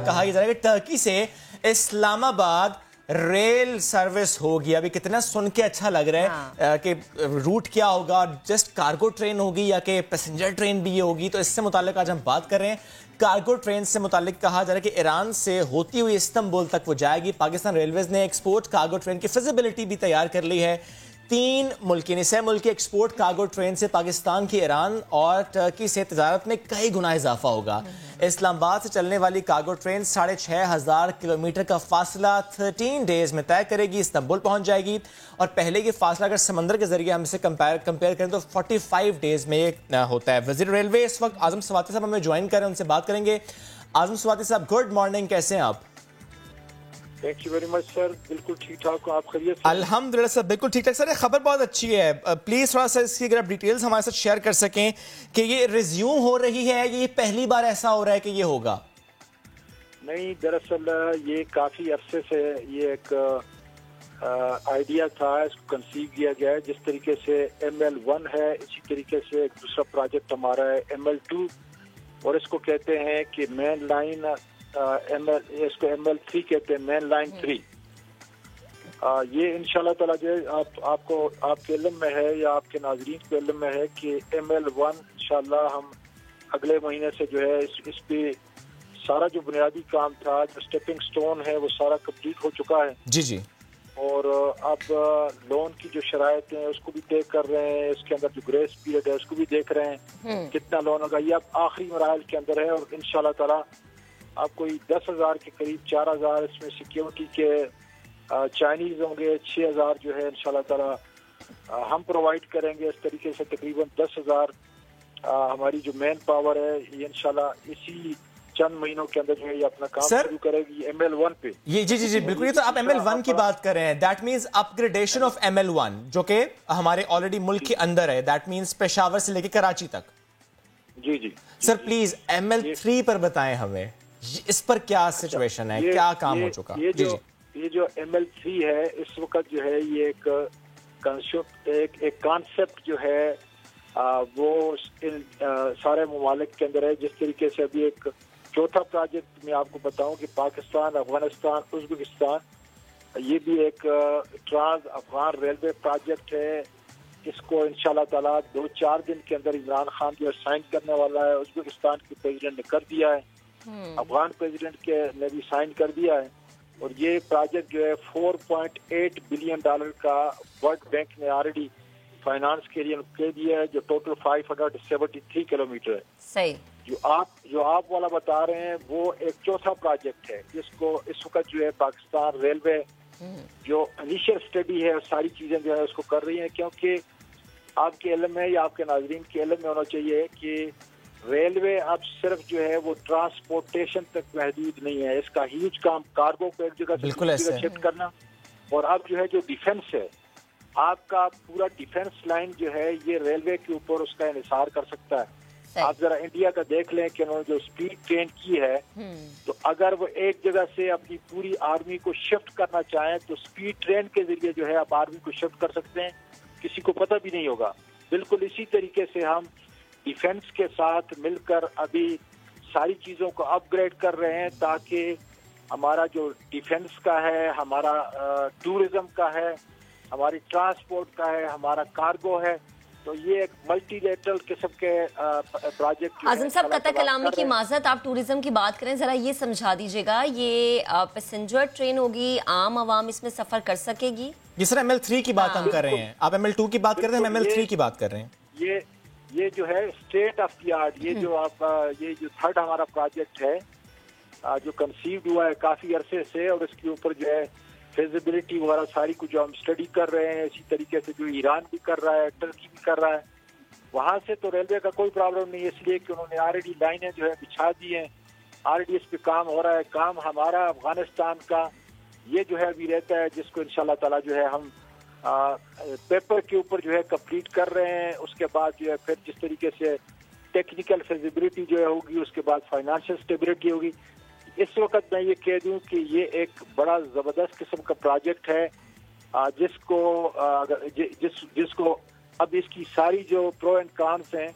कहा जा रहा है कि टर्की से इस्लामाबाद रेल सर्विस होगी। अभी कितना सुन के अच्छा लग रहा है कि रूट क्या होगा, जस्ट कार्गो ट्रेन होगी या कि पैसेंजर ट्रेन भी ये होगी। तो इससे मुतालिक आज हम बात कर रहे हैं। कार्गो ट्रेन से मुतालिक कहा जा रहा है कि ईरान से होती हुई इस्तांबुल तक वो जाएगी। पाकिस्तान रेलवेज ने एक्सपोर्ट कार्गो ट्रेन की फिजिबिलिटी भी तैयार कर ली है। 3 मुल्की निसे मुल्की एक्सपोर्ट कार्गो ट्रेन से पाकिस्तान की ईरान और टर्की से तजारत में कई गुना इजाफा होगा। इस्लामाबाद से चलने वाली कार्गो ट्रेन 6,500 किलोमीटर का फासला 13 डेज में तय करेगी, इस्तांबुल पहुंच जाएगी। और पहले ये फासला अगर समंदर के जरिए हम इसे कंपेयर करें तो 45 डेज में होता है। वजीर रेलवे इस वक्त आजम स्वाति साहब हमें ज्वाइन कर रहे हैं, उनसे बात करेंगे। आजम स्वाति साहब, गुड मॉर्निंग, कैसे हैं आप? Thank you very much sir, बिल्कुल ठीक ठाक। आप खैरियत? अल्हम्दुलिल्लाह सर, बिल्कुल ठीक ठाक। सर ये खबर बहुत अच्छी है, प्लीज थोड़ा सा इसकी अगर आप डिटेल्स हमारे साथ शेयर कर सकें कि ये रिज्यूम हो रही है, ये पहली बार ऐसा हो रहा है कि ये होगा? नहीं, दरअसल ये काफी अरसे से ये एक आइडिया था, इसको कंसीव किया गया है। जिस तरीके से ML1 है, इसी तरीके से एक दूसरा प्रोजेक्ट हमारा है ML2, और इसको कहते हैं कि मेन लाइन इसको ML3 कहते हैं, मेन लाइन 3। ये इंशाल्लाह ताला जो आपको आपके इल्म में है या आपके नाजरीन के इल्म में है कि ML1 इंशाल्लाह हम अगले महीने से जो है इस पे सारा जो बुनियादी काम था, जो स्टेपिंग स्टोन है, वो सारा कंप्लीट हो चुका है। जी जी। और अब लोन की जो शराइत है उसको भी तय कर रहे हैं, इसके अंदर जो ग्रेस पीरियड है उसको भी देख रहे हैं कितना लोन होगा। ये अब आखिरी मराहल के अंदर है और इंशाल्लाह ताला आप कोई 10,000 के करीब 4,000 इसमें सिक्योरिटी के चाइनीज होंगे, 6,000 जो है इंशाल्लाह ताला हम प्रोवाइड करेंगे। इस तरीके से तकरीबन 10,000 हमारी जो मैन पावर है ये इंशाल्लाह इसी चंद महीनों के अंदर जो है ये अपना काम शुरू करेगी ML1 पे। ये जी जी जी बिल्कुल। ये तो आप ML1 की बात कर रहे हैं, that means upgradation of ML1 जो कि हमारे ऑलरेडी मुल्क के अंदर है, दैट मींस पेशावर से लेकर कराची तक। जी जी सर प्लीज ML3 पर बताएं हमें, इस पर क्या सिचुएशन है, क्या काम हो चुका? ये जो ML3 है इस वक्त जो है ये एक कॉन्सेप्ट जो है वो इन सारे ममालिक के अंदर है। जिस तरीके से अभी एक चौथा प्रोजेक्ट मैं आपको बताऊं कि पाकिस्तान, अफगानिस्तान, उज़्बेकिस्तान, ये भी एक ट्रांस अफगान रेलवे प्रोजेक्ट है। इसको इंशाल्लाह ताला 2-4 दिन के अंदर इमरान खान जो साइन करने वाला है। उज़्बेकिस्तान के प्रेसिडेंट ने कर दिया है, अफगान प्रेसिडेंट ने भी साइन कर दिया है। और ये प्रोजेक्ट जो है $4.8 बिलियन का वर्ल्ड बैंक ने ऑलरेडी फाइनेंस के लिए कह दिया है, जो टोटल 573 किलोमीटर है। सही। जो आप वाला बता रहे हैं वो एक चौथा प्रोजेक्ट है, जिसको इस वक्त जो है पाकिस्तान रेलवे जो इनिशियल स्टडी है सारी चीजें जो है उसको कर रही है। क्योंकि आपके इल्म में या आपके नाजरीन के इल्म में होना चाहिए कि रेलवे अब सिर्फ जो है वो ट्रांसपोर्टेशन तक महदूद नहीं है, इसका ह्यूज काम कार्गो को एक जगह से शिफ्ट करना। और अब जो है जो डिफेंस है, आपका पूरा डिफेंस लाइन जो है ये रेलवे के ऊपर उसका इन्हिसार कर सकता है। आप जरा इंडिया का देख लें कि उन्होंने जो स्पीड ट्रेन की है, तो अगर वो एक जगह से अपनी पूरी आर्मी को शिफ्ट करना चाहें तो स्पीड ट्रेन के जरिए जो है आप आर्मी को शिफ्ट कर सकते हैं, किसी को पता भी नहीं होगा। बिल्कुल इसी तरीके से हम डिफेंस के साथ मिलकर अभी सारी चीजों को अपग्रेड कर रहे हैं ताकि हमारा जो डिफेंस का है, हमारा टूरिज्म का है, हमारी ट्रांसपोर्ट का है, हमारा कार्गो है, तो ये एक मल्टीलेटरल किस्म के प्रोजेक्ट। आजम साहब कता कलामी की माजरत, आप टूरिज्म की बात करें, जरा ये समझा दीजिएगा, ये पैसेंजर ट्रेन होगी, आम आवाम इसमें सफर कर सकेगी? ये सर ML3 की बात हम कर रहे हैं, आप ML2 की बात कर रहे हैं, हम ML3 की बात कर रहे हैं। ये जो है स्टेट ऑफ द आर्ट, ये जो थर्ड हमारा प्रोजेक्ट है जो कंसीव्ड हुआ है काफी अरसे से, और इसके ऊपर जो है फिजिबिलिटी वगैरह सारी कुछ जो हम स्टडी कर रहे हैं, इसी तरीके से जो ईरान भी कर रहा है, टर्की भी कर रहा है। वहां से तो रेलवे का कोई प्रॉब्लम नहीं है, इसलिए कि उन्होंने ऑलरेडी लाइनें जो है बिछा दी हैं, ऑलरेडी इस पे काम हो रहा है। काम हमारा अफगानिस्तान का ये जो है अभी रहता है, जिसको इंशाल्लाह ताला जो है हम पेपर के ऊपर जो है कंप्लीट कर रहे हैं। उसके बाद जो है फिर जिस तरीके से टेक्निकल फिजिबिलिटी जो है होगी, उसके बाद फाइनेंशियल स्टेबिलिटी होगी। इस वक्त मैं ये कह दूं कि ये एक बड़ा जबरदस्त किस्म का प्रोजेक्ट है, जिसको अब इसकी सारी जो प्रो एंड कॉन्स हैं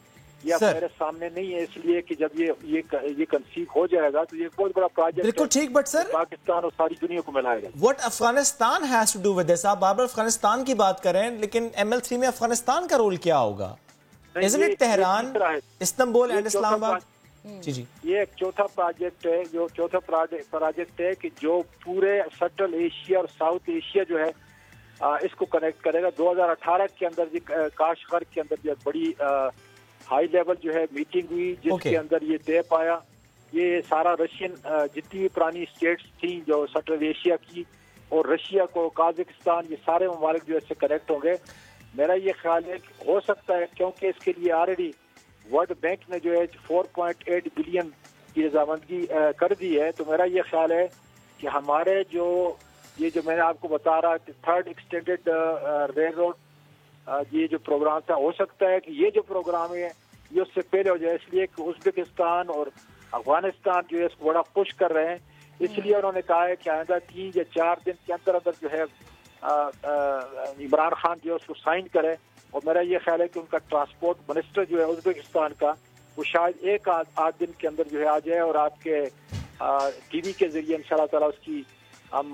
ये अब सर। मेरे सामने नहीं है, इसलिए कि जब ये कंसीव हो जाएगा तो ये बहुत बड़ा प्रोजेक्ट बिल्कुल ठीक, बट सर पाकिस्तान और सारी दुनिया को मिलाएगा। What Afghanistan has to do with this? आप बार-बार अफगानिस्तान की बात कर रहे हैं, लेकिन ML3 में अफगानिस्तान का रोल क्या होगा? Isn't it Tehran, Istanbul and Islamabad? जी ये एक चौथा प्रोजेक्ट है, जो चौथा प्रोजेक्ट है कि जो पूरे सेंट्रल एशिया और साउथ एशिया जो है इसको कनेक्ट करेगा। 2018 के अंदर काशगर के अंदर जो बड़ी हाई लेवल जो है मीटिंग हुई, जिसके अंदर ये तय पाया, ये सारा रशियन जितनी भी पुरानी स्टेट्स थी जो सेंट्रल एशिया की, और रशिया को, काजाकिस्तान, ये सारे ममालिक जो इससे कनेक्ट होंगे। मेरा ये ख्याल है कि हो सकता है, क्योंकि इसके लिए ऑलरेडी वर्ल्ड बैंक ने जो है 4.8 बिलियन की रजामंदगी कर दी है। तो मेरा ये ख्याल है कि हमारे ये जो मैंने आपको बता रहा कि थर्ड एक्सटेंडेड रेल रोड, ये जो प्रोग्राम था, हो सकता है कि ये जो प्रोग्राम है ये उससे पहले हो जाए, इसलिए कि उज़्बेकिस्तान और अफगानिस्तान जो है इसको बड़ा पुश कर रहे हैं। इसलिए उन्होंने कहा है कि आइंदा 3 या 4 दिन के अंदर अंदर जो है इमरान खान जो है उसको साइन करे। और मेरा ये ख्याल है कि उनका ट्रांसपोर्ट मिनिस्टर जो है उज़्बेकिस्तान का, वो शायद एक आध दिन के अंदर जो है आ जाए, और आपके टीवी के जरिए इंशाल्लाह ताला उसकी हम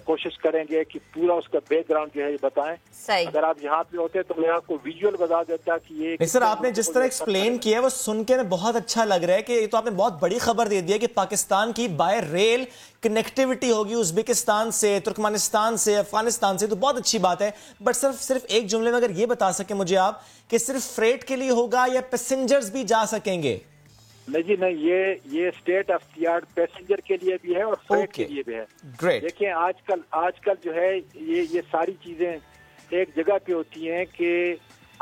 कोशिश करेंगे कि पूरा उसका बैकग्राउंड जो है ये बताएं। सही। अगर आप यहाँ पे होते तो मैं आपको विजुअल बता देता कि ये नहीं सर, आपने जिस तरह एक्सप्लेन किया है वो सुन के बहुत अच्छा लग रहा है कि ये तो आपने बहुत बड़ी खबर दे दी है कि पाकिस्तान की बाय रेल कनेक्टिविटी होगी उज़्बेकिस्तान से, तुर्कमेनिस्तान से, अफगानिस्तान से, तो बहुत अच्छी बात है। बट सर सिर्फ एक जुमले में अगर ये बता सके मुझे आप कि सिर्फ फ्रेट के लिए होगा या पैसेंजर्स भी जा सकेंगे? नहीं जी नहीं, ये state of the art passenger के लिए भी है और फ्रेट के लिए भी है। ग्रेट। देखिए आजकल जो है ये सारी चीजें एक जगह पे होती हैं कि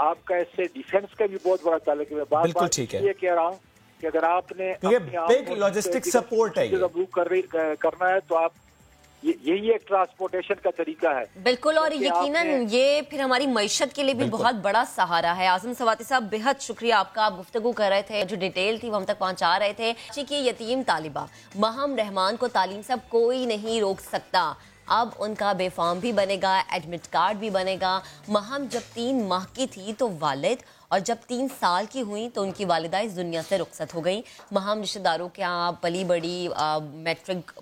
आपका इससे डिफेंस का भी बहुत बड़ा ताल्लुक है। बिल्कुल ठीक है। ये कह रहा हूँ कि अगर आपने बिग लॉजिस्टिक सपोर्ट है करना है तो आप यही एक ट्रांसपोर्टेशन का तरीका है। बिल्कुल, और यकीनन ये फिर हमारी मईशत के लिए भी बहुत बड़ा सहारा है। आजम सवाती साहब, बेहद शुक्रिया आपका। आप गुफ्तगू कर रहे थे, जो डिटेल थी वो हम तक पहुंचा रहे थे। बच्ची की यतीम तालिबा महम रहमान को तालीम से अब कोई नहीं रोक सकता। अब उनका बेफार्म भी बनेगा, एडमिट कार्ड भी बनेगा। महम जब 3 माह की थी तो वालिद, और जब 3 साल की हुई तो उनकी वालिदा इस दुनिया से रुखसत हो गई। महम रिश्तेदारों के यहाँ पली बड़ी, मैट्रिक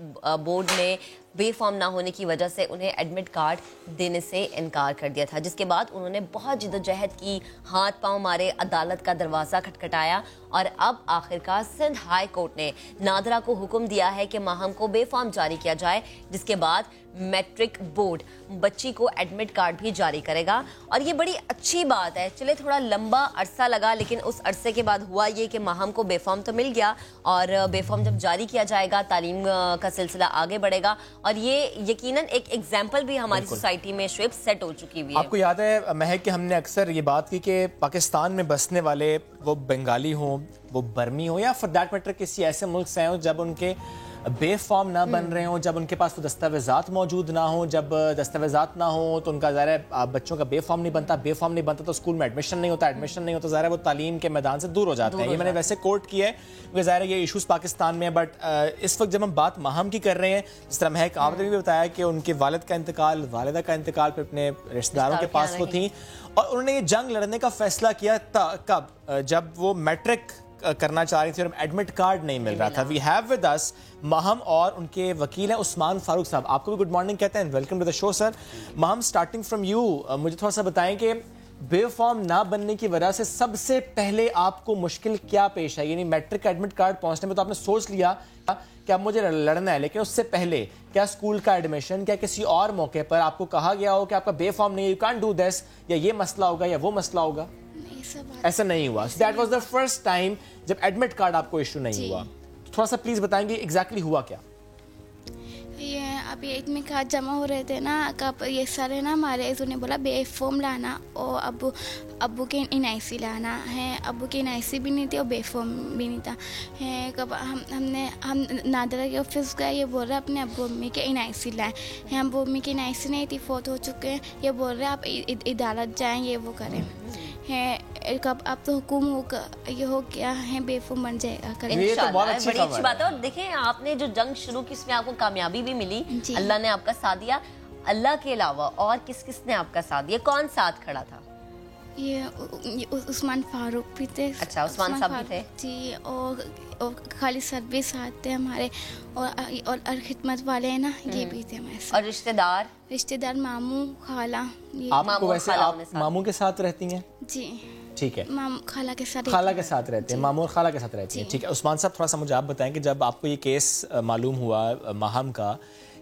बोर्ड ने बेफार्म ना होने की वजह से उन्हें एडमिट कार्ड देने से इनकार कर दिया था, जिसके बाद उन्होंने बहुत जिद्दोजहद की, हाथ पांव मारे, अदालत का दरवाज़ा खटखटाया, और अब आखिरकार सिंध हाई कोर्ट ने नादरा को हुक्म दिया है कि महम को बेफार्म जारी किया जाए, जिसके बाद मैट्रिक बोर्ड बच्ची को एडमिट कार्ड भी जारी करेगा। और ये बड़ी अच्छी बात है। चले थोड़ा लंबा अरसा लगा, लेकिन उस अरसे के बाद हुआ ये कि महम को बेफार्म तो मिल गया, और बेफार्म जब जारी किया जाएगा तालीम का सिलसिला आगे बढ़ेगा। और ये यकीनन एक एग्जाम्पल भी हमारी सोसाइटी में शुएब सेट हो चुकी हुई है। आपको याद है महक कि हमने अक्सर ये बात की कि पाकिस्तान में बसने वाले, वो बंगाली हों, वो बर्मी हो, या फॉर दैट मैटर किसी ऐसे मुल्क से आए हों जब उनके बेफॉर्म ना बन रहे हों, जब उनके पास वो दस्तावेजात मौजूद ना हो, जब दस्तावेजात ना हो तो उनका ज़ाहिर है बच्चों का बेफॉर्म नहीं बनता तो स्कूल में एडमिशन नहीं होता, ज़ाहिर है वो तालीम के मैदान से दूर हो जाते हैं। ये मैंने वैसे कोर्ट किया है क्योंकि ज़ाहिर है ये इशूज़ पाकिस्तान में है। बट इस वक्त जब हम बात महम की कर रहे हैं, जिस तरह महक आपने भी बताया कि उनके वालिद का इंतकाल, वालिदा का इंतकाल फिर अपने रिश्तेदारों के पास वो थी, और उन्होंने ये जंग लड़ने का फैसला किया कब? जब वो मैट्रिक करना चाह रही थी और एडमिट कार्ड नहीं मिल रहा था। We have with us ma'am और उनके वकील हैं उस्मान फारूक साहब। आपको भी गुड मॉर्निंग कहते हैं, welcome to the show sir. Ma'am, starting from you, मुझे थोड़ा सा बताएं कि बेफॉर्म ना बनने की वजह से सबसे पहले आपको मुश्किल क्या पेश आई? यानी मैट्रिक का एडमिट कार्ड पहुंचने में तो आपने सोच लिया कि अब मुझे लड़ना है, लेकिन उससे पहले क्या स्कूल का एडमिशन, क्या किसी और मौके पर आपको कहा गया हो कि आपका बेफॉर्म नहीं है, यू कांट डू दिस, या ये मसला होगा या वो मसला होगा? ऐसा नहीं हुआ। That was the first time जब एडमिट कार्ड आपको इशू नहीं हुआ। थोड़ा सा प्लीज बताएंगे एग्जैक्टली हुआ क्या? ये अभी एडमिट कार्ड जमा हो रहे थे ना, कब ये सारे ना हमारे उन्होंने बोला बेफॉर्म लाना और अब्बू के NIC लाना है। अब्बू के NIC भी नहीं थी और बेफॉर्म भी नहीं था है। कब हम नादरा के ऑफिस गए, ये बोल रहे अपने अब्बू अम्मी के NIC लाए हैं। अब्बू अम्मी के NIC नहीं थी, फोत हो चुके हैं। ये बोल रहे आप अदालत जाएँ, ये वो करें है। कब अब तो हुकुम ये हो गया है, बेफॉर्म बन जाएगा। इंशाल्लाह, बड़ी अच्छी बात है। और देखें, आपने जो जंग शुरू की उसमें आपको कामयाबी भी मिली, अल्लाह ने आपका साथ दिया। अल्लाह के अलावा और किस किस ने आपका साथ दिया? कौन साथ खड़ा था? ये उस्मान फारूक भी थे। अच्छा, उस्मान साहब भी थे जी। और खाली सर भी साथ थे हमारे, और खिदमत वाले हैं ना, ये भी थे हमारे साथ। और रिश्तेदार मामू खाला। आपको वैसे आप मामू के साथ रहती हैं? जी ठीक है, खाला के साथ रहते हैं, मामू और खाला के साथ रहती हैं। ठीक है, उस्मान साहब थोड़ा सा मुझे आप बताएं कि जब आपको ये केस मालूम हुआ माहम का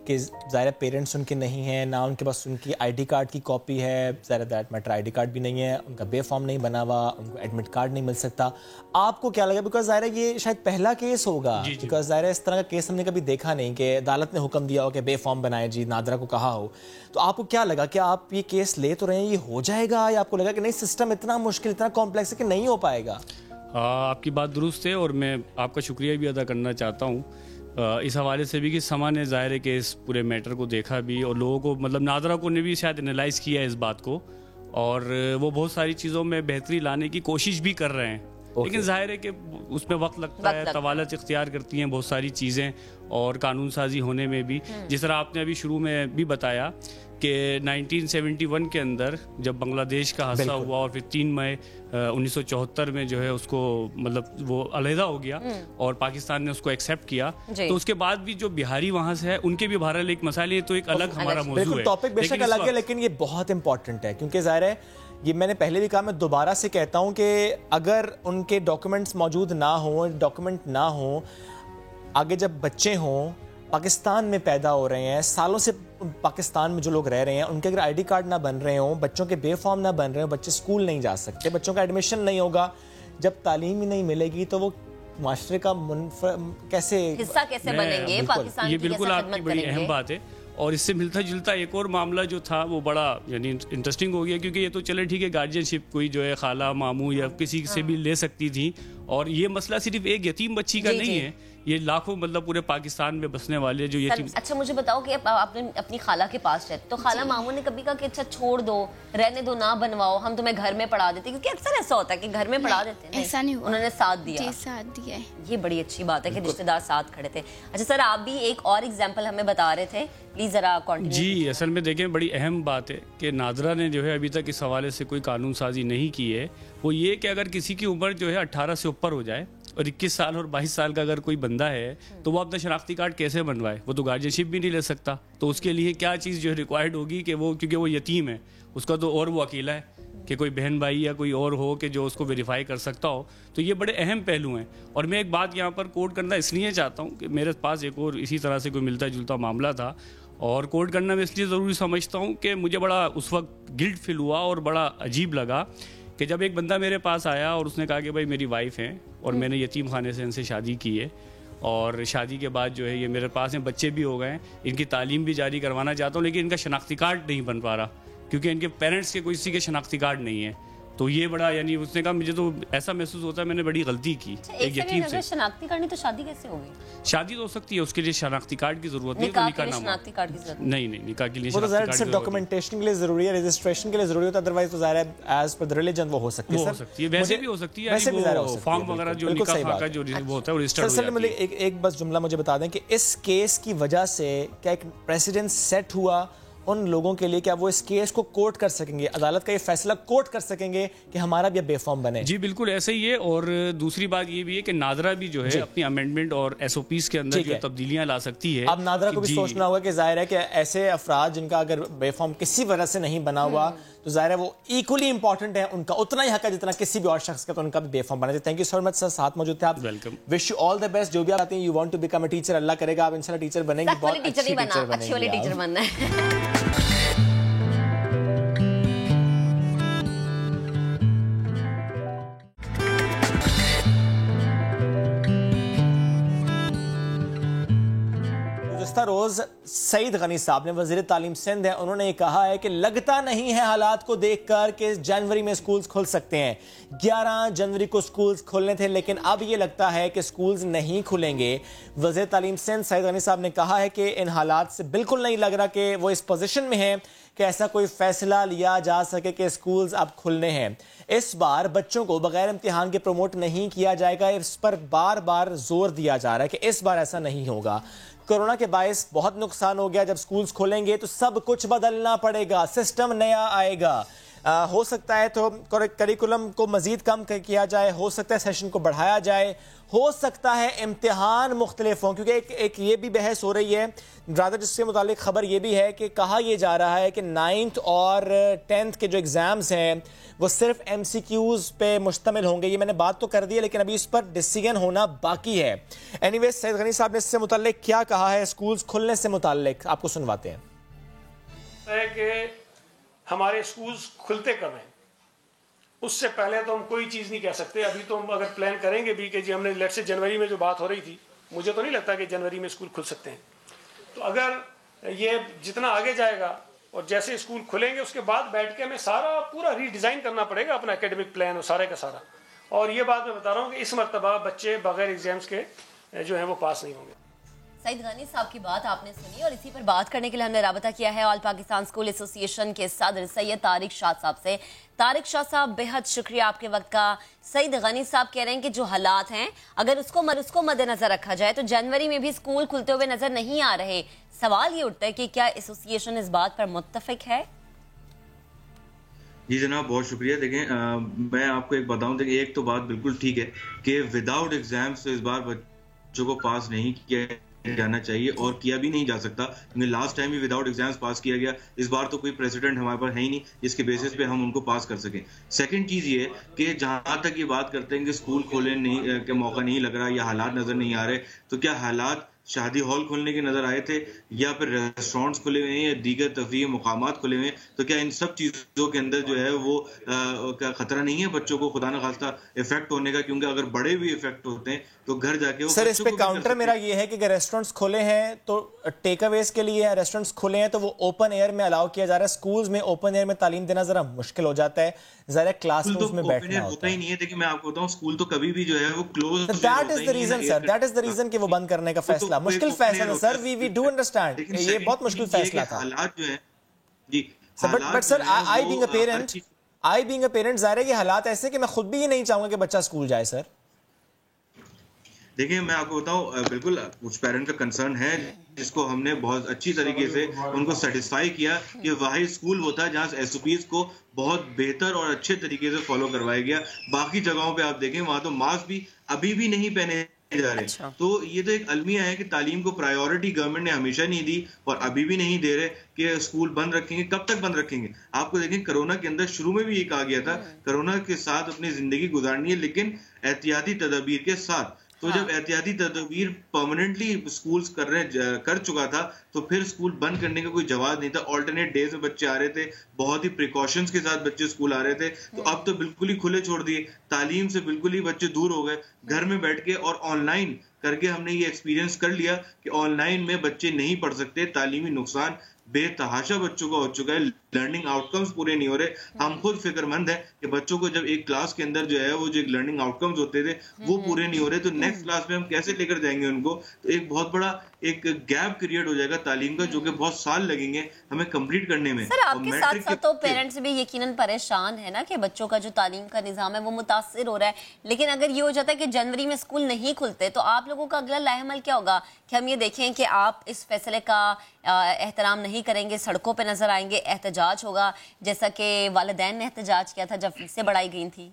कि ज़ाहिर पेरेंट्स उनके नहीं हैं, ना उनके पास उनकी आईडी कार्ड की कॉपी है, ज़ाहिर दैट मैटर आईडी कार्ड भी नहीं है, उनका बे फॉर्म नहीं बना हुआ, उनको एडमिट कार्ड नहीं मिल सकता, आपको क्या लगा? बिकॉज ज़ाहिर ये शायद पहला केस होगा, बिकॉज ज़ाहिर इस तरह का केस हमने कभी देखा नहीं कि अदालत ने हुक्म दिया हो कि बे फॉर्म बनाए जी, नादरा को कहा हो। तो आपको क्या लगा कि आप ये केस ले तो रहे हैं, ये हो जाएगा, या आपको लगा कि नहीं सिस्टम इतना मुश्किल, इतना कॉम्प्लेक्स है कि नहीं हो पाएगा? आपकी बात दुरुस्त है और मैं आपका शुक्रिया भी अदा करना चाहता हूँ इस हवाले से भी कि समा ने ज़ाहिर है कि इस पूरे मैटर को देखा भी, और लोगों को मतलब नादरा को ने भी शायद एनालाइज किया इस बात को, और वो बहुत सारी चीज़ों में बेहतरी लाने की कोशिश भी कर रहे हैं। लेकिन जाहिर है कि उसमें वक्त लगता है, तवालत इख्तियार करती हैं बहुत सारी चीज़ें, और कानून साजी होने में भी, जिस तरह आपने अभी शुरू में भी बताया कि 1971 के अंदर जब बांग्लादेश का हादसा हुआ और फिर 3 मई 1974 में जो है उसको मतलब वो अलहदा हो गया और पाकिस्तान ने उसको एक्सेप्ट किया, तो उसके बाद भी जो बिहारी वहां से है उनके भी बहरहाल एक मसाले, ये तो एक अलग हमारा मौजू है। टॉपिक बेशक अलग है, लेकिन ये बहुत इंपॉर्टेंट है, क्योंकि जाहिर है ये मैंने पहले भी कहा, मैं दोबारा से कहता हूं कि अगर उनके डॉक्यूमेंट्स मौजूद ना हो, डॉक्यूमेंट ना हो, आगे जब बच्चे हों, पाकिस्तान में पैदा हो रहे हैं, सालों से पाकिस्तान में जो लोग रह रहे हैं, उनके अगर आईडी कार्ड ना बन रहे हों, बच्चों के बे फॉर्म ना बन रहे हो, बच्चे स्कूल नहीं जा सकते, बच्चों का एडमिशन नहीं होगा, जब तालीम ही नहीं मिलेगी तो वो माशरे का कैसे हिस्सा कैसे बनेंगे, पाकिस्तान ये बिल्कुल आपकी बड़ी अहम बात है। और इससे मिलता जुलता एक और मामला जो था वो बड़ा यानी इंटरेस्टिंग हो गया, क्योंकि ये तो चले ठीक है गार्जियनशिप कोई जो है खाला मामू या किसी से भी ले सकती थी, और ये मसला सिर्फ एक यतीम बच्ची का नहीं है, ये लाखों मतलब पूरे पाकिस्तान में बसने वाले जो यतीम। अच्छा मुझे बताओ कि आपने अपनी खाला के पास रहते, तो खाला मामू ने कभी कहा कि अच्छा छोड़ दो, रहने दो, ना बनवाओ, हम तुम्हें घर में पढ़ा देते, क्योंकि अक्सर ऐसा होता है कि घर में पढ़ा देते हैं। ऐसा नहीं हुआ, उन्होंने साथ दिया। जी साथ दिया है, ये बड़ी अच्छी बात है कि रिश्तेदार साथ खड़े थे। अच्छा सर, आप भी एक और एग्जाम्पल हमें बता रहे थे, प्लीज जरा कंटिन्यू। जी, असल में देखें बड़ी अहम बात है कि नादरा ने जो है अभी तक इस हवाले से कोई कानून साजी नहीं की है, वो ये कि अगर किसी की उम्र जो है 18 से ऊपर हो जाए और 21 साल और 22 साल का अगर कोई बंदा है, तो वो अपना शनाख्ती कार्ड कैसे बनवाए? वो तो गार्जियनशिप भी नहीं ले सकता, तो उसके लिए क्या चीज़ जो है रिक्वायर्ड होगी कि वो, क्योंकि वो यतीम है उसका तो, और वो अकेला है कि कोई बहन भाई या कोई और हो कि जो उसको वेरीफाई कर सकता हो, तो ये बड़े अहम पहलू हैं। और मैं एक बात यहाँ पर कोट करना इसलिए चाहता हूँ कि मेरे पास एक और इसी तरह से कोई मिलता जुलता मामला था, और कोट करना मैं इसलिए ज़रूरी समझता हूँ कि मुझे बड़ा उस वक्त गिल्ट फील हुआ और बड़ा अजीब लगा कि जब एक बंदा मेरे पास आया और उसने कहा कि भाई मेरी वाइफ है और मैंने यतीम खाने से इनसे शादी की है, और शादी के बाद जो है ये मेरे पास हैं, बच्चे भी हो गए हैं, इनकी तालीम भी जारी करवाना चाहता हूँ, लेकिन इनका शनाख्ती कार्ड नहीं बन पा रहा क्योंकि इनके पेरेंट्स के किसी के शनाख्ती कार्ड नहीं है। तो ये बड़ा यानी उसने कहा मुझे तो ऐसा महसूस होता है मैंने बड़ी गलती की। एक यतीम से शनाख्ती करनी तो शादी कैसे होगी? शादी तो हो सकती है, उसके लिए शनाख्ती कार्ड की जरूरत नहीं, निकाह के लिए शनाख्ती कार्ड की जरूरत नहीं, निकाह के लिए वो तो ज़ाहिर सिर्फ डॉक्यूमेंटेशन के लिए जरूरी है, रजिस्ट्रेशन के लिए जरूरी होता है, अदरवाइज तो ज़ाहिर है एज पर द रिलीजन वो हो सकती है, वैसे भी हो सकती है, वैसे भी ज़ाहिर हो सकती है, फॉर्म वगैरह जो निकाह का जो वो होता है रजिस्टर्ड हो जाती है। एक बस जुमला मुझे बता दें कि इस केस की वजह से क्या एक प्रेसिडेंट सेट हुआ उन लोगों के लिए, क्या वो इस केस को कोर्ट कर सकेंगे, अदालत का ये फैसला कोर्ट कर सकेंगे कि हमारा भी बेफॉर्म बने? जी बिल्कुल ऐसा ही है। और दूसरी बात ये भी है कि नादरा भी जो है अपनी अमेंडमेंट और SOPs के अंदर जो तब्दीलियां ला सकती है। अब नादरा को भी सोचना होगा कि जाहिर है कि ऐसे अफराद जिनका अगर बेफॉर्म किसी वजह से नहीं बना हुआ, तो जाहिर है वो इक्वली इंपॉर्टेंट है, उनका उतना ही हक है जितना किसी भी और शख्स का, तो उनका भी बेफॉर्म बना चाहिए। Thank you so much sir, साथ मौजूद थे आप। Welcome. Wish you all the best. जो भी आप आते हैं, you want to become a teacher, Allah करेगा आप इंशाल्लाह टीचर बनेंगे, बहुत अच्छी टीचर बनेंगे। रोज सईद गनी साहब ने, वजीर तालीम सिंध है, उन्होंने कहा है कि लगता नहीं है हालात को देखकर कि जनवरी में स्कूल्स खुल सकते हैं। 11 जनवरी को स्कूल्स खुलने थे, लेकिन अब ये लगता है कि स्कूल्स नहीं खुलेंगे। वजीर तालीम सिंध सईद गनी साहब ने कहा है कि इन हालात से बिल्कुल नहीं लग रहा कि वो इस पोजीशन में है कि ऐसा कोई फैसला लिया जा सके कि स्कूल्स अब खुलने हैं। इस बार बच्चों को बगैर इम्तिहान के प्रमोट नहीं किया जाएगा, इस पर बार बार जोर दिया जा रहा है कि इस बार ऐसा नहीं होगा। कोरोना के बायस बहुत नुकसान हो गया, जब स्कूल्स खोलेंगे तो सब कुछ बदलना पड़ेगा, सिस्टम नया आएगा। हो सकता है तो करिकुलम को मजीद कम किया जाए, हो सकता है सेशन को बढ़ाया जाए, हो सकता है इम्तिहान मुख्तलिफ हों, क्योंकि एक ये भी बहस हो रही है ज़्यादा, जिससे मुतालिक खबर ये भी है कि कहा यह जा रहा है कि 9th और 10th के जो एग्ज़ाम्स हैं वो सिर्फ MCQs पे मुश्तमिल होंगे। ये मैंने बात तो कर दी है, लेकिन अभी इस पर डिसीजन होना बाकी है। एनीवेज, सैयद गनी साहब ने इससे मुतालिक क्या कहा है, स्कूल्स खुलने से मुतालिक, आपको सुनवाते हैं। है कि हमारे स्कूल्स खुलते कब हैं, उससे पहले तो हम कोई चीज़ नहीं कह सकते। अभी तो हम अगर प्लान करेंगे भी कि जी हमने लेट से जनवरी में जो बात हो रही थी, मुझे तो नहीं लगता कि जनवरी में स्कूल खुल सकते हैं। तो अगर ये जितना आगे जाएगा और जैसे स्कूल खुलेंगे उसके बाद बैठ के हमें सारा पूरा रीडिज़ाइन करना पड़ेगा अपना एकेडमिक प्लान और सारे का सारा। और ये बात मैं बता रहा हूँ कि इस मरतबा बच्चे बगैर एग्जाम्स के जो है वो पास नहीं होंगे। सईद गनी साहब की बात आपने सुनी और इसी पर बात करने के लिए हमने राबता किया है ऑल पाकिस्तान स्कूल एसोसिएशन के सदर सैयद तारिक शाह साहब से। तारिक शाह साहब, बेहद शुक्रिया आपके वक्त का। सईद गनी साहब कह रहे हैं कि जो हालात हैं अगर उसको मद्देनजर रखा जाए तो जनवरी में भी स्कूल खुलते हुए नजर नहीं आ रहे। सवाल ये उठता है कि क्या एसोसिएशन इस बात पर मुत्तफिक है? जी जनाब, बहुत शुक्रिया। देखें, मैं आपको एक बताऊं, देखिए एक तो बात बिल्कुल ठीक है कि विदाउट एग्जाम्स तो इस बार बच्चों को पास नहीं किया जाना चाहिए और किया भी नहीं जा सकता, क्योंकि लास्ट टाइम भी विदाउट एग्जाम्स पास किया गया। इस बार तो कोई प्रेसिडेंट हमारे पास है ही नहीं जिसके बेसिस पे हम उनको पास कर सकें। सेकंड चीज ये कि जहां तक ये बात करते हैं कि स्कूल खोले नहीं के मौका नहीं लग रहा या हालात नजर नहीं आ रहे, तो क्या हालात शादी हॉल खुलने के नजर आए थे या फिर रेस्टोरेंट्स खुले हुए हैं या दीगर तफरीह मुकामात खुले हुए हैं? तो क्या इन सब चीजों के अंदर जो है वो क्या खतरा नहीं है बच्चों को खुदा न खास्ता इफेक्ट होने का? क्योंकि अगर बड़े भी इफेक्ट होते हैं तो घर जाके वो सर, इस पे काउंटर मेरा ये है कि अगर रेस्टोरेंट्स खुले हैं तो टेक अवेज के लिए, रेस्टोरेंट्स खुले हैं तो वो ओपन एयर में अलाउ किया जा रहा है। स्कूल्स में ओपन एयर में तालीम देना जरा मुश्किल हो जाता है, जरा क्लासरूम्स में बैठना होता ही नहीं है। देखिए मैं आपको बताऊं, स्कूल तो कभी भी जो है वो close, that is the reason sir, that is the reason कि वो बंद करने का फैसला मुश्किल फैसला है सर। वी डू अंडरस्टैंड, ये बहुत मुश्किल फैसला था। हालात जो है जी, but sir I being a parent जाहिर है कि हालात ऐसे कि मैं खुद भी ये नहीं चाहूंगा कि बच्चा स्कूल जाए सर। देखिए मैं आपको बताऊं, बिल्कुल कुछ पेरेंट का कंसर्न है जिसको हमने बहुत अच्छी तरीके से उनको सेटिस्फाई किया कि वही स्कूल वो था जहां SOPs को बहुत बेहतर और अच्छे तरीके से फॉलो करवाया गया। बाकी जगहों पे आप देखें वहां तो मास्क भी अभी भी नहीं पहने जा रहे। अच्छा। तो ये तो एक अलमिया है कि तालीम को प्रायोरिटी गवर्नमेंट ने हमेशा नहीं दी और अभी भी नहीं दे रहे कि स्कूल बंद रखेंगे। कब तक बंद रखेंगे? आपको देखें कोरोना के अंदर शुरू में भी ये कहा गया था कोरोना के साथ अपनी जिंदगी गुजारनी है, लेकिन एहतियाती तदबीर के साथ। तो जब एहतियाती तदबीर परमानेंटली स्कूल्स कर चुका था तो फिर स्कूल बंद करने का कोई जवाब नहीं था। ऑल्टरनेट डेज में बच्चे आ रहे थे, बहुत ही प्रिकॉशंस के साथ बच्चे स्कूल आ रहे थे। तो अब तो बिल्कुल ही खुले छोड़ दिए, तालीम से बिल्कुल ही बच्चे दूर हो गए। घर में बैठ के और ऑनलाइन करके हमने ये एक्सपीरियंस कर लिया कि ऑनलाइन में बच्चे नहीं पढ़ सकते। तालीमी नुकसान बेतहाशा बच्चों का हो चुका है, लर्निंग आउटकम्स पूरे नहीं हो रहे। हम खुद फिक्रमंद है कि बच्चों को जब एक क्लास के अंदर जो है वो जो लर्निंग आउटकम्स होते थे वो पूरे नहीं हो रहे, तो नेक्स्ट क्लास में हम कैसे लेकर जाएंगे उनको? तो एक बहुत बड़ा एक गैप क्रिएट हो जाएगा तालीम का, जो कि बहुत साल लगेंगे हमें कंप्लीट करने में। सर आपके साथ साथ तो पेरेंट्स भी यकीनन परेशान है ना कि बच्चों का जो तालीम का निजाम है वो मुतासिर हो रहा है। लेकिन अगर ये हो जाता है कि जनवरी में स्कूल नहीं खुलते तो आप लोगों का अगला लाहेमल क्या होगा? कि हम ये देखें कि आप इस फैसले का एहतराम नहीं करेंगे, सड़कों पे नजर आएंगे, एहतजाज होगा जैसा कि वालिदैन ने एहतजाज किया था जब फीसें बढ़ाई गई थी?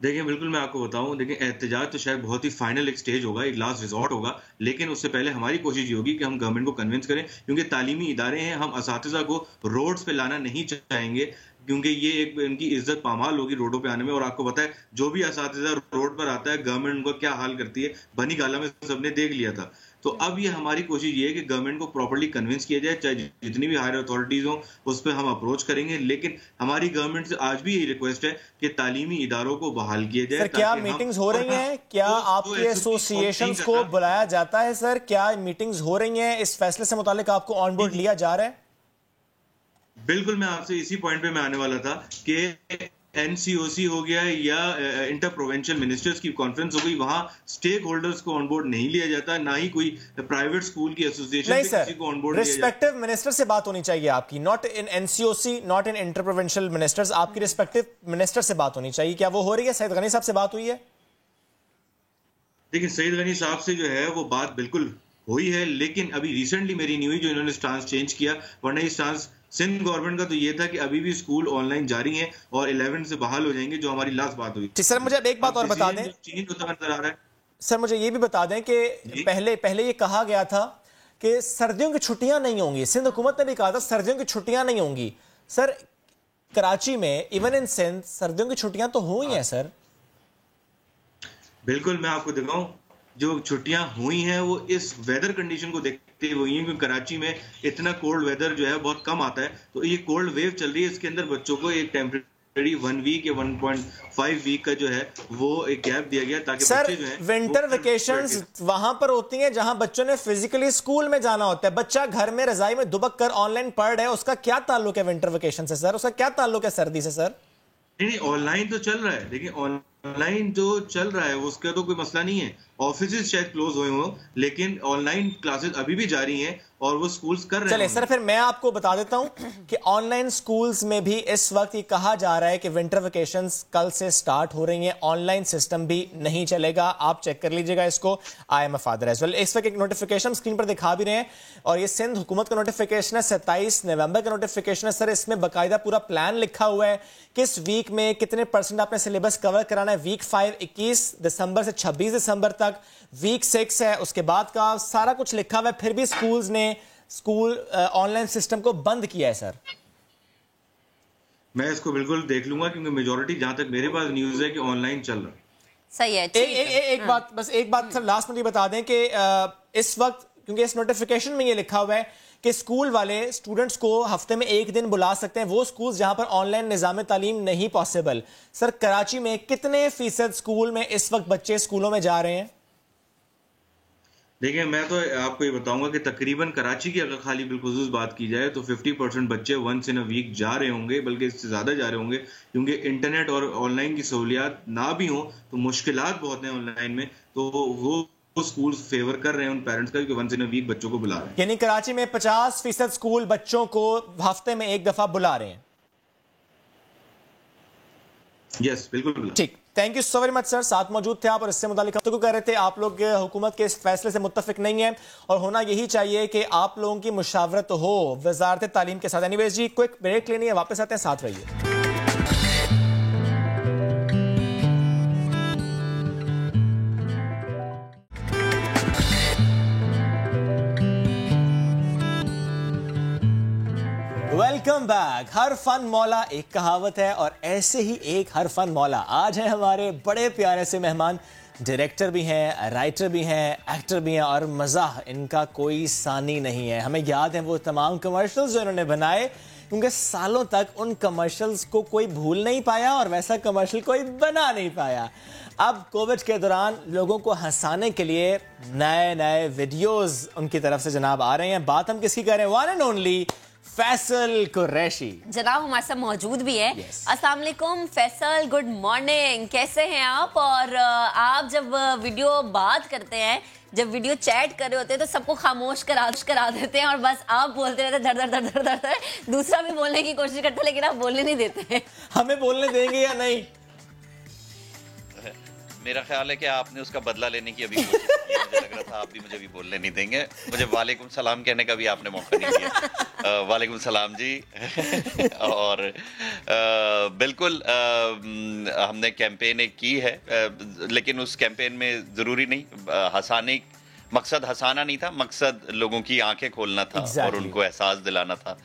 देखिए बिल्कुल मैं आपको बताऊं, देखिए एहतजाज तो शायद बहुत ही फाइनल एक स्टेज होगा, एक लास्ट रिजॉर्ट होगा, लेकिन उससे पहले हमारी कोशिश ये होगी कि हम गवर्नमेंट को कन्विंस करें, क्योंकि तालीमी इदारे हैं, हम असातिज़ा को रोड्स पे लाना नहीं चाहेंगे, क्योंकि ये एक इनकी इज्जत पामाल होगी रोडों पे आने में। और आपको पता है जो भी असातिज़ा रोड पर आता है गवर्नमेंट उनको क्या हाल करती है, बनी गाला में सबने देख लिया था। तो अब ये हमारी कोशिश ये है कि गवर्नमेंट को प्रॉपर्ली कन्विंस किया जाए, चाहे जितनी भी हायर अथॉरिटीज हो उस पर हम अप्रोच करेंगे। लेकिन हमारी गवर्नमेंट से आज भी यही रिक्वेस्ट है कि तालीमी इदारों को बहाल किया जाए। सर क्या मीटिंग्स हो रही हैं? क्या आपके एसोसिएशंस को बुलाया जाता है? सर क्या मीटिंग्स हो रही हैं? इस फैसले से मुतालिक आपको ऑन बोर्ड लिया जा रहा है? बिल्कुल, मैं आपसे इसी पॉइंट पे मैं आने वाला था कि NCOC हो गया या इंटर प्रोविंशियल मिनिस्टर्स की कॉन्फ्रेंस हो गई, वहां स्टेक होल्डर्स को ऑन बोर्ड नहीं लिया जाता, ना ही कोई प्राइवेट स्कूल की एसोसिएशन से किसी को ऑन बोर्ड लिया जाता। रिस्पेक्टिव मिनिस्टर से बात होनी चाहिए आपकी, not in NCOC, not in inter provincial ministers. आपकी रिस्पेक्टिव मिनिस्टर से बात होनी चाहिए। क्या वो हो रही है? सईद गनी साहब से बात हुई है? देखिए सईद गनी साहब से जो है वो बात बिल्कुल हुई है, लेकिन अभी रिसेंटली मेरी नहीं हुई जो इन्होंने स्टांस चेंज किया, वरना ये स्टांस सिंध गवर्नमेंट का तो ये था कि अभी भी स्कूल ऑनलाइन जारी है और 11 से बहाल हो जाएंगे, जो हमारी लास्ट बात हुई। सर मुझे अब एक बात और बता दें, चेंज होता नजर आ रहा है। सर मुझे ये भी बता दें कि पहले ये कहा गया था कि सर्दियों की छुट्टियां नहीं होंगी, सिंध हुकूमत ने भी कहा था सर्दियों की छुट्टियां नहीं होंगी। सर कराची में इवन इन सिंध सर्दियों की छुट्टियां तो हुई हैं सर। बिल्कुल, मैं आपको दिखाऊं, जो छुट्टियां हुई हैं वो इस वेदर कंडीशन को देखते हुए, क्योंकि कराची में इतना कोल्ड वेदर जो है बहुत कम आता है, तो ये कोल्ड वेव चल रही है, इसके अंदर बच्चों को एक टेम्परेरी 1 वीक या 1.5 वीक का जो है वो एक गैप दिया गया ताकि सर बच्चे जो है विंटर वेकेशंस वहां पर होती हैं जहां बच्चों ने फिजिकली स्कूल में जाना होता है। बच्चा घर में रजाई में दुबक कर ऑनलाइन पढ़ रहा है, उसका क्या ताल्लुक है विंटर वेकेशन से सर? उसका क्या ताल्लुक है सर्दी से सर? नहीं, ऑनलाइन तो चल रहा है, लेकिन ऑनलाइन जो चल रहा है उसका तो कोई मसला नहीं है। ऑफिस शायद क्लोज हुए हो, लेकिन ऑनलाइन क्लासेस अभी भी जारी हैं और वो स्कूल्स कर रहे हैं। चलिए सर, फिर मैं आपको बता देता हूं कि ऑनलाइन स्कूल्स में भी इस वक्त ये कहा जा रहा है कि विंटर वेकेशंस कल से स्टार्ट हो रही हैं, ऑनलाइन सिस्टम भी नहीं चलेगा। आप चेक कर लीजिएगा इसको। I am a father as well. इस वक्त एक नोटिफिकेशन स्क्रीन पर दिखा भी रहे हैं और ये सिंध हुकूमत का नोटिफिकेशन है, 27 नवंबर का नोटिफिकेशन है सर। इसमें बाकायदा पूरा प्लान लिखा हुआ है किस वीक में कितने % आपने सिलेबस कवर कराना है। वीक 5 21 दिसंबर से 26 दिसंबर तक, वीक 6 है उसके बाद का, सारा कुछ लिखा हुआ है। फिर भी स्कूल्स ने स्कूल ऑनलाइन सिस्टम को बंद किया है सर। मैं इसको बिल्कुल देख लूंगा, क्योंकि मेजॉरिटी जहां तक मेरे पास न्यूज है कि ऑनलाइन चल रहा है। सही है। एक बात सर लास्ट में ये बता दें कि इस वक्त क्योंकि इस नोटिफिकेशन में ये लिखा हुआ है कि स्कूल वाले स्टूडेंट्स को हफ्ते में 1 दिन बुला सकते हैं, वो स्कूल जहां पर ऑनलाइन निजाम तालीम नहीं पॉसिबल। सर कराची में कितने फीसद स्कूल में इस वक्त बच्चे स्कूलों में जा रहे हैं? देखिए, मैं तो आपको ये बताऊंगा कि तकरीबन कराची की अगर खाली बिलखुसूस बात की जाए तो 50% बच्चे वंस इन अ वीक जा रहे होंगे, बल्कि इससे ज्यादा जा रहे होंगे, क्योंकि इंटरनेट और ऑनलाइन की सहूलियात ना भी हो तो मुश्किलात बहुत हैं ऑनलाइन में, तो वो स्कूल फेवर कर रहे हैं उन पेरेंट्स का कि वंस इन अ वीक बच्चों को बुला रहे हैं। यानी कराची में 50% स्कूल बच्चों को हफ्ते में 1 दफा बुला रहे हैं। यस, बिल्कुल ठीक, thank you so very much sir. साथ मौजूद थे आप और इससे मुतालिक तो कह रहे थे आप लोग हुकूमत के इस फैसले से मुत्तफिक नहीं है और होना यही चाहिए कि आप लोगों की मुशावरत हो वजारत तालीम के साथ। एनीवेज जी, क्विक ब्रेक लेनी है, वापस आते हैं, साथ रहिए। Welcome back. हर फन मौला एक कहावत है और ऐसे ही एक हर फन मौला आज है हमारे बड़े प्यारे से मेहमान। डायरेक्टर भी हैं, राइटर भी हैं, एक्टर भी हैं और मज़ाह इनका कोई सानी नहीं है। हमें याद है वो तमाम कमर्शियल्स जो इन्होंने बनाए, क्योंकि सालों तक उन कमर्शियल्स को कोई भूल नहीं पाया और वैसा कमर्शियल कोई बना नहीं पाया। अब कोविड के दौरान लोगों को हंसाने के लिए नए नए वीडियोस उनकी तरफ से जनाब आ रहे हैं। बात हम किसकी कर रहे हैं? One and only Faisal Qureshi जनाब हमारे साथ मौजूद भी है। अस्सलाम वालेकुम फैसल, गुड मॉर्निंग, कैसे हैं आप? और आप जब वीडियो बात करते हैं, जब वीडियो चैट कर रहे होते हैं तो सबको खामोश करा देते हैं और बस आप बोलते रहते हैं धर धर धर धर धर। दूसरा भी बोलने की कोशिश करता है लेकिन आप बोलने नहीं देते। हमें बोलने देंगे या नहीं? मेरा ख्याल है कि आपने उसका बदला लेने की अभी कोशिश की है। मुझे लग रहा था आप भी मुझे भी बोलने नहीं देंगे। मुझे वालेकुम सलाम कहने का भी आपने मौका नहीं दिया। वालेकुम सलाम जी। और बिल्कुल हमने कैंपेन एक की है, लेकिन उस कैंपेन में ज़रूरी नहीं हंसाने, मकसद हंसाना नहीं था, मकसद लोगों की आंखें खोलना था और उनको एहसास दिलाना था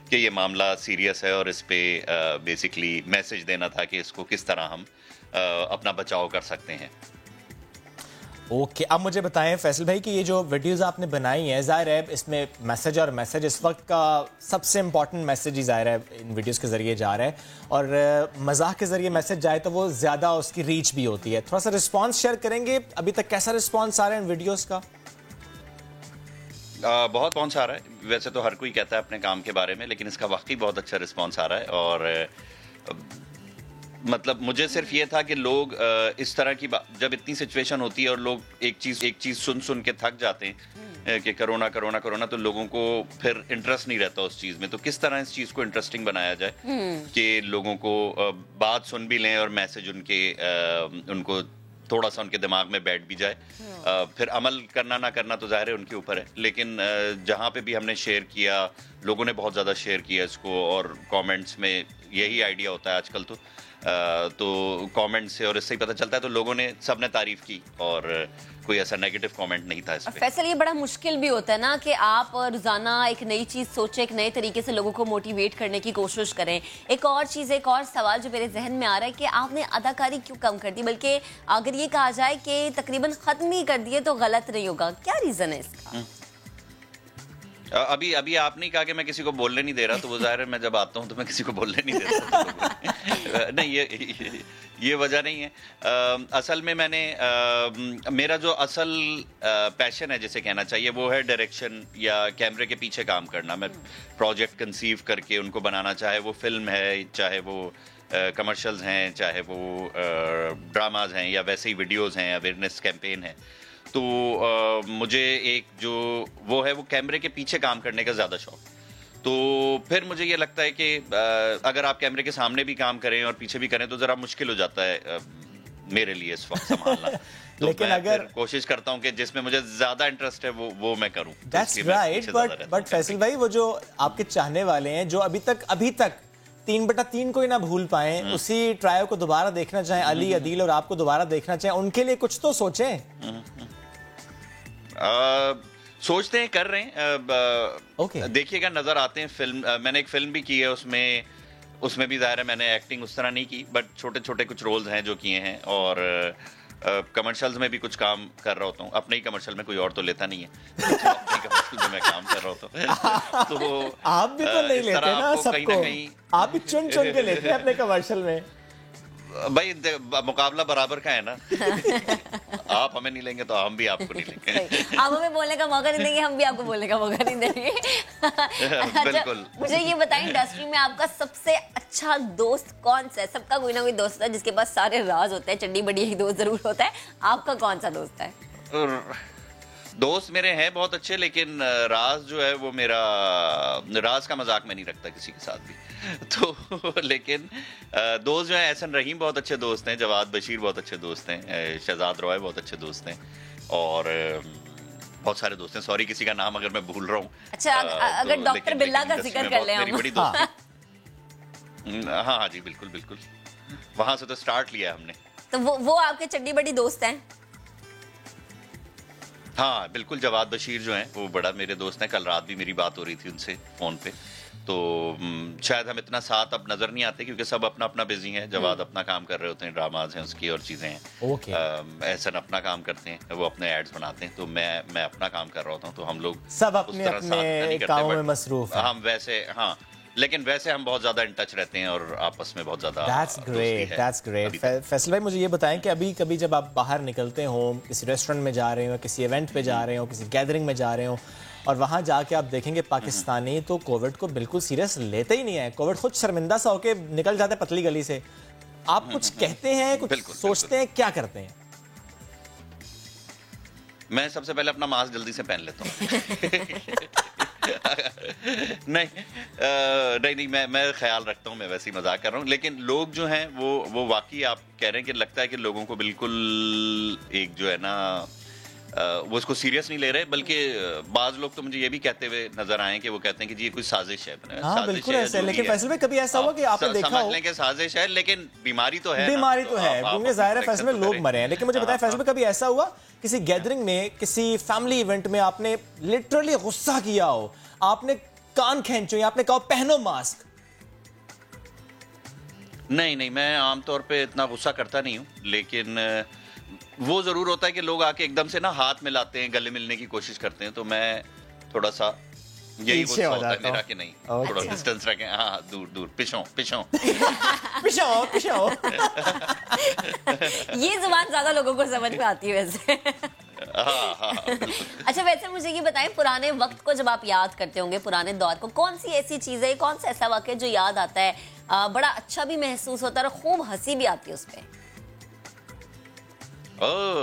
कि ये मामला सीरियस है और इस पे बेसिकली मैसेज देना था कि इसको किस तरह हम अपना बचाव कर सकते हैं। ओके, अब मुझे बताएं फैसल भाई कि ये जो वीडियोस आपने बनाई हैं, ज़ाहिर है इसमें मैसेज और मैसेज इस वक्त का सबसे इंपॉर्टेंट मैसेज ही ज़ाहिर है इन वीडियोस के ज़रिए जा रहा है और मज़ाक के ज़रिए मैसेज जाए तो वो ज़्यादा उसकी रीच भी होती है। थोड़ा सा रिस्पॉन्स शेयर करेंगे, अभी तक कैसा रिस्पॉन्स आ रहा है इन वीडियोज़ का? बहुत रिस्पॉन्स आ रहा है। वैसे तो हर कोई कहता है अपने काम के बारे में, लेकिन इसका वाकई बहुत अच्छा रिस्पॉन्स आ रहा है। और मतलब मुझे सिर्फ ये था कि लोग इस तरह की जब इतनी सिचुएशन होती है और लोग एक चीज सुन के थक जाते हैं कि कोरोना कोरोना कोरोना, तो लोगों को फिर इंटरेस्ट नहीं रहता उस चीज में। तो किस तरह इस चीज को इंटरेस्टिंग बनाया जाए कि लोगों को बात सुन भी लें और मैसेज उनको थोड़ा सा उनके दिमाग में बैठ भी जाए। फिर अमल करना ना करना तो जाहिर है उनके ऊपर है, लेकिन जहाँ पे भी हमने शेयर किया, लोगों ने बहुत ज़्यादा शेयर किया इसको, और कमेंट्स में यही आइडिया होता है आजकल तो कमेंट से और इससे ही पता चलता है, तो लोगों ने सबने तारीफ की और कोई ऐसा नेगेटिव कमेंट नहीं था इस पे। फैसल, ये बड़ा मुश्किल भी होता है ना कि आप रोजाना एक नई चीज सोचें, एक नए तरीके से लोगों को मोटिवेट करने की कोशिश करें। एक और चीज, एक और सवाल जो मेरे जहन में आ रहा है कि आपने अदाकारी क्यों कम कर दी, बल्कि अगर ये कहा जाए कि तकरीबन खत्म ही कर दिए तो गलत नहीं होगा, क्या रीजन है इसका? अभी आपने ही कहा कि मैं किसी को बोलने नहीं दे रहा, तो वो जाहिर है मैं जब आता हूँ तो मैं किसी को बोलने नहीं देता। नहीं, ये वजह नहीं है। असल में मैंने मेरा जो असल पैशन है जिसे कहना चाहिए वो है डायरेक्शन या कैमरे के पीछे काम करना। मैं प्रोजेक्ट कंसीव करके उनको बनाना, चाहे वो फिल्म है, चाहे वो कमर्शियल्स हैं, चाहे वो ड्रामाज हैं, या वैसे ही वीडियोज़ हैं, अवेयरनेस कैंपेन है। तो मुझे एक जो वो है वो कैमरे के पीछे काम करने का ज़्यादा शौक। तो फिर मुझे ये लगता है कि अगर आप कैमरे के सामने भी काम करें और पीछे भी करें तो ज़रा मुश्किल हो जाता है मेरे लिए इस वक्त संभालना। तो लेकिन मैं अगर फिर कोशिश करता हूँ कि जिसमें मुझे ज़्यादा इंटरेस्ट है वो मैं करूँ। दैट्स राइट, बट फैसल भाई, वो जो आपके चाहने वाले हैं जो अभी तक 3/3 को ही ना भूल पाए, उसी ट्रायो को दोबारा देखना चाहें, अली, अदील और आपको दोबारा देखना चाहें, उनके लिए कुछ तो सोचें। सोचते हैं, कर रहे हैं। Okay. देखिएगा, नजर आते हैं फिल्म। मैंने एक फिल्म भी की है, उसमें भी जाहिर है मैंने एक्टिंग उस तरह नहीं की, बट छोटे छोटे कुछ रोल्स हैं जो किए हैं। और कमर्शियल्स में भी कुछ काम कर रहा होता हूँ। अपने ही कमर्शियल में, कोई और तो लेता नहीं है, अपने कमर्शियल में मैं काम कर रहा होता हूँ। तो आप भी तो नहीं लेते ना सबको, आप भी चुन चुन के लेते हैं अपने कमर्शियल में। भाई मुकाबला बराबर का है ना। आप हमें नहीं लेंगे तो हम भी आपको नहीं लेंगे। आप हमें बोलने का मौका नहीं देंगे, हम भी आपको बोलने का मौका नहीं देंगे। बिल्कुल। मुझे ये बताएं, इंडस्ट्री में आपका सबसे अच्छा दोस्त कौन सा है? सबका कोई ना कोई दोस्त है जिसके पास सारे राज होते हैं, चड्डी बड़ी एक दोस्त जरूर होता है। आपका कौन सा दोस्त है? दोस्त मेरे हैं बहुत अच्छे, लेकिन राज जो है वो मेरा, राज का मजाक मैं नहीं रखता किसी के साथ भी। तो लेकिन दोस्त जो है, एहसन रहीम बहुत अच्छे दोस्त हैं, जवाद बशीर बहुत अच्छे दोस्त हैं, शहजाद रॉय बहुत अच्छे दोस्त हैं, और बहुत सारे दोस्त हैं। सॉरी किसी का नाम अगर मैं भूल रहा हूँ। अच्छा, अगर डॉक्टर बिल्ला का जिक्र कर लें हम। मेरी बड़ी दोस्त। हाँ जी, बिल्कुल बिल्कुल, वहां से तो स्टार्ट लिया हमने। तो वो आपके चड्डी बड़ी दोस्त हैं? हाँ बिल्कुल, जवाद बशीर जो हैं वो बड़ा मेरे दोस्त हैं। कल रात भी मेरी बात हो रही थी उनसे फोन पे। तो शायद हम इतना साथ अब नजर नहीं आते क्योंकि सब अपना अपना बिजी हैं। जवाद अपना काम कर रहे होते हैं, ड्रामाज हैं उसकी और चीजें हैं। ओके। एहसन अपना काम करते हैं, वो अपने एड्स बनाते हैं, तो मैं अपना काम कर रहा होता हूँ। तो हम लोग सब अपने अपने कामों में मसरूफ हैं। हम वैसे, हाँ, लेकिन वैसे हम बहुत ज्यादा इन टच रहते हैं और आपस में बहुत ज्यादा। That's great. फैसल भाई, मुझे ये बताएं कि अभी कभी जब आप बाहर निकलते हो, किसी रेस्टोरेंट में जा रहे हो, किसी इवेंट पे जा रहे हो, किसी गैदरिंग में जा रहे हो, और वहां जाके आप देखेंगे पाकिस्तानी तो कोविड को बिल्कुल सीरियस लेते ही नहीं है। कोविड खुद शर्मिंदा सा होके निकल जाते हैं पतली गली से। आप कुछ कहते हैं, कुछ सोचते हैं, क्या करते हैं? मैं सबसे पहले अपना मास्क जल्दी से पहन लेता हूँ। नहीं, मैं ख्याल रखता हूँ। मैं वैसे ही मजाक कर रहा हूँ, लेकिन लोग जो हैं वो वाकई आप कह रहे हैं कि लगता है कि लोगों को बिल्कुल एक जो है ना, वो इसको सीरियस नहीं ले रहे, बल्कि बाज लोग तो मुझे ये भी कहते हुए नजर आए कि वो कहते हैं कि जी ये कोई साजिश है। हाँ, बिल्कुल ऐसा है। लेकिन फैसल भाई, कभी ऐसा हुआ कि आपने देखा हो? समझ लें कि साजिश है, लेकिन बीमारी तो है। बीमारी तो है, क्योंकि जाहिर है फैसल में लोग मरे हैं। लेकिन मुझे बताएं फैसल भाई, कभी ऐसा हुआ किसी गैदरिंग में, किसी फैमिली इवेंट में आपने लिटरली गुस्सा किया हो, आपने कान खींचे, आपने कहा पहनो मास्क? नहीं, मैं आमतौर पे इतना गुस्सा करता नहीं हूँ, लेकिन वो जरूर होता है कि लोग आके एकदम से ना हाथ मिलाते हैं, गले मिलने की कोशिश करते हैं, तो मैं थोड़ा सा यही गुस्सा होता है मेरा कि नहीं, थोड़ा डिस्टेंस रखें। हाँ, दूर पिछो। ये जुबान ज्यादा लोगों को समझ में आती है वैसे। हाँ। अच्छा, वैसे मुझे ये बताएं, पुराने वक्त को जब आप याद करते होंगे, पुराने दौर को, कौन सी ऐसी चीज है, कौन सा ऐसा वाक़या जो याद आता है, बड़ा अच्छा भी महसूस होता है और खूब हंसी भी आती है उस पे?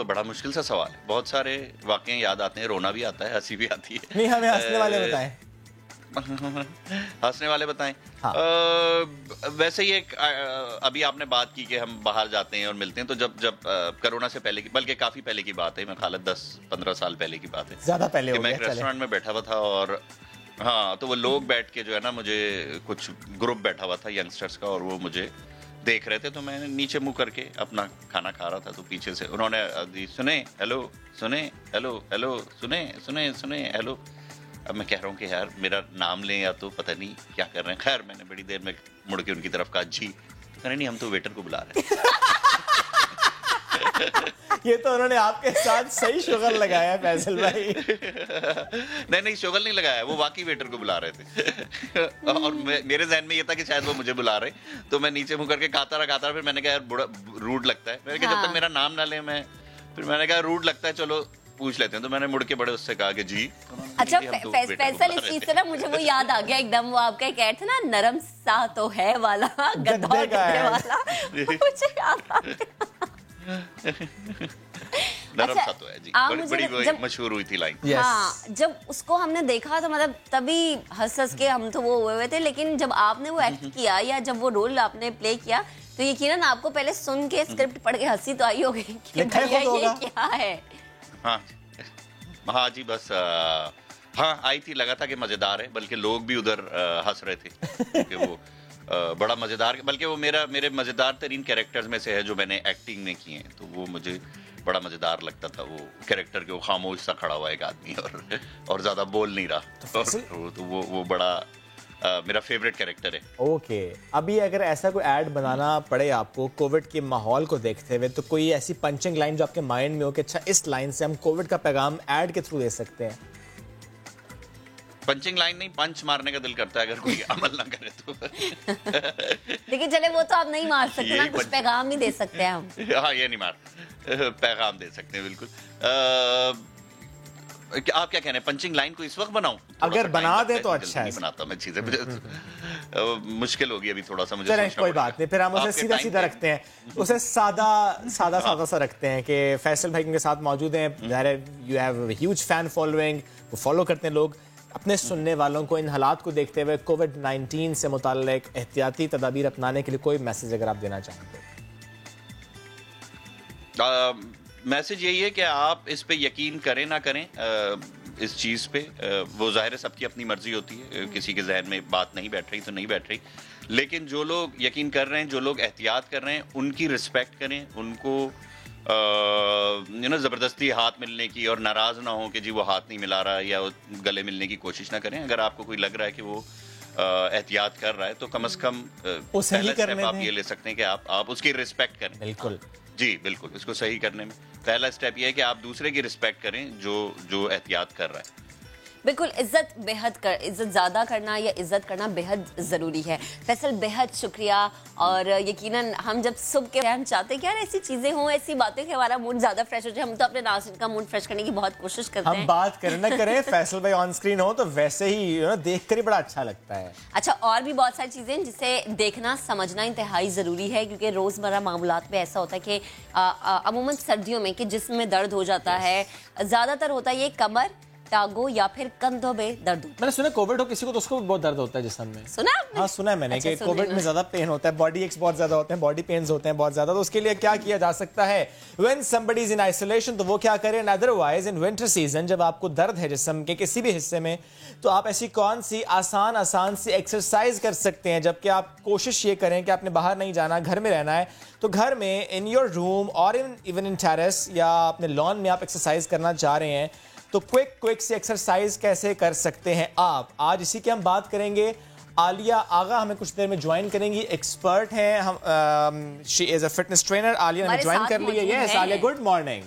बड़ा मुश्किल सा सवाल है। बहुत सारे वाकये याद आते हैं, रोना भी आता है, हंसी भी आती है। नहीं, हमें हंसने वाले बताएं। हंसने वाले बताएं। हाँ। वैसे ही एक अभी आपने बात की कि हम बाहर जाते हैं और मिलते हैं, तो जब कोरोना से पहले की, बल्कि काफी पहले की बात है, मैं खालत 10-15 साल पहले की बात है, ज्यादा पहले हो मैं गया, एक चले। रेस्टोरेंट में बैठा हुआ था और हाँ, तो वो लोग बैठ के जो है ना, मुझे कुछ ग्रुप बैठा हुआ था यंगस्टर्स का, और वो मुझे देख रहे थे, तो मैं नीचे मुंह करके अपना खाना खा रहा था, तो पीछे से उन्होंने सुने हेलो, सुने हेलो, हेलो सुने सुने सुने हेलो। अब मैं कह रहा हूँ कि यार मेरा नाम लें या तो पता नहीं क्या कर रहे हैं। खैर मैंने बड़ी देर में मुड़ के उनकी तरफ कहा जी, तो कह रहे नहीं हम तो वेटर को बुला रहे हैं। ये तो उन्होंने आपके साथ सही शुगल लगाया है फैसल भाई। नहीं शुगल नहीं लगाया, वो वाकई वेटर को बुला रहे थे। और मेरे जहन में ये था कि शायद वो मुझे बुला रहे, तो मैं नीचे मुंह करके खाता रहा, फिर मैंने कहा यार बड़ा रूड लगता है, मैंने कहा जब तक मेरा नाम ना ले, मैं फिर मैंने कहा रूड लगता है, चलो पूछ लेते हैं, तो मैंने मुड़ के बड़े उससे कहा कि जी। अच्छा फैसल, इस चीज से ना मुझे वो याद आ गया एकदम, वो आपका एक ऐड था ना, नरम सा तो है वाला, गद्दा वाला, मुझे याद आ गया। नरम सा तो है जी, बड़ी मशहूर हुई थी लाइन। हाँ, जब उसको हमने देखा तो मतलब तभी हंस के हम तो वो हुए थे, लेकिन जब आपने वो एक्ट किया या जब वो रोल आपने प्ले किया, तो यकीनन आपको पहले सुन के स्क्रिप्ट पढ़ के हंसी तो आई होगी कि भैया ये क्या है। हाँ जी, बस हाँ आई थी, लगा था कि मजेदार है, बल्कि लोग भी उधर हंस रहे थे क्योंकि वो बड़ा मजेदार, बल्कि वो मेरे मजेदार तरीन कैरेक्टर्स में से है जो मैंने एक्टिंग में किए हैं, तो वो मुझे बड़ा मजेदार लगता था। वो कैरेक्टर के वो खामोश सा खड़ा हुआ एक आदमी और ज्यादा बोल नहीं रहा, तो वो बड़ा मेरा फेवरेट कैरेक्टर है। ओके, अभी अगर ऐसा कोई ऐड बनाना पड़े आपको कोविड के माहौल को देखते हुए, तो कोई ऐसी पंचिंग लाइन जो आपके माइंड में हो कि अच्छा इस लाइन से हम कोविड का पैगाम ऐड के थ्रू दे सकते हैं? पंचिंग लाइन नहीं, पंच मारने का दिल करता है अगर कोई अमल ना करे तो। लेकिन चले वो तो आप नहीं मार सकते ना, कुछ पैगाम ही दे सकते हैं हम। हाँ ये नहीं मार, पैगाम दे सकते हैं बिल्कुल। आप क्या कह रहे हैं, पंचिंग लाइन को इस वक्त बनाऊं? अगर बना दे तो अच्छा है। नहीं बनाता मैं चीजें, मुश्किल होगी अभी थोड़ा सा मुझे। चलें कोई बात नहीं, फिर हम उसे सीधा रखते हैं, उसे सादा सा रखते हैं कि फैसल भाई के साथ मौजूद हैं, you have huge fan following, वो फॉलो करते हैं लोग। अपने सुनने वालों को इन हालात को देखते हुए कोविड-19 से मुताल्लिक एहतियाती तदाबीर अपनाने के लिए कोई मैसेज अगर आप देना चाहें तो? मैसेज यही है कि आप इस पे यकीन करें ना करें, इस चीज़ पे वो जाहिर है सबकी अपनी मर्जी होती है, किसी के जहन में बात नहीं बैठ रही तो नहीं बैठ रही, लेकिन जो लोग यकीन कर रहे हैं, जो लोग एहतियात कर रहे हैं, उनकी रिस्पेक्ट करें, उनको ज़बरदस्ती हाथ मिलने की और नाराज़ ना हो कि जी वो हाथ नहीं मिला रहा या गले मिलने की कोशिश ना करें। अगर आपको कोई लग रहा है कि वो एहतियात कर रहा है तो कम से कम पहला स्टेप आप ये ले सकते हैं कि आप उसकी रिस्पेक्ट करें। बिल्कुल जी बिल्कुल, इसको सही करने में पहला स्टेप ये है कि आप दूसरे की रिस्पेक्ट करें जो एहतियात कर रहा है। बिल्कुल, इज्जत ज़्यादा करना या इज्जत करना बेहद ज़रूरी है। फैसल बेहद शुक्रिया, और यकीनन हम जब सुबह के हम चाहते हैं कि यार ऐसी चीज़ें हों, ऐसी बातें कि हमारा मूड ज़्यादा फ्रेश हो जाए, हम तो अपने नाज़रीन का मूड फ्रेश करने की बहुत कोशिश करते हैं। हम बात करें ना करें, फैसल भाई ऑन स्क्रीन हो तो वैसे ही देख कर ही बड़ा अच्छा लगता है। अच्छा, और भी बहुत सारी चीज़ें जिसे देखना समझना इंतहाई ज़रूरी है, क्योंकि रोज़मर्रा मामलात में ऐसा होता है कि अमूमन सर्दियों में कि जिस्म में दर्द हो जाता है, ज़्यादातर होता है ये कमर, टांगों या फिर कंधों में दर्द। मैंने सुना कोविड हो किसी को तो उसको भी बहुत दर्द होता है जिस्म में। सुना आपने? हाँ सुना है मैंने। अच्छा, कि कोविड में ज्यादा पेन होता है, बॉडी एक्स बहुत ज्यादा होते हैं, बॉडी पेन्स होते हैं बहुत ज्यादा, तो उसके लिए क्या किया जा सकता है? When somebody is in isolation तो वो क्या करें? अदरवाइज इन विंटर सीजन जब आपको दर्द है जिस्म के किसी भी हिस्से में, तो आप ऐसी कौन सी आसान सी एक्सरसाइज कर सकते हैं? जबकि आप कोशिश ये करें कि आपने बाहर नहीं जाना, घर में रहना है, तो घर में इन योर रूम और इवन इन टेरेस या अपने लॉन में आप एक्सरसाइज करना चाह रहे हैं, तो क्विक सी एक्सरसाइज कैसे कर सकते हैं आप? आज इसी की हम बात करेंगे। आलिया आगा हमें कुछ देर में ज्वाइन करेंगी, एक्सपर्ट हैं हम, she is a fitness trainer. Aliya ने ज्वाइन कर ली है। Yes Aliya, good morning.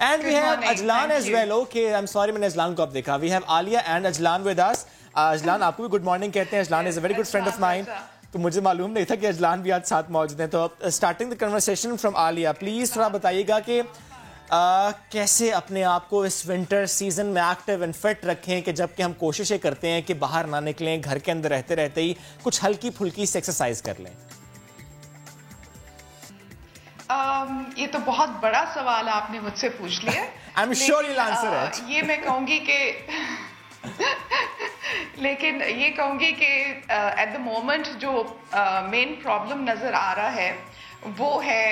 And we have Azlan as well. Okay, I am sorry मैंने अजलान को अब देखा। We have Aliya and Azlan with us. Azlan आपको भी गुड मॉर्निंग कहते हैं। Azlan is a very good friend of mine, तो मुझे मालूम नहीं था कि अजलान भी आज साथ मौजूद हैं। तो starting the conversation from Alia, please थोड़ा बताइएगा कि कैसे अपने आप को इस विंटर सीजन में एक्टिव एंड फिट रखें, कि जबकि हम कोशिशें करते हैं कि बाहर ना निकलें, घर के अंदर रहते रहते ही कुछ हल्की फुल्की से एक्सरसाइज कर लें। ये तो बहुत बड़ा सवाल आपने मुझसे पूछ लिया। I am sure you will answer it. ये मैं कहूंगी कि लेकिन ये कहूँगी कि एट द मोमेंट जो मेन प्रॉब्लम नज़र आ रहा है वो है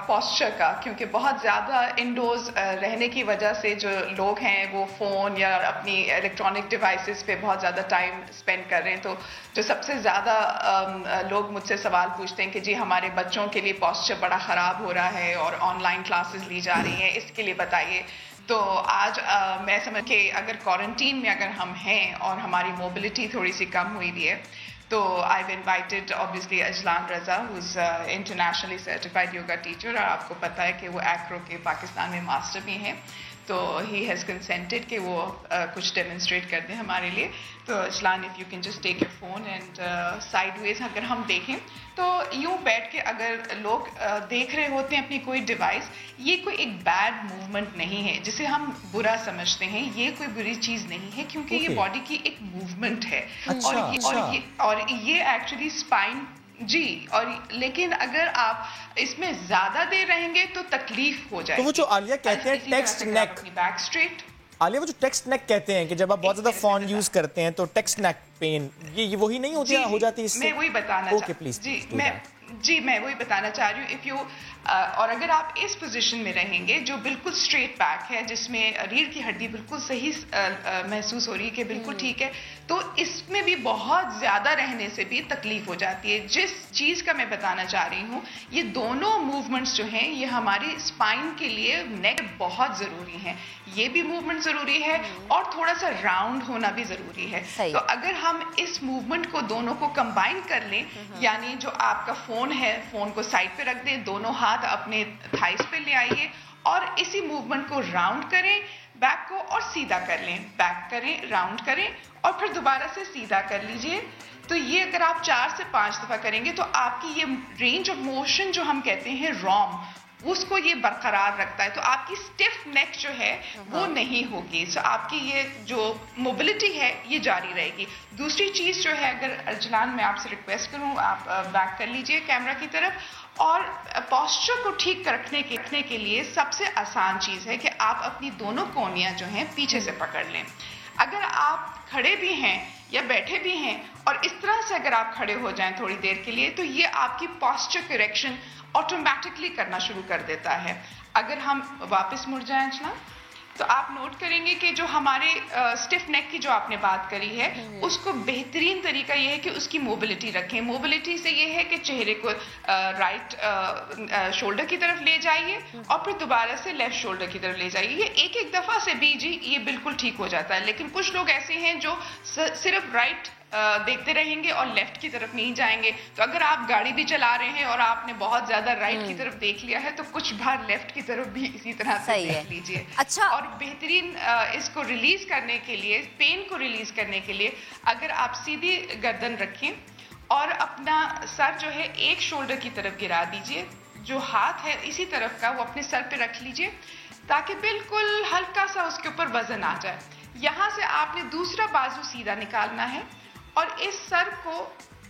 पोस्चर का, क्योंकि बहुत ज़्यादा इंडोर्स रहने की वजह से जो लोग हैं वो फ़ोन या अपनी इलेक्ट्रॉनिक डिवाइसेस पे बहुत ज़्यादा टाइम स्पेंड कर रहे हैं। तो जो सबसे ज़्यादा लोग मुझसे सवाल पूछते हैं कि जी हमारे बच्चों के लिए पोस्चर बड़ा ख़राब हो रहा है और ऑनलाइन क्लासेस ली जा रही हैं, इसके लिए बताइए। तो आज मैं समझ के अगर क्वारंटीन में अगर हम हैं और हमारी मोबिलिटी थोड़ी सी कम हुई भी है, तो I've invited obviously Ajlan Raza, who's internationally certified yoga teacher, और आपको पता है कि वो एक्रो के पाकिस्तान में मास्टर भी हैं, तो he has consented कि वो कुछ demonstrate कर दें हमारे लिए। तो Ajlan, if you can just take your phone and sideways अगर हम देखें तो यूं बैठ के अगर लोग देख रहे होते हैं अपनी कोई डिवाइस, ये कोई एक बैड मूवमेंट नहीं है जिसे हम बुरा समझते हैं, ये कोई बुरी चीज नहीं है, क्योंकि ये बॉडी की एक मूवमेंट है। और ये एक्चुअली स्पाइन जी, और लेकिन अगर आप इसमें ज्यादा देर रहेंगे तो तकलीफ हो जाएगी। तो वो जो आलिया कहते हैं टेक्स्ट नेक, बैक स्ट्रेट, आलिया वो जो टेक्स्ट नेक कहते हैं कि जब आप बहुत ज्यादा फोन यूज करते हैं तो टेक्स्ट नेक पेन, ये वही नहीं होती हो जाती है इससे? मैं वही बताना ओके प्लीज मैं वही बताना चाह रही हूँ। इफ यू और अगर आप इस पोजीशन में रहेंगे जो बिल्कुल स्ट्रेट बैक है, जिसमें रीढ़ की हड्डी बिल्कुल सही महसूस हो रही है कि बिल्कुल ठीक है, तो इसमें भी बहुत ज्यादा रहने से भी तकलीफ हो जाती है। जिस चीज का मैं बताना चाह रही हूँ, ये दोनों मूवमेंट्स जो हैं ये हमारी स्पाइन के लिए नेक बहुत जरूरी है, ये भी मूवमेंट जरूरी है और थोड़ा सा राउंड होना भी जरूरी है। तो अगर हम इस मूवमेंट को दोनों को कंबाइन कर लें, यानी जो आपका फोन है, फोन को साइड पे रख दें, दोनों हाथ अपने थाइस पे ले आइए और इसी मूवमेंट को राउंड करें, बैक को और सीधा कर लें, बैक करें, राउंड करें और फिर दोबारा से सीधा कर लीजिए। तो ये अगर आप 4 से 5 दफा करेंगे तो आपकी ये रेंज ऑफ मोशन जो हम कहते हैं रॉम, उसको ये बरकरार रखता है, तो आपकी स्टिफ नेक जो है वो नहीं होगी। सो आपकी ये जो मोबिलिटी है ये जारी रहेगी। दूसरी चीज जो है, अगर अजलान मैं आपसे रिक्वेस्ट करूं, आप बैक कर लीजिए कैमरा की तरफ, और पोस्चर को ठीक रखने के लिए सबसे आसान चीज है कि आप अपनी दोनों कोहनियां जो हैं पीछे से पकड़ लें। अगर आप खड़े भी हैं या बैठे भी हैं और इस तरह से अगर आप खड़े हो जाएं थोड़ी देर के लिए, तो ये आपकी पोस्चर करेक्शन ऑटोमेटिकली करना शुरू कर देता है। अगर हम वापस मुड़ जाएं ना, तो आप नोट करेंगे कि जो हमारे स्टिफ नेक की जो आपने बात करी है, उसको बेहतरीन तरीका ये है कि उसकी मोबिलिटी रखें। मोबिलिटी से ये है कि चेहरे को राइट शोल्डर की तरफ ले जाइए और फिर दोबारा से लेफ्ट शोल्डर की तरफ ले जाइए। ये एक दफा से भी जी ये बिल्कुल ठीक हो जाता है। लेकिन कुछ लोग ऐसे हैं जो सिर्फ राइट देखते रहेंगे और लेफ्ट की तरफ नहीं जाएंगे। तो अगर आप गाड़ी भी चला रहे हैं और आपने बहुत ज्यादा राइट की तरफ देख लिया है, तो कुछ बार लेफ्ट की तरफ भी इसी तरह से देख लीजिए। अच्छा, और बेहतरीन इसको रिलीज करने के लिए, पेन को रिलीज करने के लिए, अगर आप सीधी गर्दन रखें और अपना सर जो है एक शोल्डर की तरफ गिरा दीजिए, जो हाथ है इसी तरफ का वो अपने सर पे रख लीजिए, ताकि बिल्कुल हल्का सा उसके ऊपर वजन आ जाए। यहां से आपने दूसरा बाजू सीधा निकालना है और इस सर को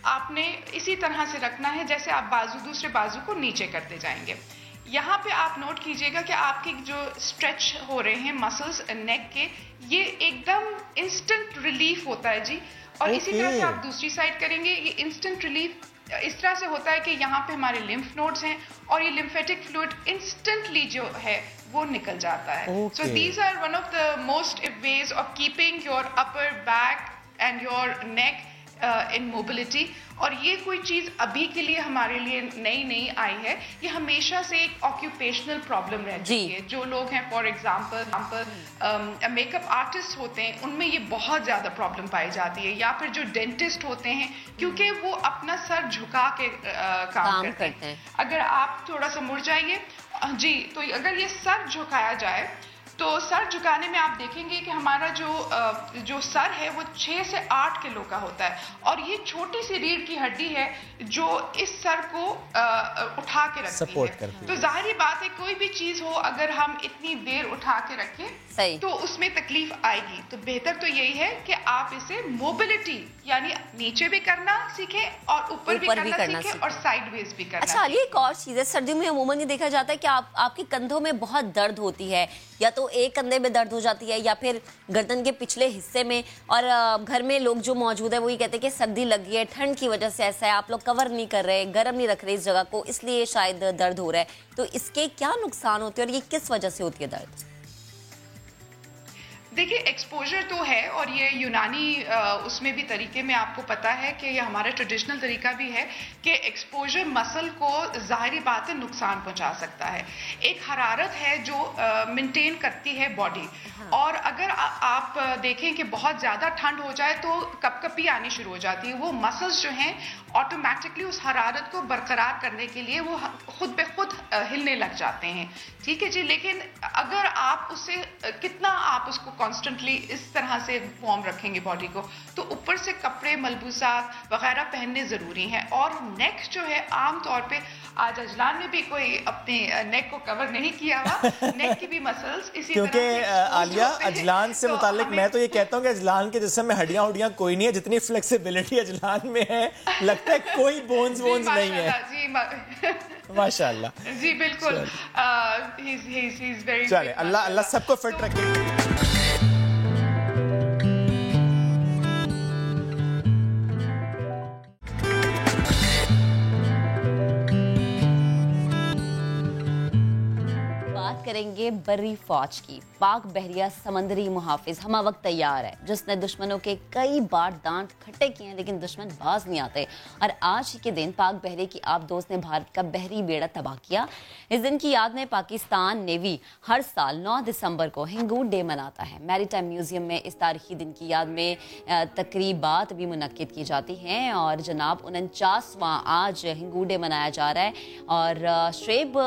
आपने इसी तरह से रखना है जैसे आप दूसरे बाजू को नीचे करते जाएंगे। यहाँ पे आप नोट कीजिएगा कि आपके जो स्ट्रेच हो रहे हैं मसल्स नेक के, ये एकदम इंस्टेंट रिलीफ होता है जी। और इसी तरह से आप दूसरी साइड करेंगे, ये इंस्टेंट रिलीफ इस तरह से होता है कि यहाँ पे हमारे लिम्फ नोड्स हैं और ये लिम्फेटिक फ्लूइड इंस्टेंटली जो है वो निकल जाता है। So these are one of the most ways of keeping your upper back and your neck in mobility. और ये कोई चीज अभी के लिए हमारे लिए नई आई है, ये हमेशा से एक ऑक्यूपेशनल प्रॉब्लम रहती है। जो लोग हैं फॉर एग्जांपल मेकअप आर्टिस्ट होते हैं, उनमें ये बहुत ज्यादा प्रॉब्लम पाई जाती है, या फिर जो डेंटिस्ट होते हैं, क्योंकि वो अपना सर झुका के काम करते हैं। अगर आप थोड़ा सा मुड़ जाइए जी, तो अगर ये सर झुकाया जाए, तो सर झुकाने में आप देखेंगे कि हमारा जो सर है वो 6 से 8 किलो का होता है, और ये छोटी सी रीढ़ की हड्डी है जो इस सर को उठा के रखती है। तो जाहिर बात है कोई भी चीज हो, अगर हम इतनी देर उठा के रखें तो उसमें तकलीफ आएगी। तो बेहतर तो यही है कि आप इसे मोबिलिटी यानी नीचे भी करना सीखें और ऊपर भी करना सीखें और साइडवेज भी करना। अच्छा, एक और चीज है, सर्दियों में अमूमन ये देखा जाता है कि आपके कंधों में बहुत दर्द होती है, या तो तो एक कंधे में दर्द हो जाती है या फिर गर्दन के पिछले हिस्से में, और घर में लोग जो मौजूद है वो ये कहते हैं कि सर्दी लगी है, ठंड की वजह से ऐसा है, आप लोग कवर नहीं कर रहे, गर्म नहीं रख रहे इस जगह को, इसलिए शायद दर्द हो रहा है। तो इसके क्या नुकसान होते हैं और ये किस वजह से होती है दर्द? देखिए, एक्सपोजर तो है, और ये यूनानी उसमें भी तरीके में आपको पता है कि ये हमारा ट्रेडिशनल तरीका भी है कि एक्सपोजर मसल को ज़ाहिरी बात है नुकसान पहुंचा सकता है। एक हरारत है जो मेंटेन करती है बॉडी, और अगर आप देखें कि बहुत ज़्यादा ठंड हो जाए तो कपकपी आनी शुरू हो जाती है। वो मसल्स जो हैं ऑटोमेटिकली उस हरारत को बरकरार करने के लिए वो खुद ब खुद हिलने लग जाते हैं। ठीक है जी, लेकिन अगर आप उसे कितना आप उसको कॉन्स्टेंटली इस तरह से फॉर्म रखेंगे बॉडी को, तो ऊपर से कपड़े, मलबूसात वगैरह पहनने ज़रूरी हैं। और नेक जो है, आम तौर पे आज अजलान ने भी कोई अपने नेक को कवर नहीं किया हुआ, नेक की भी मसल्स इसी क्योंकि आलिया अजलान से मुतालिक मैं तो ये कहता हूँ कि अजलान के जिस्म में हड्डियां कोई नहीं है, जितनी फ्लेक्सिबिलिटी अजलान में है लगता है कोई बोन्स नहीं है जी। माशाल्लाह जी बिल्कुल। चले, अल्लाह सबको फिट रखे। करेंगे बर्री फौज की। पाक बहरिया समंदरी मुहाफिज हमा वक्त तैयार है, जिसने दुश्मनों के कई बार दांत खट्टे किए हैं, लेकिन दुश्मन बाज नहीं आते। और आज के दिन पाक बहरे की आबदोज ने भारत का बहरी बेड़ा तबाह किया। इस दिन की याद में पाकिस्तान नेवी हर साल 9 दिसंबर को हिंगूर डे मनाता है। मैरीटाइम म्यूजियम में इस तारीखी दिन की याद में तकरीबात भी मुनक्किद की जाती हैं, और जनाब 49वां आज हिंगूर डे मनाया जा रहा है। और श्रेब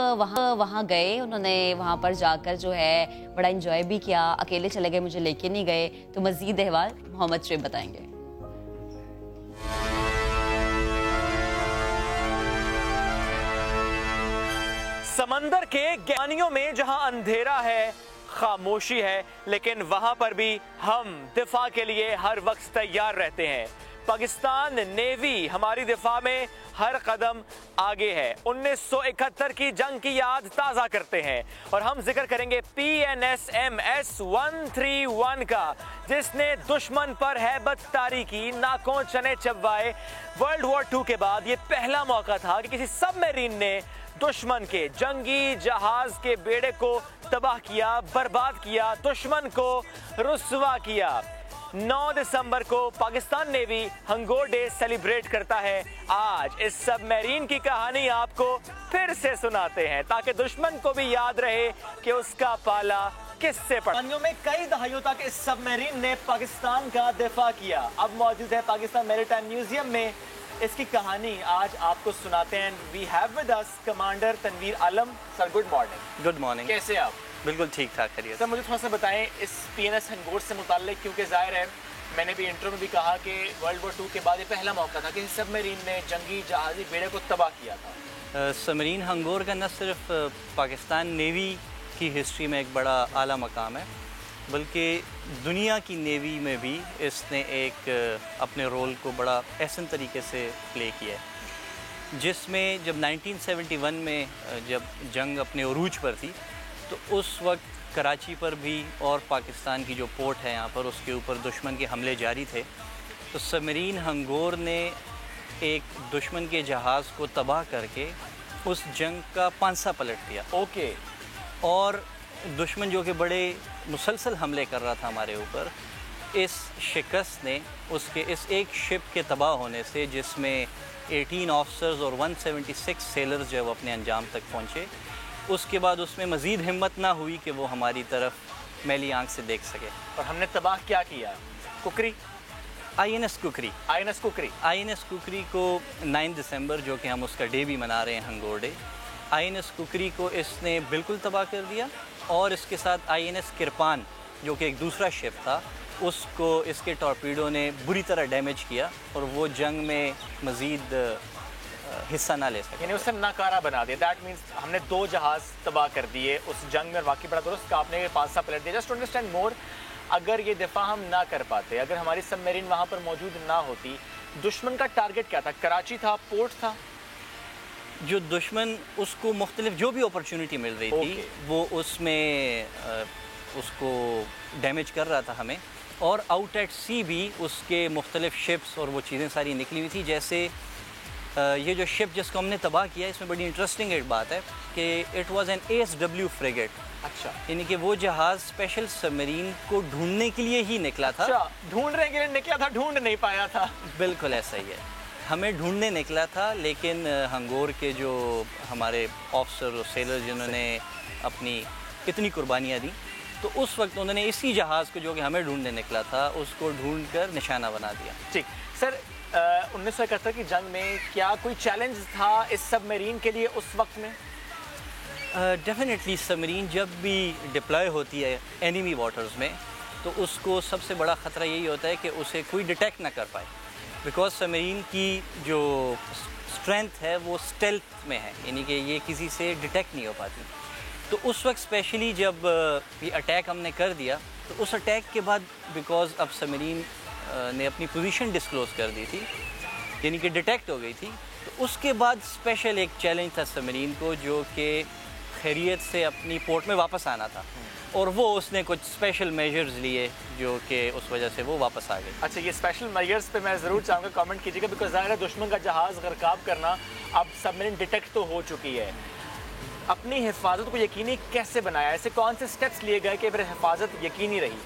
वहाँ गए, उन्होंने वहाँ पर जाकर जो है बड़ा एंजॉय भी किया। अकेले चले गए, मुझे लेके नहीं गए। तो मजीद अहवाल मोहम्मद श्रेब बताएंगे। समंदर के गहराइयों में जहां अंधेरा है, खामोशी है, लेकिन वहां पर भी हम दिफा के लिए हर वक्त तैयार रहते हैं। पाकिस्तान नेवी हमारी दिफा में हर कदम आगे है। 1971 की जंग की याद ताज़ा करते हैं, और हम जिक्र करेंगे PNSMS 131 का, जिसने दुश्मन पर हैबत तारी की, नाकों चने चबवाए। वर्ल्ड वॉर 2 के बाद ये पहला मौका था कि किसी सबमरीन ने दुश्मन के जंगी जहाज के बेड़े को तबाह किया, बर्बाद किया, दुश्मन को रुस्वा किया। 9 दिसंबर को Pakistan navy Hangor day celebrate करता है। आज इस सबमरीन की कहानी आपको फिर से सुनाते हैं, ताकि दुश्मन को भी याद रहे कि उसका पाला किससे पड़ा। में कई दहाइयों तक इस सबमरीन ने पाकिस्तान का दिफा किया। अब मौजूद है पाकिस्तान मैरीटाइम म्यूजियम में, इसकी कहानी आज आपको सुनाते हैं। We have with us commander Tanveer Alam. Sir good morning. Good morning. कैसे आप? बिल्कुल ठीक ठाक करिए सर। मुझे थोड़ा सा बताएं इस PNS हंगोर से मुताल्लिक, क्योंकि जाहिर है मैंने भी इंटरव्यू में भी कहा कि वर्ल्ड वॉर 2 के बाद ये पहला मौका था कि सबमरीन ने जंगी जहाजी बेड़े को तबाह किया था। सबमरीन हंगोर का न सिर्फ पाकिस्तान नेवी की हिस्ट्री में एक बड़ा आला मकाम है, बल्कि दुनिया की नेवी में भी इसने एक अपने रोल को बड़ा अहसन तरीके से प्ले किया है। जिसमें जब 1971 में जब जंग अपने उरूज पर थी, तो उस वक्त कराची पर भी और पाकिस्तान की जो पोर्ट है यहाँ पर, उसके ऊपर दुश्मन के हमले जारी थे। तो सबमरीन हंगोर ने एक दुश्मन के जहाज़ को तबाह करके उस जंग का पांसा पलट दिया। ओके। और दुश्मन जो कि बड़े मुसलसल हमले कर रहा था हमारे ऊपर, इस शिकस्त ने उसके इस एक शिप के तबाह होने से, जिसमें 18 ऑफिसर्स और 176 सेलर्स जो अपने अंजाम तक पहुँचे, उसके बाद उसमें मज़ीद हिम्मत ना हुई कि वो हमारी तरफ मैली आंख से देख सके। और हमने तबाह क्या किया? कुकरी, INS कुकरी। INS कुकरी को 9 दिसंबर, जो कि हम उसका डे भी मना रहे हैं, हंगोर डे, INS कुकरी को इसने बिल्कुल तबाह कर दिया। और इसके साथ INS किरपान, जो कि एक दूसरा शिप था, उसको इसके टॉर्पीडो ने बुरी तरह डैमेज किया, और वो जंग में मज़ीद हिस्सा ना ले सके, यानी उसे नाकारा बना दिया। दैट मीन्स हमने 2 जहाज तबाह कर दिए उस जंग में। वाकई बड़ा दुरुस्त आपने पांसा पलट दिया। जस्ट टू अंडरस्टैंड मोर, अगर ये दिफा हम ना कर पाते, अगर हमारी सबमरीन वहाँ पर मौजूद ना होती, दुश्मन का टारगेट क्या था? कराची था, पोर्ट था? जो दुश्मन उसको मुख्तलिफ जो भी अपॉर्चुनिटी मिल रही थी, वो उसमें उसको डैमेज कर रहा था हमें, और आउट एट सी भी उसके मुख्तलिफ शिप्स और वो चीज़ें सारी निकली हुई थी। जैसे ये जो शिप जिसको हमने तबाह किया, इसमें बड़ी इंटरेस्टिंग एक बात है कि it was an ASW frigate. अच्छा, यानी कि वो जहाज़ स्पेशल सबमरीन को ढूंढने के लिए ही निकला था। अच्छा, ढूंढने के लिए निकला था, ढूंढ नहीं पाया था। बिल्कुल ऐसा ही है, हमें ढूंढने निकला था, लेकिन हंगोर के जो हमारे ऑफिसर और सेलर जिन्होंने अपनी इतनी कुर्बानियाँ दी, तो उस वक्त उन्होंने इसी जहाज़ को जो कि हमें ढूंढने निकला था उसको ढूंढकर निशाना बना दिया। ठीक सर, 1971 की जंग में क्या कोई चैलेंज था इस सबमरीन के लिए उस वक्त में? डेफिनेटली सबमरीन जब भी डिप्लॉय होती है एनिमी वाटर्स में, तो उसको सबसे बड़ा ख़तरा यही होता है कि उसे कोई डिटेक्ट ना कर पाए, बिकॉज सबमरीन की जो स्ट्रेंथ है वो स्टेल्थ में है, यानी कि ये किसी से डिटेक्ट नहीं हो पाती। तो उस वक्त स्पेशली जब ये अटैक हमने कर दिया, तो उस अटैक के बाद बिकॉज अब सबमरीन ने अपनी पोजीशन डिस्क्लोज़ कर दी थी, यानी कि डिटेक्ट हो गई थी, तो उसके बाद स्पेशल एक चैलेंज था सबमरीन को, जो कि खैरियत से अपनी पोर्ट में वापस आना था, और वो उसने कुछ स्पेशल मेजर्स लिए जो कि उस वजह से वो वापस आ गई। अच्छा, ये स्पेशल मेजर्स पे मैं ज़रूर चाहूँगा कमेंट कीजिएगा, बिकॉज ज़ाहिर है दुश्मन का जहाज़ गरकाब करना, अब सबमरीन डिटेक्ट तो हो चुकी है। अपनी हिफाजत को यकीनी कैसे बनाया, ऐसे कौन से स्टेप्स लिए गए कि फिर हिफाजत यकीनी रही?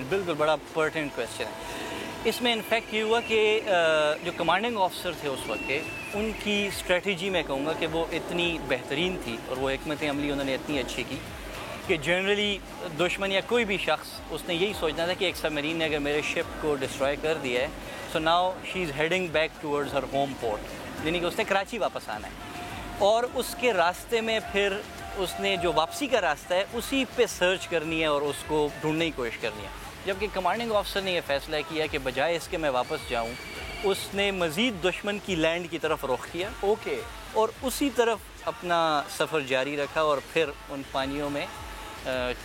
बिल्कुल, बड़ा पर्टिनेंट क्वेश्चन है। इसमें इनफैक्ट ये हुआ कि जो कमांडिंग ऑफिसर थे उस वक्त के, उनकी स्ट्रेटजी मैं कहूँगा कि वो इतनी बेहतरीन थी और वो हिकमत अमली उन्होंने इतनी अच्छी की कि जनरली दुश्मन या कोई भी शख्स उसने यही सोचना था कि एक सबमरीन ने अगर मेरे शिप को डिस्ट्रॉय कर दिया है, so now she is heading back towards her home port, यानी कि उसने कराची वापस आना है, और उसके रास्ते में फिर उसने जो वापसी का रास्ता है उसी पे सर्च करनी है और उसको ढूंढने की कोशिश करनी है। जबकि कमांडिंग ऑफिसर ने यह फैसला किया कि बजाय इसके मैं वापस जाऊं, उसने मज़ीद दुश्मन की लैंड की तरफ रुख किया, ओके, और उसी तरफ अपना सफ़र जारी रखा और फिर उन पानियों में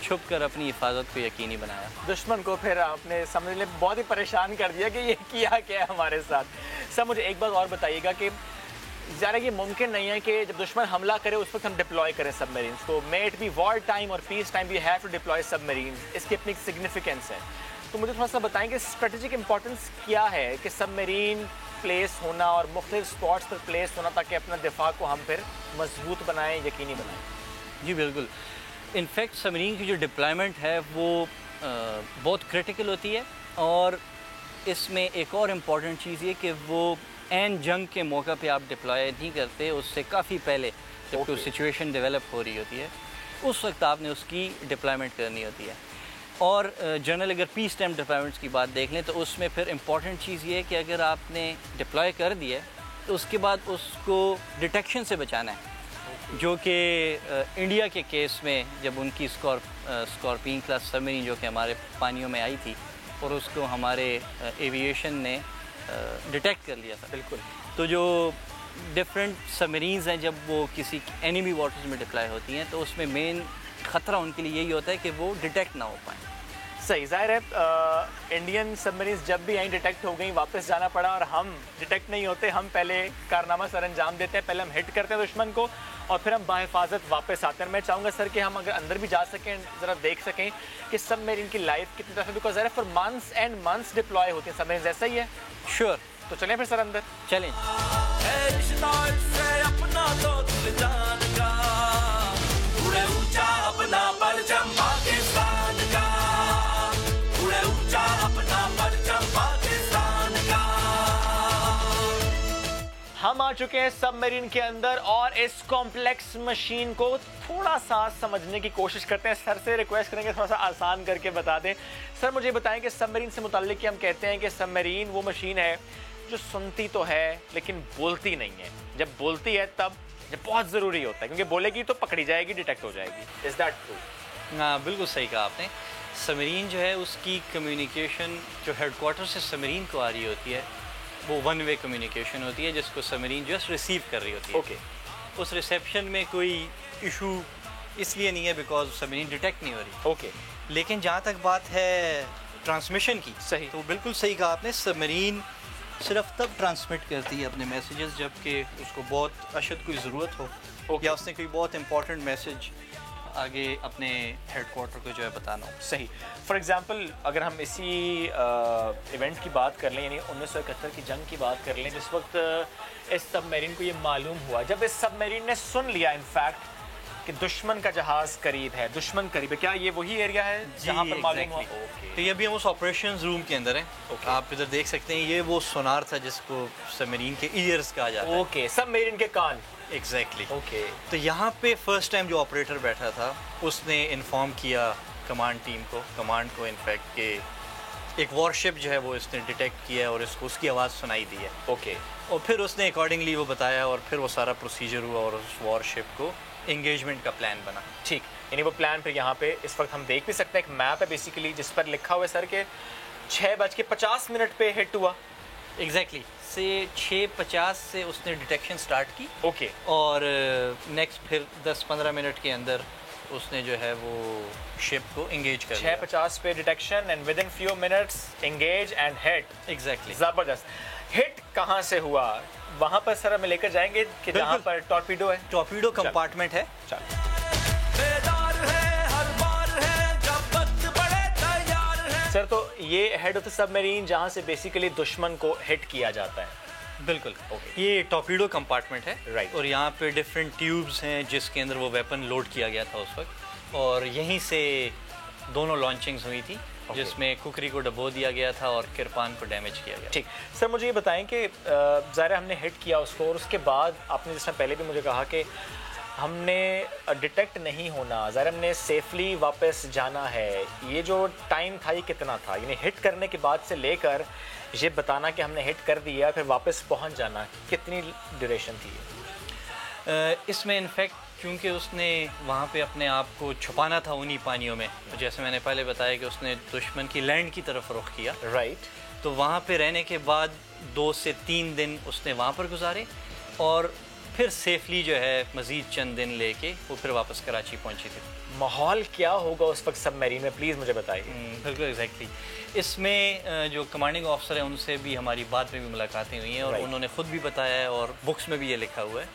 छुप कर अपनी हिफाजत को यकीनी बनाया। दुश्मन को फिर आपने समझ ले बहुत ही परेशान कर दिया कि ये किया क्या है हमारे साथ। सर, मुझे एक बात और बताइएगा कि ज़रा ये मुमकिन नहीं है कि जब दुश्मन हमला करे उस वक्त हम डिप्लॉय करें सबमरीन को, may it be war time और peace time, we have to deploy submarine, इसकी अपनी सिग्निफिकेंस है। तो मुझे थोड़ा सा बताएं कि स्ट्रेटेजिक इंपॉर्टेंस क्या है कि सबमरीन प्लेस होना और मुख्तलिफ स्पॉट्स पर प्लेस होना, ताकि अपना दिफा को हम फिर मजबूत बनाएं, यकीनी बनाएं? जी बिल्कुल, इनफैक्ट सबमरीन की जो डिप्लॉयमेंट है वो बहुत क्रिटिकल होती है, और इसमें एक और इम्पॉर्टेंट चीज़ ये कि वो एन जंग के मौका पे आप डिप्लॉय नहीं करते, उससे काफ़ी पहले जब कोई सिचुएशन डेवलप हो रही होती है उस वक्त आपने उसकी डिप्लॉयमेंट करनी होती है। और जनरल अगर पीस टाइम डिप्लॉयमेंट्स की बात देख लें तो उसमें फिर इम्पॉर्टेंट चीज़ ये है कि अगर आपने डिप्लॉय कर दिया तो उसके बाद उसको डिटेक्शन से बचाना है, जो कि इंडिया के केस में जब उनकी स्कॉर्पियन क्लास सबमरीन जो कि हमारे पानियों में आई थी और उसको हमारे एविएशन ने डिटेक्ट कर लिया था। बिल्कुल, तो जो डिफरेंट सबमरीन्स हैं जब वो किसी एनिमी वाटर्स में डिप्लॉय होती हैं तो उसमें मेन ख़तरा उनके लिए यही होता है कि वो डिटेक्ट ना हो पाएँ। सही, जाहिर है इंडियन सबमरीन्स जब भी यहीं डिटेक्ट हो गई वापस जाना पड़ा, और हम डिटेक्ट नहीं होते, हम पहले कारनामा सर अंजाम देते हैं, पहले हम हिट करते हैं दुश्मन को और फिर हम बाहिफाजत वापस आते हैं। मैं चाहूँगा सर कि हम अगर अंदर भी जा सकें, ज़रा देख सकें कि सबमरीन की लाइफ कितनी तरह, बिकॉज ज़रा for months and months deploy होती हैं सबमरीन, ऐसा ही है? श्योर, तो चलें फिर सर अंदर, चलें। हम आ चुके हैं सबमरीन के अंदर और इस कॉम्प्लेक्स मशीन को थोड़ा सा समझने की कोशिश करते हैं। सर से रिक्वेस्ट करेंगे थोड़ा सा आसान करके बता दें। सर, मुझे बताएं कि सबमरीन से मुताल्लिक कि हम कहते हैं कि सबमरीन वो मशीन है जो सुनती तो है लेकिन बोलती नहीं है। जब बोलती है तब जब बहुत ज़रूरी होता है, क्योंकि बोलेगी तो पकड़ी जाएगी, डिटेक्ट हो जाएगी। Is that true? हाँ, बिल्कुल सही कहा आपने। सबमरीन जो है उसकी कम्युनिकेशन जो हेडक्वार्टर से सबमरीन को आ रही होती है वो वन वे कम्युनिकेशन होती है, जिसको सबमरीन जस्ट रिसीव कर रही होती है। ओके, उस रिसेप्शन में कोई इशू इसलिए नहीं है बिकॉज सबमरीन डिटेक्ट नहीं हो रही। ओके, लेकिन जहाँ तक बात है ट्रांसमिशन की, सही, तो बिल्कुल सही कहा आपने। सबमरीन सिर्फ तब ट्रांसमिट करती है अपने मैसेजेस जबकि उसको बहुत अशद कोई ज़रूरत हो, या उसने कोई बहुत इंपॉर्टेंट मैसेज आगे अपने हेडक्वार्टर को जो है बताना हो। सही। फॉर एग्जांपल अगर हम इसी इवेंट की बात कर लें, यानी 1971 की जंग की बात कर लें, जिस वक्त इस सबमरीन को ये मालूम हुआ, जब इस सबमरीन ने सुन लिया इनफैक्ट कि दुश्मन का जहाज करीब है, दुश्मन करीब है, क्या ये वही एरिया है जहाँ पर मालूम हुआ? तो ये अभी हम उस ऑपरेशंस रूम के अंदर हैं। आप इधर देख सकते हैं, ये वो सोनार था जिसको सबमरीन के ईयर्स कहा जाता है। ओके, सबमरीन के कान। एग्जैक्टली। ओके। तो यहाँ पे फर्स्ट टाइम जो ऑपरेटर बैठा था उसने इन्फॉर्म किया कमांड टीम को, कमांड को इनफैक्ट, कि एक वॉरशिप जो है वो इसने डिटेक्ट किया है और इसको उसकी आवाज़ सुनाई दी है। ओके। और फिर उसने अकॉर्डिंगली वो बताया और फिर वो सारा प्रोसीजर हुआ और उस वॉरशिप को एंगेजमेंट का प्लान बना। ठीक, यानी वो प्लान फिर यहाँ पे इस वक्त हम देख भी सकते हैं, एक मैप है बेसिकली जिस पर लिखा हुआ है सर के 6:50 पे हिट हुआ। एग्जैक्टली से 6:50 से उसने डिटेक्शन स्टार्ट की। ओके। और नेक्स्ट फिर 10-15 मिनट के अंदर उसने जो है वो शिप को एंगेज कर लिया। 6:50 पे detection and with in few minutes engage and hit. Exactly. जबरदस्त। हिट कहाँ से हुआ वहाँ पर सर हमें लेकर जाएंगे कि जहाँ पर टॉर्पीडो है? टॉर्पीडो कंपार्टमेंट है। सर तो ये हेड ऑफ द सबमरीन जहाँ से बेसिकली दुश्मन को हिट किया जाता है। बिल्कुल। ये टॉर्पीडो कंपार्टमेंट है। राइट। और यहाँ पे डिफरेंट ट्यूब्स हैं जिसके अंदर वो वेपन लोड किया गया था उस वक्त, और यहीं से दोनों लॉन्चिंग्स हुई थी जिसमें कुकरी को डबो दिया गया था और किरपान को डैमेज किया गया। ठीक सर, मुझे ये बताएं कि ज़ाहिर हमने हिट किया उसको और उसके बाद आपने जैसा पहले भी मुझे कहा कि हमने डिटेक्ट नहीं होना, ज़ाहिर हमने सेफली वापस जाना है। ये जो टाइम था ये कितना था, यानी हिट करने के बाद से लेकर ये बताना कि हमने हिट कर दिया फिर वापस पहुंच जाना, कितनी ड्यूरेशन थी? इसमें इनफैक्ट क्योंकि उसने वहाँ पे अपने आप को छुपाना था उन्हीं पानियों में, तो जैसे मैंने पहले बताया कि उसने दुश्मन की लैंड की तरफ रुख किया। राइट। तो वहाँ पे रहने के बाद 2 से 3 दिन उसने वहाँ पर गुजारे और फिर सेफली जो है मज़ीद चंद दिन लेके वो फिर वापस कराची पहुँची थी। माहौल क्या होगा उस वक्त सबमरीन में, प्लीज़ मुझे बताइए। बिल्कुल एग्जैक्टली। इसमें जो कमांडिंग ऑफिसर है उनसे भी हमारी बाद में भी मुलाकातें हुई हैं और उन्होंने ख़ुद भी बताया है और बुक्स में भी ये लिखा हुआ है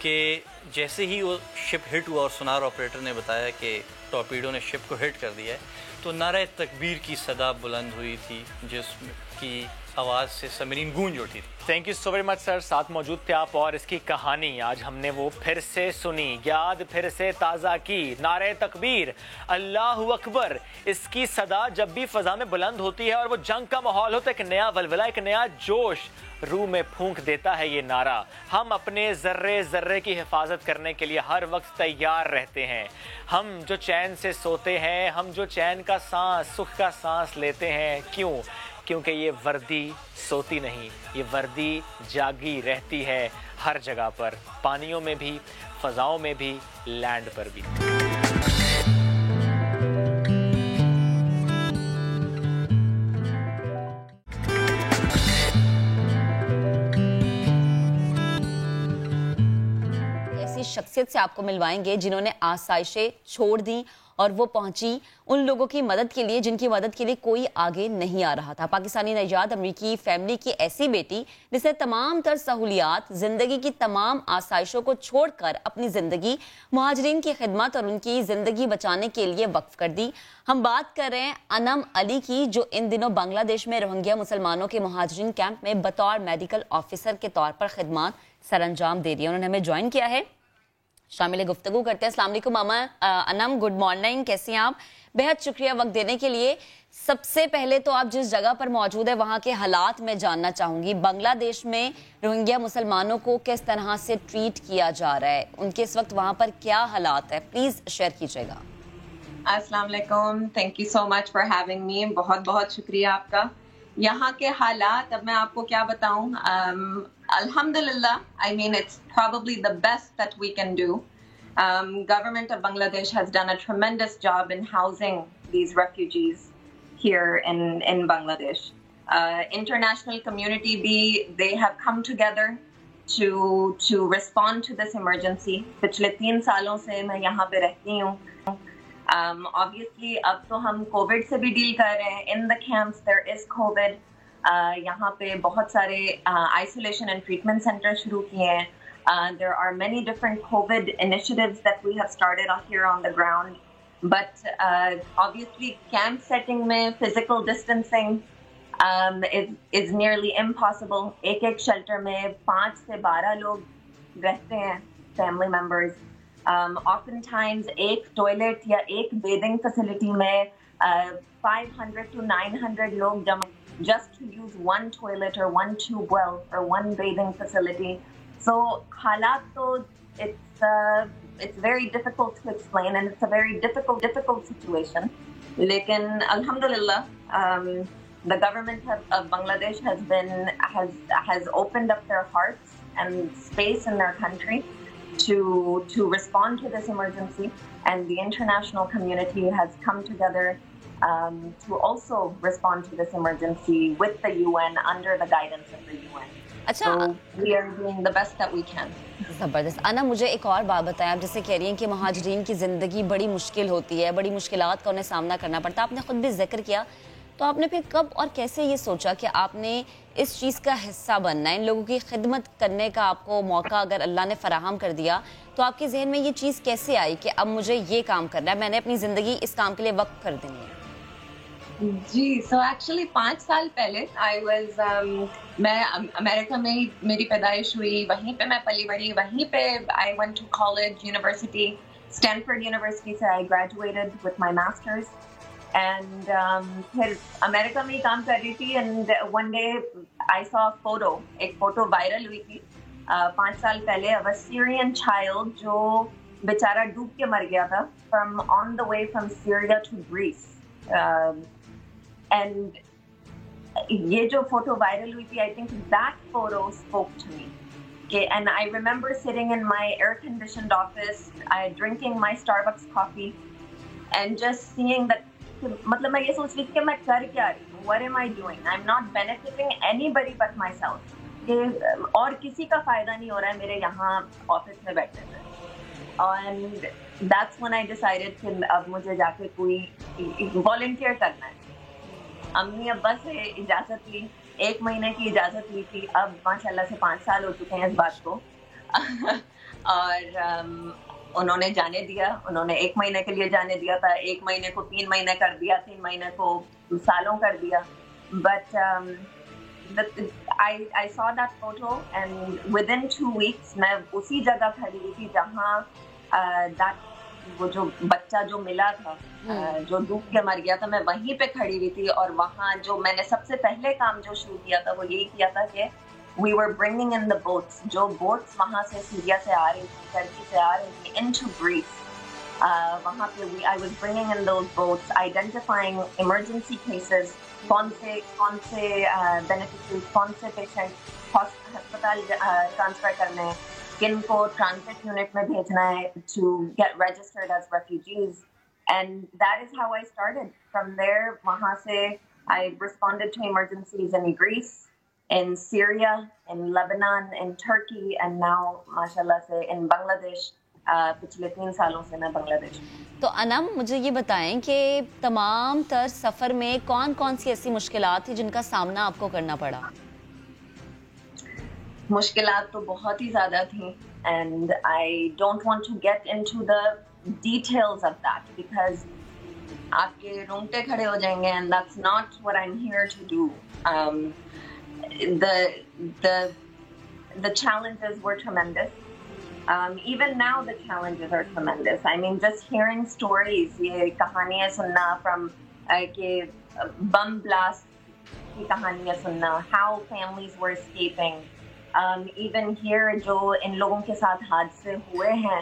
कि जैसे ही वो शिप हिट हुआ और सोनार ऑपरेटर ने बताया कि टॉर्पीडो ने शिप को हिट कर दिया है, तो नारे तकबीर की सदा बुलंद हुई थी जिसकी आवाज़ से सबमरीन गूंज उठी थी। Thank you so very much sir, साथ मौजूद थे आप और इसकी कहानी आज हमने वो फिर से सुनी, याद फिर से ताज़ा की। नारे तकबीर, अल्लाह अकबर, इसकी सदा जब भी फ़ज़ा में बुलंद होती है और वो जंग का माहौल होता है, एक नया वलवला, एक नया जोश रूह में फूंक देता है ये नारा। हम अपने ज़र्रे ज़र्रे की हिफाजत करने के लिए हर वक्त तैयार रहते हैं। हम जो चैन से सोते हैं, हम जो चैन का सांस, सुख का सांस लेते हैं, क्यों? क्योंकि ये वर्दी सोती नहीं, ये वर्दी जागी रहती है हर जगह पर, पानियों में भी, फ़ज़ाओं में भी, लैंड पर भी। शख्सियत से आपको मिलवाएंगे जिन्होंने आसाइशें छोड़ दी और वो पहुंची उन लोगों की मदद के लिए जिनकी मदद के लिए कोई आगे नहीं आ रहा था। पाकिस्तानी नजात अमरीकी फैमिली की ऐसी बेटी जिसने तमाम तर सहूलियात, जिंदगी की तमाम आसाइशों को छोड़कर अपनी जिंदगी मुहाजिरीन की खिदमत और उनकी जिंदगी बचाने के लिए वक्फ कर दी। हम बात कर रहे हैं अनम अली की, जो इन दिनों बांग्लादेश में रोहिंग्या मुसलमानों के मुहाजिरीन कैंप में बतौर मेडिकल ऑफिसर के तौर पर खिदमत सरअंजाम दे रही है। उन्होंने हमें ज्वाइन किया है, शामिल गुफ्तगू करते हैं। अस्सलाम वालेकुम मामा अनम, गुड मॉर्निंग, कैसी हैं आप? बेहद शुक्रिया वक्त देने के लिए। सबसे पहले तो आप जिस जगह पर मौजूद है वहाँ के हालात में जानना चाहूंगी। बांग्लादेश में रोहिंग्या मुसलमानों को किस तरह से ट्रीट किया जा रहा है, उनके इस वक्त वहाँ पर क्या हालात है, प्लीज शेयर कीजिएगा। अस्सलाम वालेकुम, thank you so much for having me. बहुत बहुत शुक्रिया आपका। यहाँ के हालात अब मैं आपको क्या बताऊं, Alhamdulillah, I mean, it's probably the best that we can do. Government of Bangladesh has done a tremendous job in housing these refugees here in Bangladesh. International community, they have come together to respond to this emergency. पिछले 3 सालों से मैं यहाँ पे रहती हूँ. Obviously, अब तो हम COVID से भी डील कर रहे हैं. In the camps, there is COVID. यहाँ पे बहुत सारे आइसोलेशन एंड ट्रीटमेंट सेंटर शुरू किए हैं. There are many different COVID initiatives that we have started here on the ground, but obviously camp setting में physical distancing is nearly impossible. एक shelter में 5 से 12 लोग रहते हैं, family members. Oftentimes एक toilet या एक bathing facility में 500 to 900 लोग जमा just to use one toilet or one tube well or one bathing facility. So halat to it's very difficult to explain, and it's a very difficult situation. Lekin alhamdulillah, the government of Bangladesh has opened up their hearts and space in their country to respond to this emergency, and the international community has come together to also respond to this emergency with the UN under the guidance of the UN. अच्छा, so we are doing the best that we can. ज़बरदस्त। अना, मुझे एक और बात बताएं, आप जैसे कह रही हैं कि महाजरीन की ज़िंदगी बड़ी मुश्किल होती है, बड़ी मुश्किलात का उन्हें सामना करना पड़ता है, आपने खुद भी जिक्र किया, तो आपने फिर कब और कैसे ये सोचा कि आपने इस चीज़ का हिस्सा बनना है, इन लोगों की खिदमत करने का आपको मौका अगर अल्लाह ने फराहम कर दिया, तो आपके जहन में ये चीज़ कैसे आई कि अब मुझे ये काम करना है, मैंने अपनी ज़िंदगी इस काम के लिए वक्फ कर देनी है? जी, so actually 5 साल पहले मैं अमेरिका में मेरी पैदाइश हुई, वहीं पे मैं पली बड़ी, वहीं पे I went to college, university, Stanford University से I graduated with my masters, and फिर अमेरिका में ही काम कर रही थी, and one day I saw a photo, एक फोटो वायरल हुई थी 5 साल पहले of a Syrian child जो बेचारा डूब के मर गया था from on the way from Syria to Greece. And ये जो फोटो वायरल हुई थी, I think that photo spoke to me. Okay, and I remember sitting in my air-conditioned office, drinking my Starbucks coffee, and just seeing that. मतलब मैं ये सोच रही थी कि मैं कर क्या रही हूँ? What am I doing? I'm not benefiting anybody but myself. कि और किसी का फायदा नहीं हो रहा है मेरे यहाँ ऑफिस में बैठने से. And that's when I decided कि अब मुझे जाके कोई volunteer करना है. अम्मी अब्बा से इजाज़त ली, 1 महीने की इजाज़त ली थी, अब माशाल्लाह से 5 साल हो चुके हैं इस बात को और उन्होंने जाने दिया, उन्होंने 1 महीने के लिए जाने दिया था, 1 महीने को 3 महीने कर दिया, 3 महीने को सालों कर दिया, but I saw that photo and within 2 weeks मैं उसी जगह खड़ी हुई थी जहाँ वो जो बच्चा जो मिला था, जो डूब के मर गया था, मैं वहीं पे खड़ी हुई थी, और वहाँ जो मैंने सबसे पहले काम जो शुरू किया था वो यही किया था कि we were bringing in the boats, जो boats वहाँ से सीरिया से आ रही थी, टर्की से आ रही थी into Greece. वहाँ पे I was bringing in those boats, identifying emergency cases, कौन से beneficiaries, कौन से patient अस्पताल ट्रांसफर करने हैं, किनको ट्रांजिट यूनिट में भेजना है to get registered as refugees, and that is how I started. From there, वहाँ से I responded to emergencies in Greece, in Syria, in Lebanon, in Turkey, and now माशाल्लाह से in Bangladesh. पिछले 3 सालों से मैं बांग्लादेश. तो अनम, मुझे ये बताएं कि तमाम तर सफर में कौन-कौन सी ऐसी मुश्किलात थी जिनका सामना आपको करना पड़ा? मुश्किलात तो बहुत ही ज़्यादा थी, and I don't want to get into the details of that because आपके रोंगटे खड़े हो जाएंगे, and that's not what I'm here to do. The challenges were tremendous. Even now the challenges are tremendous. I mean, just hearing stories, ये कहानियाँ सुनना from के bum blast की कहानियाँ सुनना, how families were escaping. Even here जो इन लोगों के साथ हादसे हुए हैं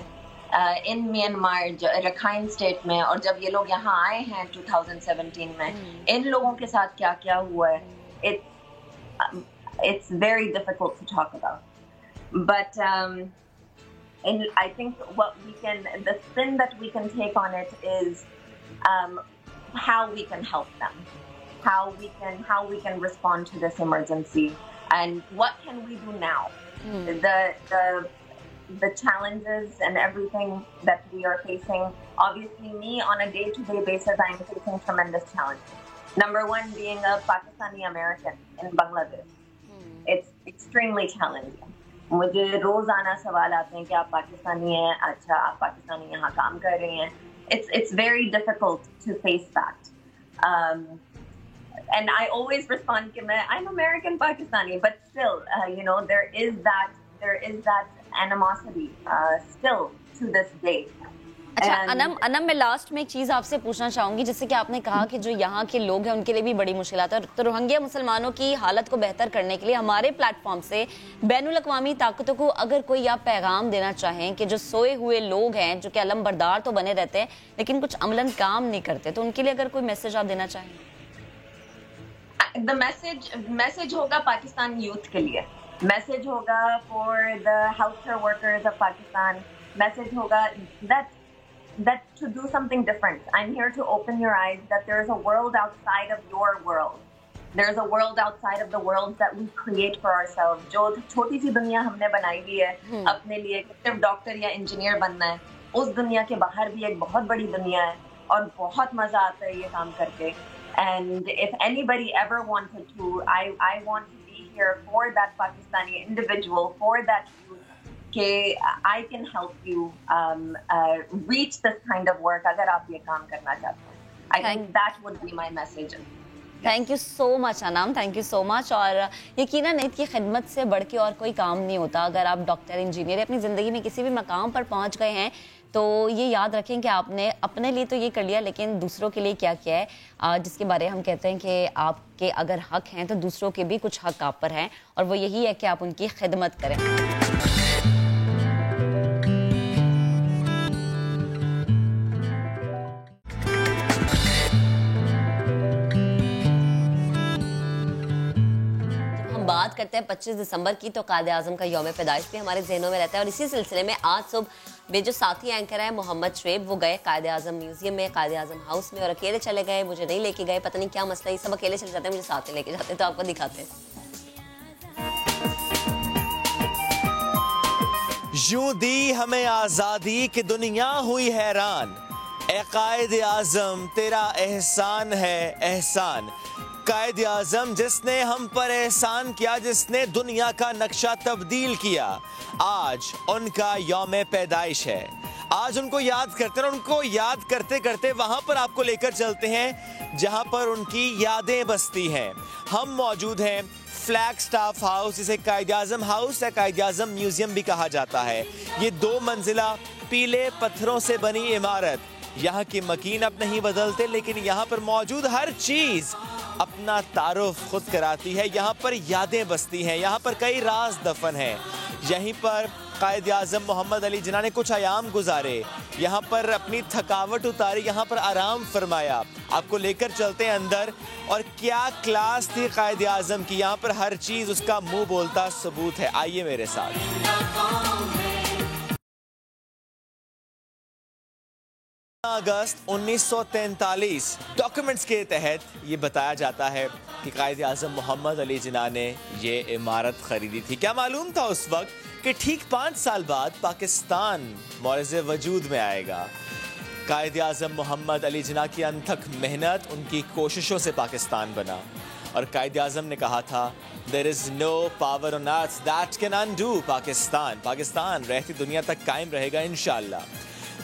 in Myanmar, रखाइन स्टेट में, और जब ये लोग यहाँ आए हैं 2017 में, इन लोगों के साथ क्या क्या हुआ है, it's very difficult to talk about. But and I think the spin that we can take on it is how we can help them, how we can respond to this emergency, and what can we do now. The challenges and everything that we are facing. Obviously, me on a day-to-day basis, I am facing tremendous challenges. Number one, being a Pakistani American in Bangladesh, it's extremely challenging. मुझे रोजाना सवाल आते हैं कि आप पाकिस्तानी हैं, अच्छा आप पाकिस्तानी यहाँ काम कर रही हैं. It's very difficult to face that. And I always respond कि I'm American Pakistani, but still, you know, there is that animosity still to this day. अच्छा अनम, मैं लास्ट में एक चीज़ आपसे पूछना चाहूँगी, जैसे कि आपने कहा कि जो यहाँ के लोग हैं उनके लिए भी बड़ी मुश्किलात है, तो रोहिंग्या मुसलमानों की हालत को बेहतर करने के लिए हमारे प्लेटफॉर्म से बैनुल अक़वामी ताकतों को अगर कोई आप पैगाम देना चाहें कि जो सोए हुए लोग हैं, जो कि अलम बरदार तो बने रहते हैं लेकिन कुछ अमलन काम नहीं करते, तो उनके लिए अगर कोई मैसेज आप देना चाहें? The message होगा पाकिस्तान यूथ के लिए, मैसेज होगा for the healthcare workers of Pakistan, message होगा that to do something different. I'm here to open your eyes that there is a world outside of your world. There is a world outside of the world that we create for ourselves. जो छोटी सी दुनिया हमने बनाई हुई है अपने लिए कि सिर्फ डॉक्टर या इंजीनियर बनना है, उस दुनिया के बाहर भी एक बहुत बड़ी दुनिया है और बहुत मजा आता है ये काम करके. And if anybody ever wanted to, I want to be here for that Pakistani individual, for that youth, कि I can help you reach this kind of work अगर आप ये काम करना चाहते हैं. I think that would be my message. Thank you so much अनाम, thank you so much. और यकीनन इनकी खिदमत से बढ़ के और कोई काम नहीं होता. अगर आप डॉक्टर, इंजीनियर अपनी ज़िंदगी में किसी भी मकाम पर पहुंच गए हैं तो ये याद रखें कि आपने अपने लिए तो ये कर लिया लेकिन दूसरों के लिए क्या किया है, जिसके बारे हम कहते हैं कि आपके अगर हक हैं तो दूसरों के भी कुछ हक आप पर हैं, और वो यही है कि आप उनकी खिदमत करें. बात करते हैं 25 दिसंबर की, तो कायदे आज़म का यौम पैदाइश भी हमारे जहनों में रहता है. और इसी सिलसिले में आज सुबह मेरे जो साथी एंकर हैं मोहम्मद शुएब, वो गए कायदे आज़म म्यूजियम में, कायदे आज़म हाउस में, और अकेले चले गए, मुझे नहीं लेके गए. पता नहीं क्या मसला है, सब अकेले चले जाते हैं, मुझे साथ में लेके जाते हैं. तो आपको दिखाते हैं. यूं दी हमें आजादी कि दुनिया हुई हैरान, ए कायदे आज़म तेरा एहसान है एहसान. कायदे आज़म जिसने हम पर एहसान किया, जिसने दुनिया का नक्शा तब्दील किया, आज उनका यौम पैदाइश है. आज उनको याद करते हैं, और उनको याद करते करते वहाँ पर आपको लेकर चलते हैं जहाँ पर उनकी यादें बसती हैं. हम मौजूद हैं फ्लैगस्टाफ हाउस, जिसे कायदे आज़म हाउस या कायदे आज़म म्यूजियम भी कहा जाता है. ये 2 मंजिला पीले पत्थरों से बनी इमारत. यहाँ की मकीन अब नहीं बदलते, लेकिन यहाँ पर मौजूद हर चीज़ अपना तारुफ खुद कराती है. यहाँ पर यादें बसती हैं, यहाँ पर कई राज दफन हैं. यहीं पर कायदे आज़म मोहम्मद अली जिन्ना ने कुछ अयाम गुजारे, यहाँ पर अपनी थकावट उतारी, यहाँ पर आराम फरमाया. आपको लेकर चलते हैं अंदर, और क्या क्लास थी कायदे आज़म की. यहाँ पर हर चीज़ उसका मुंह बोलता सबूत है. आइए मेरे साथ. अगस्त 1943 डॉक्यूमेंट्स के तहत ये बताया जाता है कि कायदे आज़म मोहम्मद अली जिन्ना ने ये इमारत खरीदी थी. क्या मालूम था उस वक्त कि ठीक 5 साल बाद पाकिस्तान मौरज़े वजूद में आएगा. कायदे आज़म मोहम्मद अली जिन्ना की अनथक मेहनत, उनकी कोशिशों से पाकिस्तान बना. और कायदे आज़म ने कहा था, there is no power on earth that can undo Pakistan. Pakistan रहती दुनिया तक कायम रहेगा इंशाअल्लाह.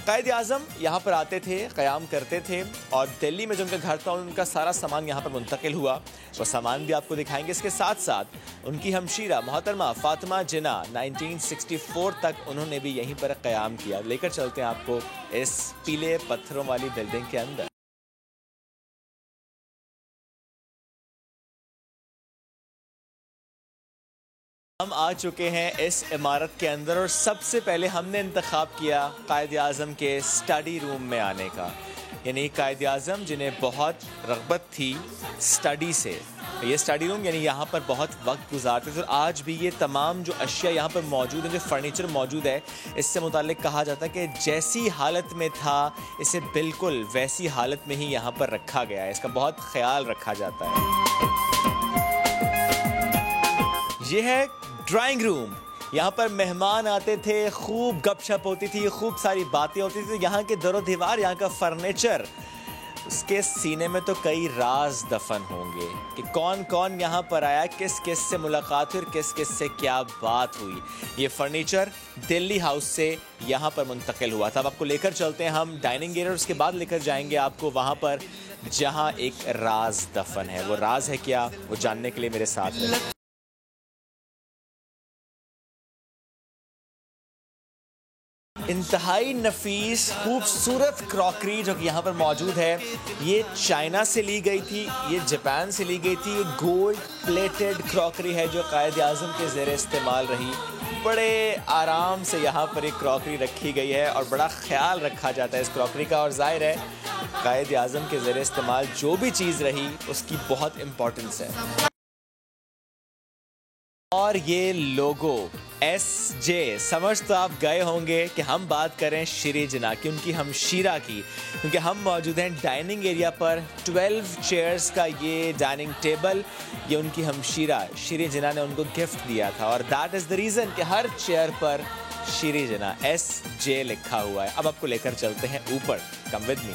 कायदे आज़म यहाँ पर आते थे, क़याम करते थे, और दिल्ली में जो उनका घर था उनका सारा सामान यहाँ पर मुंतकिल हुआ. वो सामान भी आपको दिखाएंगे. इसके साथ साथ उनकी हमशीरा मोहतरमा फ़ातिमा जिन्ना 1964 तक उन्होंने भी यहीं पर क़याम किया. लेकर चलते हैं आपको इस पीले पत्थरों वाली बिल्डिंग के अंदर. हम आ चुके हैं इस इमारत के अंदर, और सबसे पहले हमने इंतखाब किया कायदे आज़म के स्टडी रूम में आने का. यानी कायदे आज़म जिन्हें बहुत रग़बत थी स्टडी से, ये स्टडी रूम यानी यहाँ पर बहुत वक्त गुजारते थे. और आज भी ये तमाम जो अशिया यहाँ पर मौजूद है, जो फर्नीचर मौजूद है, इससे मुताल्लिक़ कहा जाता है कि जैसी हालत में था इसे बिल्कुल वैसी हालत में ही यहाँ पर रखा गया है. इसका बहुत ख्याल रखा जाता है. ये है ड्राइंग रूम. यहाँ पर मेहमान आते थे, खूब गपशप होती थी, खूब सारी बातें होती थी. यहाँ के दरो दीवार, यहाँ का फर्नीचर उसके सीने में तो कई राज दफन होंगे कि कौन कौन यहाँ पर आया, किस किस से मुलाकात हुई और किस किस से क्या बात हुई। ये फर्नीचर दिल्ली हाउस से यहाँ पर मुंतकिल हुआ था। अब आपको लेकर चलते हैं हम डाइनिंग एरिया, उसके बाद लेकर जाएंगे आपको वहाँ पर जहाँ एक राज दफन है। वो राज है क्या, वो जानने के लिए मेरे साथ रहिए। इंतहाई नफीस खूबसूरत क्रॉकरी जो कि यहाँ पर मौजूद है, ये चाइना से ली गई थी, ये जापान से ली गई थी। ये गोल्ड प्लेटेड क्रॉकरी है जो कायद आज़म के ज़ेरे इस्तेमाल रही। बड़े आराम से यहाँ पर एक क्रॉकरी रखी गई है और बड़ा ख्याल रखा जाता है इस क्रॉकरी का। और जाहिर है कायद आज़म के ज़ेरे इस्तेमाल जो भी चीज़ रही उसकी बहुत इम्पोर्टेंस है। और ये लोगो SJ, समझ तो आप गए होंगे कि हम बात करें श्री जिना की, उनकी हमशीरा की, क्योंकि हम मौजूद हैं डाइनिंग एरिया पर। 12 चेयर्स का ये डाइनिंग टेबल, ये उनकी हमशीरा श्री जिना ने उनको गिफ्ट दिया था। और दैट इज़ द रीज़न कि हर चेयर पर श्री जिना SJ लिखा हुआ है। अब आपको लेकर चलते हैं ऊपर, कम विद मी।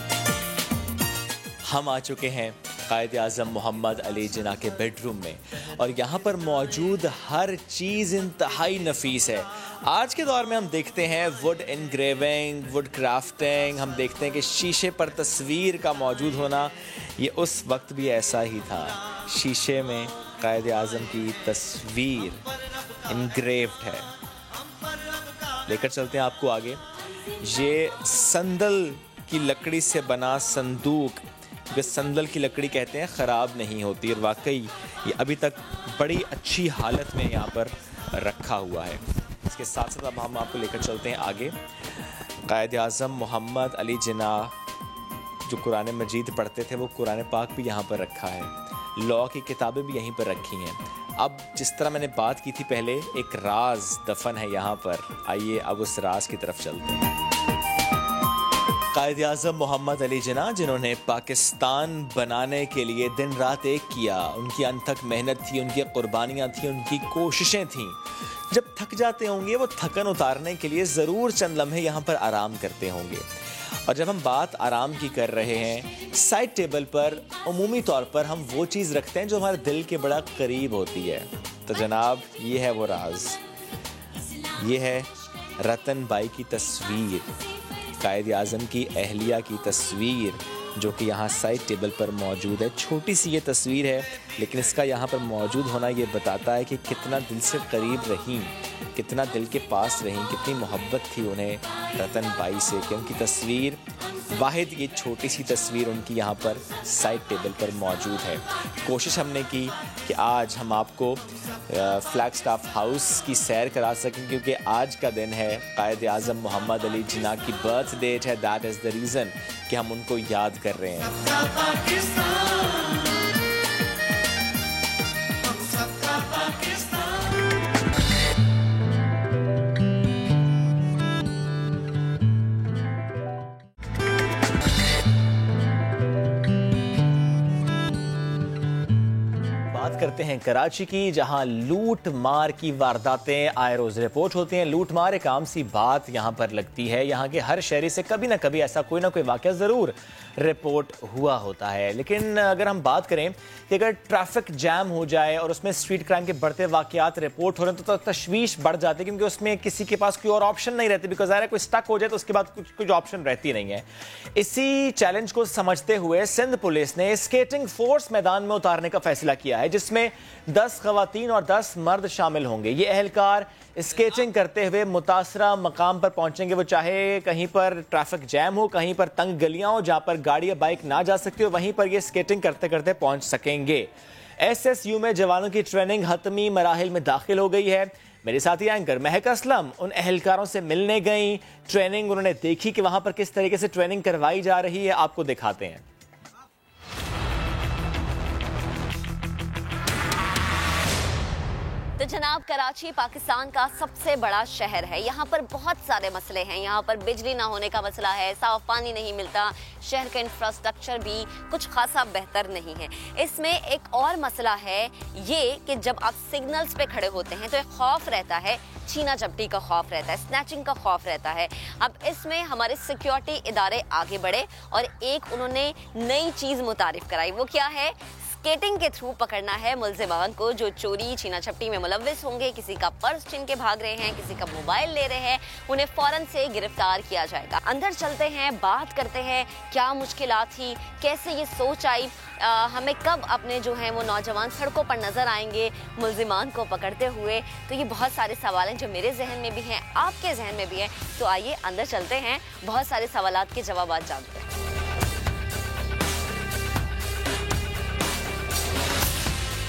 हम आ चुके हैं कायद आज़म मोहम्मद अली जिना के बेडरूम में और यहाँ पर मौजूद हर चीज़ इंतहाई नफीस है। आज के दौर में हम देखते हैं वुड इनग्रेविंग, वुड क्राफ्टिंग, हम देखते हैं कि शीशे पर तस्वीर का मौजूद होना। ये उस वक्त भी ऐसा ही था, शीशे में कायद आज़म की तस्वीर इनग्रेव्ड है। लेकर चलते हैं आपको आगे। ये संदल की लकड़ी से बना संदूक, जो संदल की लकड़ी कहते हैं, ख़राब नहीं होती और वाकई ये अभी तक बड़ी अच्छी हालत में यहाँ पर रखा हुआ है। इसके साथ साथ अब हम आपको लेकर चलते हैं आगे। कायद आज़म मोहम्मद अली जिना जो कुरान मजीद पढ़ते थे, वो कुरान पाक भी यहाँ पर रखा है। लॉ की किताबें भी यहीं पर रखी हैं। अब जिस तरह मैंने बात की थी पहले, एक राज दफन है यहाँ पर। आइए अब उस राज की तरफ चलते हैं। कायद आज़म मोहम्मद अली जिना, जिन्होंने पाकिस्तान बनाने के लिए दिन रात एक किया, उनकी अनथक मेहनत थी, उनकी कुर्बानियाँ थी, उनकी कोशिशें थीं। जब थक जाते होंगे, वो थकन उतारने के लिए ज़रूर चंद लम्हे यहाँ पर आराम करते होंगे। और जब हम बात आराम की कर रहे हैं, साइड टेबल पर उमूमी तौर पर हम वो चीज़ रखते हैं जो हमारे दिल के बड़ा करीब होती है। तो जनाब ये है वो राज, ये है रतन बाई की तस्वीर, कायद आज़म की अहलिया की तस्वीर, जो कि यहाँ साइड टेबल पर मौजूद है। छोटी सी ये तस्वीर है, लेकिन इसका यहाँ पर मौजूद होना ये बताता है कि कितना दिल से करीब रहीं, कितना दिल के पास रहीं, कितनी मोहब्बत थी उन्हें रतन बाई से, कि उनकी तस्वीर, वाहिद ये छोटी सी तस्वीर उनकी यहाँ पर साइड टेबल पर मौजूद है। कोशिश हमने की कि आज हम आपको फ्लैगस्टाफ हाउस की सैर करा सकें, क्योंकि आज का दिन है कायद आज़म मोहम्मद अली जिना की बर्थ डेट है। दैट इज़ द रीज़न कि हम उनको याद कर रहे हैं। करते हैं कराची की, जहां लूट मार की वारदातें आए रोज रिपोर्ट होती हैं। लूट मार एक आम सी बात यहां पर लगती है। यहां के हर शहरी से कभी ना कभी ऐसा कोई ना कोई वाकया जरूर रिपोर्ट हुआ होता है। लेकिन अगर हम बात करें कि अगर ट्रैफिक जैम हो जाए और उसमें स्ट्रीट क्राइम के बढ़ते वाकयात रिपोर्ट हो रहे हैं, तो तशवीश बढ़ जाती है, क्योंकि उसमें किसी के पास कोई और ऑप्शन नहीं रहती। बिकॉज अगर कोई स्टक हो जाए तो उसके बाद कुछ ऑप्शन रहती नहीं है। इसी चैलेंज को समझते हुए सिंध पुलिस ने स्केटिंग फोर्स मैदान में उतारने का फैसला किया है, जिसमें 10 खवातीन और 10 मर्द शामिल होंगे। ये एहलकार स्केटिंग करते हुए मुतासरा मकाम पर पहुंचेंगे, वो चाहे कहीं पर ट्रैफिक जैम हो, कहीं पर तंग गलियां हो जहां पर गाड़ी या बाइक ना जा सकती हो, वहीं पर ये स्केटिंग करते करते पहुंच सकेंगे। SSU में जवानों की ट्रेनिंग हतमी मराहिल में दाखिल हो गई है। मेरे साथी एंकर महक असलम उन एहलकारों से मिलने गई, ट्रेनिंग उन्होंने देखी कि वहां पर किस तरीके से ट्रेनिंग करवाई जा रही है, आपको दिखाते हैं। तो जनाब, कराची पाकिस्तान का सबसे बड़ा शहर है। यहाँ पर बहुत सारे मसले हैं। यहाँ पर बिजली ना होने का मसला है, साफ पानी नहीं मिलता, शहर का इंफ्रास्ट्रक्चर भी कुछ खासा बेहतर नहीं है। इसमें एक और मसला है ये कि जब आप सिग्नल्स पे खड़े होते हैं तो एक खौफ रहता है, छीना झपटी का खौफ रहता है, स्नैचिंग का खौफ रहता है। अब इसमें हमारे सिक्योरिटी इदारे आगे बढ़े और एक उन्होंने नई चीज़ मुतारिफ कराई। वो क्या है? स्केटिंग के थ्रू पकड़ना है मुल्जिमान को जो चोरी छीना झपटी में मुलव्विस होंगे, किसी का पर्स छीन के भाग रहे हैं, किसी का मोबाइल ले रहे हैं, उन्हें फौरन से गिरफ्तार किया जाएगा। अंदर चलते हैं, बात करते हैं क्या मुश्किलात थी, कैसे ये सोच आई, हमें कब अपने जो हैं वो नौजवान सड़कों पर नजर आएंगे मुल्जिमान को पकड़ते हुए। तो ये बहुत सारे सवाल हैं जो मेरे जहन में भी हैं, आपके जहन में भी हैं। तो आइए अंदर चलते हैं, बहुत सारे सवालात के जवाब जानते हैं।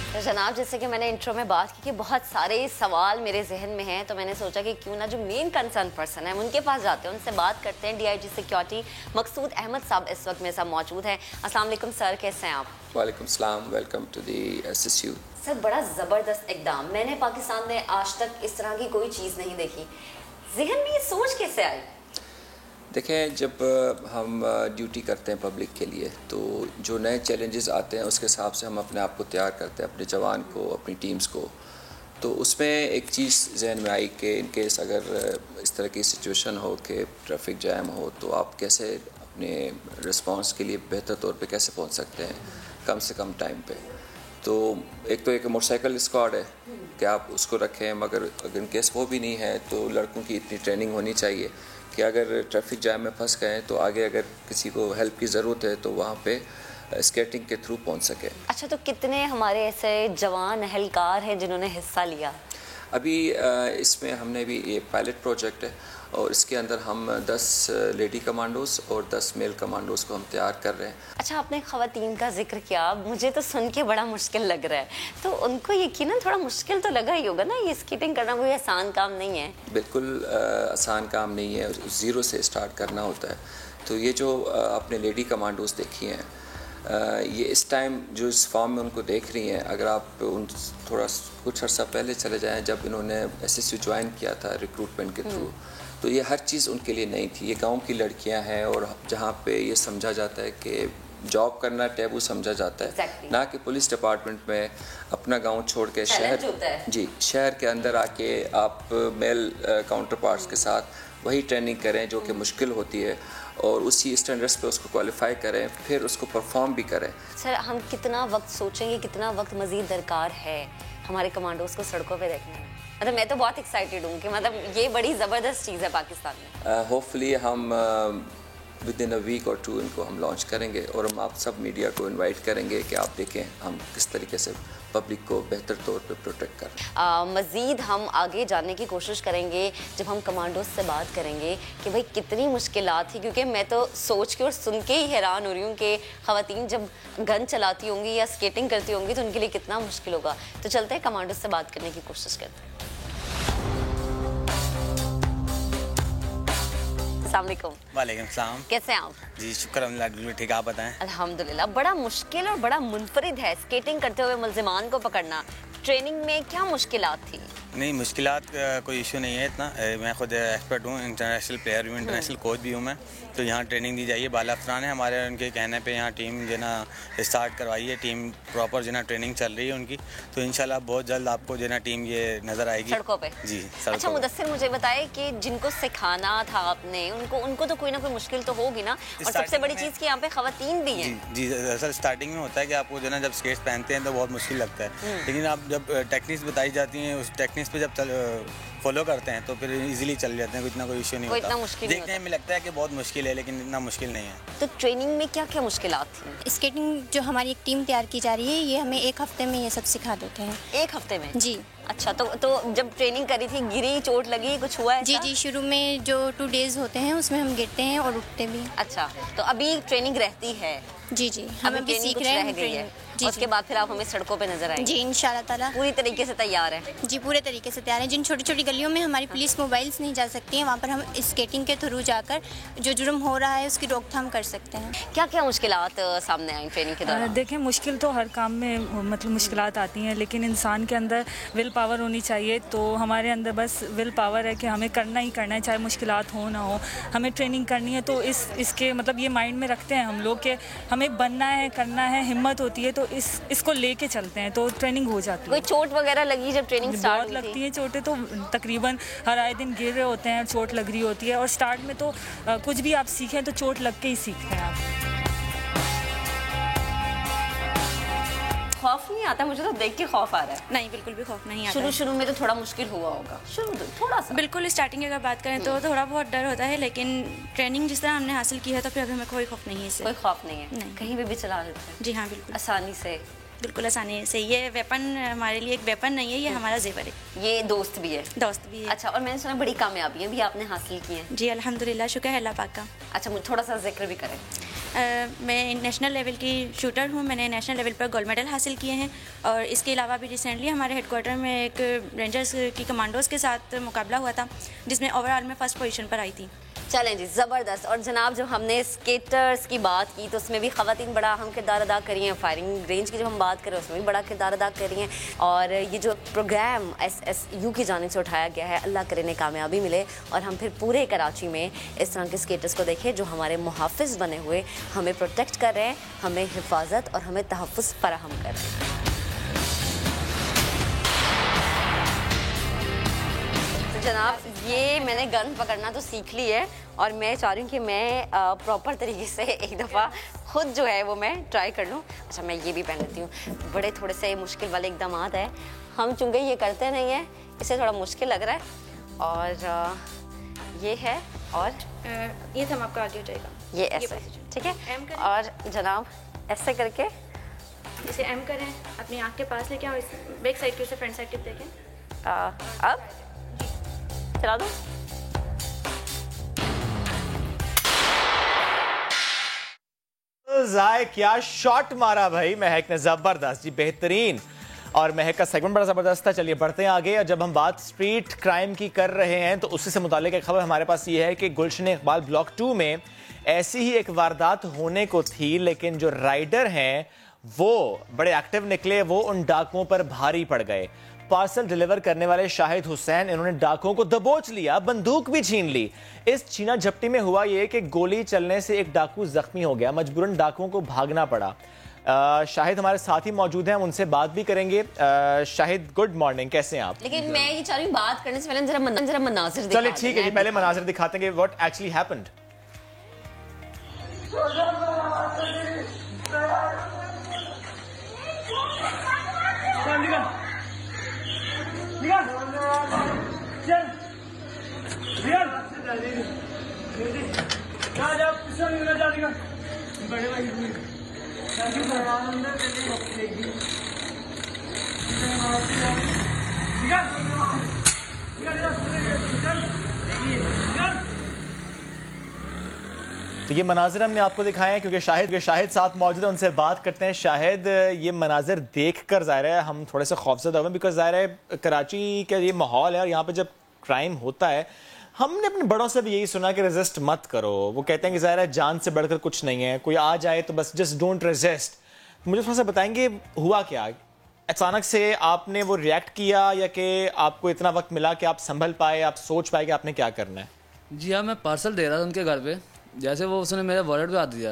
तो जनाब, जैसे कि मैंने इंट्रो में बात की कि बहुत सारे सवाल मेरे जहन में हैं, तो मैंने सोचा कि क्यों ना जो मेन कंसर्न पर्सन है उनके पास जाते हैं, उनसे बात करते हैं। DIG सिक्योरिटी मकसूद अहमद साहब इस वक्त मेरे साथ मौजूद हैं। अस्सलाम वालेकुम सर, कैसे हैं आप? वालेकुम सलाम, welcome to the SSU। Sir, बड़ा ज़बरदस्त इक़दाम, मैंने पाकिस्तान में आज तक इस तरह की कोई चीज़ नहीं देखी। जहन में ये सोच कैसे आई? देखें, जब हम ड्यूटी करते हैं पब्लिक के लिए तो जो नए चैलेंजेस आते हैं उसके हिसाब से हम अपने आप को तैयार करते हैं, अपने जवान को, अपनी टीम्स को। तो उसमें एक चीज़ जहन में आई कि इन केस अगर इस तरह की सिचुएशन हो कि ट्रैफिक जैम हो तो आप कैसे अपने रिस्पांस के लिए बेहतर तौर पे कैसे पहुंच सकते हैं कम से कम टाइम पे। तो एक मोटरसाइकिल स्क्वाड है कि आप उसको रखें, मगर अगर इन केस वो भी नहीं है तो लड़कों की इतनी ट्रेनिंग होनी चाहिए कि अगर ट्रैफिक जैम में फंस गए तो आगे अगर किसी को हेल्प की ज़रूरत है तो वहाँ पे स्केटिंग के थ्रू पहुँच सके। अच्छा, तो कितने हमारे ऐसे जवान अहलकार हैं जिन्होंने हिस्सा लिया? अभी इसमें हमने भी ये पायलट प्रोजेक्ट है और इसके अंदर हम 10 लेडी कमांडोज और 10 मेल कमांडोज को हम तैयार कर रहे हैं। अच्छा, आपने ख़वातीन का जिक्र किया, मुझे तो सुन के बड़ा मुश्किल लग रहा है। तो उनको यकीनन थोड़ा मुश्किल तो लगा ही होगा ना, ये स्केटिंग करना कोई आसान काम नहीं है। बिल्कुल आसान काम नहीं है, ज़ीरो से स्टार्ट करना होता है। तो ये जो आपने लेडी कमांडोज देखी हैं, ये इस टाइम जो इस फॉर्म में उनको देख रही हैं, अगर आप उन थोड़ा कुछ अर्सा पहले चले जाएं जब इन्होंने SSU ज्वाइन किया था रिक्रूटमेंट के थ्रू, तो ये हर चीज़ उनके लिए नई थी। ये गांव की लड़कियां हैं और जहां पे ये समझा जाता है कि जॉब करना टैबू समझा जाता है, ना कि पुलिस डिपार्टमेंट में अपना गांव छोड़ के शहर के अंदर आके आप मेल काउंटर पार्ट्स के साथ वही ट्रेनिंग करें जो कि मुश्किल होती है और उसी स्टैंडर्ड्स पे उसको क्वालिफाई करें, फिर उसको परफॉर्म भी करें। सर, हम कितना वक्त सोचेंगे, कितना वक्त मजीद दरकार है हमारे कमांडोज को सड़कों पे देखने में? मतलब मैं तो बहुत एक्साइटेड हूँ कि मतलब ये बड़ी ज़बरदस्त चीज़ है पाकिस्तान में। होपफुली हम विद इन अ वीक और 2 इनको हम लॉन्च करेंगे और हम आप सब मीडिया को इनवाइट करेंगे कि आप देखें हम किस तरीके से पब्लिक को बेहतर तौर पे प्रोटेक्ट कर रहे हैं। मज़ीद हम आगे जानने की कोशिश करेंगे जब हम कमांडोज से बात करेंगे कि भाई कितनी मुश्किलात थी, क्योंकि मैं तो सोच के और सुन के ही हैरान हो रही हूँ कि ख़वातीन जब गन चलाती होंगी या स्केटिंग करती होंगी तो उनके लिए कितना मुश्किल होगा। तो चलते हैं कमांडोज से बात करने की कोशिश करते हैं। वालेकुम सलाम। कैसे हैं आप? जी शुक्र अल्हम्दुलिल्लाह, ठीक, आप बताएं? अल्हम्दुलिल्लाह। बड़ा मुश्किल और बड़ा मुनफरिद है स्केटिंग करते हुए मुल्जिमान को पकड़ना। ट्रेनिंग में क्या मुश्किलात थी? नहीं, मुश्किलात कोई इशू नहीं है इतना। मैं खुद एक्सपर्ट हूँ, इंटरनेशनल प्लेयर हूँ, इंटरनेशनल कोच भी हूँ मैं। तो यहाँ ट्रेनिंग दी जाइए, बाला अफसरान है हमारे, उनके कहने पे यहाँ टीम जो ना स्टार्ट करवाई है, टीम प्रॉपर जो ना ट्रेनिंग चल रही है उनकी। तो इंशाल्लाह बहुत जल्द आपको जो ना टीम ये नज़र आएगी सड़कों पे। जी अच्छा मुदस्सिर, मुझे बताए कि जिनको सिखाना था आपने उनको तो कोई ना कोई मुश्किल तो होगी ना, और सबसे बड़ी चीज़ कि यहाँ पे ख़वातीन भी हैं। जी असल स्टार्टिंग में होता है कि आपको जो ना जब स्केट्स पहनते हैं तो बहुत मुश्किल लगता है, लेकिन आप जब टेक्निक्स बताई जाती हैं उस टेक्निक्स पे जब फॉलो करते हैं तो फिर इजीली चल जाते हैं, इतना कोई इशू नहीं होता। देखने में लगता है कि बहुत मुश्किल है लेकिन इतना मुश्किल नहीं है। तो ट्रेनिंग में क्या क्या मुश्किलात थी? स्केटिंग जो हमारी एक टीम तैयार की जा रही है, ये हमें 1 हफ्ते में ये सब सिखा देते हैं। 1 हफ्ते में? जी। अच्छा, तो जब ट्रेनिंग करी थी, गिरी, चोट लगी, कुछ हुआ है? जी, शुरू में जो 2 डेज होते हैं उसमें हम गिरते हैं और उठते भी। अच्छा, तो अभी ट्रेनिंग रहती है? जी, हम अभी सीख रहे हैं। और उसके बाद फिर आप हमें सड़कों पे नजर आएंगे? जी इंशाल्लाह ताला पूरी तरीके से तैयार है? जी पूरे तरीके से तैयार हैं। जिन छोटी छोटी गलियों में हमारी पुलिस मोबाइल्स नहीं जा सकती हैं, वहाँ पर हम स्केटिंग के थ्रू जाकर जो जुर्म हो रहा है उसकी रोकथाम कर सकते हैं। क्या क्या मुश्किलात सामने आई ट्रेनिंग के दौरान? देखें, मुश्किल तो हर काम में मतलब मुश्किलात आती हैं, लेकिन इंसान के अंदर विल पावर होनी चाहिए। तो हमारे अंदर बस विल पावर है कि हमें करना ही करना है, चाहे मुश्किलात हो ना हो, हमें ट्रेनिंग करनी है। तो इसके मतलब ये माइंड में रखते हैं हम लोग कि हमें बनना है, करना है, हिम्मत होती है तो इसको लेके चलते हैं तो ट्रेनिंग हो जाती है। कोई चोट वगैरह लगी जब ट्रेनिंग स्टार्ट बहुत लगती है चोटें, तो तकरीबन हर आए दिन गिर रहे होते हैं, चोट लग रही होती है। और स्टार्ट में तो कुछ भी आप सीखें तो चोट लग के ही सीखते हैं आप। खौफ नहीं आता? मुझे तो देख के खौफ आ रहा है। नहीं, बिल्कुल भी खौफ नहीं आता। शुरू में तो थोड़ा मुश्किल हुआ होगा, थोड़ा सा। बिल्कुल स्टार्टिंग की अगर बात करें तो थोड़ा बहुत डर होता है, लेकिन ट्रेनिंग जिस तरह हमने हासिल की है तो फिर अभी हमें कोई खौफ नहीं है इससे। कोई खौफ नहीं है? नहीं। कहीं भी चला लेते हैं? जी हाँ, बिल्कुल आसानी से। बिल्कुल आसानी से। ये वेपन हमारे लिए एक वेपन नहीं है, ये हमारा जेवर है। ये दोस्त भी है? दोस्त भी है। अच्छा, और मैंने सुना बड़ी कामयाबियाँ भी आपने हासिल की हैं? जी अल्हम्दुलिल्लाह, शुक्र है अल्लाह पाक का। अच्छा, मुझे थोड़ा सा जिक्र भी करें। मैं नेशनल लेवल की शूटर हूँ। मैंने नेशनल लेवल पर गोल्ड मेडल हासिल किए हैं और इसके अलावा भी रिसेंटली हमारे हेडक्वार्टर में एक रेंजर्स की कमांडोज़ के साथ मुकाबला हुआ था जिसमें ओवरऑल में फर्स्ट पोजीशन पर आई थी। चलें जी, ज़बरदस्त। और जनाब, जब हमने स्केटर्स की बात की तो उसमें भी ख़वातीन बड़ा अहम किरदार अदा करी हैं। फायरिंग रेंज की जब हम बात करें उसमें भी बड़ा किरदार अदा करी हैं। और ये जो प्रोग्राम SSU की जानिब से उठाया गया है, अल्लाह करे ने कामयाबी मिले और हम फिर पूरे कराची में इस तरह के स्केटर्स को देखें जो हमारे मुहाफ़िज़ बने हुए हमें प्रोटेक्ट कर रहे हैं, हमें हिफाजत और हमें तहफ़्फ़ुज़ फराहम कर रहे हैं। जनाब, ये मैंने गन पकड़ना तो सीख ली है और मैं चाह रही हूँ कि मैं प्रॉपर तरीके से एक दफ़ा खुद जो है वो मैं ट्राई कर लूँ। अच्छा, मैं ये भी पहन लेती हूँ। बड़े थोड़े से मुश्किल वाले इकदाम है, हम चूँकि ये करते नहीं हैं इससे थोड़ा मुश्किल लग रहा है। और ये है और ये थम आपका आगे हो जाएगा, ये ऐसे, ठीक है। और जनाब ऐसे करके इसे एम करें, अपनी आँख के पास लेके और बैक साइड की फ्रंट साइड टिप देखें। अब चला दो। जाए क्या शॉट मारा भाई महक ने, जबरदस्त जी, बेहतरीन। और महक का सेगमेंट बड़ा जबरदस्त था। चलिए बढ़ते हैं आगे। और जब हम बात स्ट्रीट क्राइम की कर रहे हैं तो उसी से मुतालिक एक खबर हमारे पास ये है कि गुलशन इकबाल ब्लॉक 2 में ऐसी ही एक वारदात होने को थी, लेकिन जो राइडर हैं वो बड़े एक्टिव निकले, वो उन डाकुओं पर भारी पड़ गए। पार्सल डिलीवर करने वाले शाहिद हुसैन, इन्होंने डाकुओं को दबोच लिया, बंदूक भी छीन ली। इस छीना झपटी में हुआ ये कि गोली चलने से एक डाकू जख्मी हो गया, मजबूरन डाकुओं को भागना पड़ा। शाहिद हमारे साथ ही मौजूद हैं, हम उनसे बात भी करेंगे। शाहिद, गुड मॉर्निंग, कैसे हैं आप? लेकिन मैं ये चाह रही हूँ बात करने से पहले जरा मनाजिर चलिए ठीक है जी, पहले मनाजिर दिखाते हैं कि व्हाट एक्चुअली हैपेंड। तो ये मनाजिर हमने आपको दिखाए हैं क्योंकि शाहिद साथ मौजूद है, उनसे बात करते हैं। शाहिद, ये मनाजिर देखकर ज़ाहिर है हम थोड़े से खौफज़दा हुए, बिकॉज ज़ाहिर है कराची का ये माहौल है और यहाँ पे जब क्राइम होता है हमने अपने बड़ों से भी यही सुना कि रेजिस्ट मत करो। वो कहते हैं कि ज़ाहिर है जान से बढ़कर कुछ नहीं है, कोई आ जाए तो बस जस्ट डोंट रेजिस्ट। मुझे थोड़ा सा बताएंगे हुआ क्या? अचानक से आपने वो रिएक्ट किया या कि आपको इतना वक्त मिला कि आप संभल पाए, आप सोच पाए कि आपने क्या करना है? जी हाँ, मैं पार्सल दे रहा था उनके घर पे, जैसे वो उसने मेरे वॉलेट पे हाथ दिया,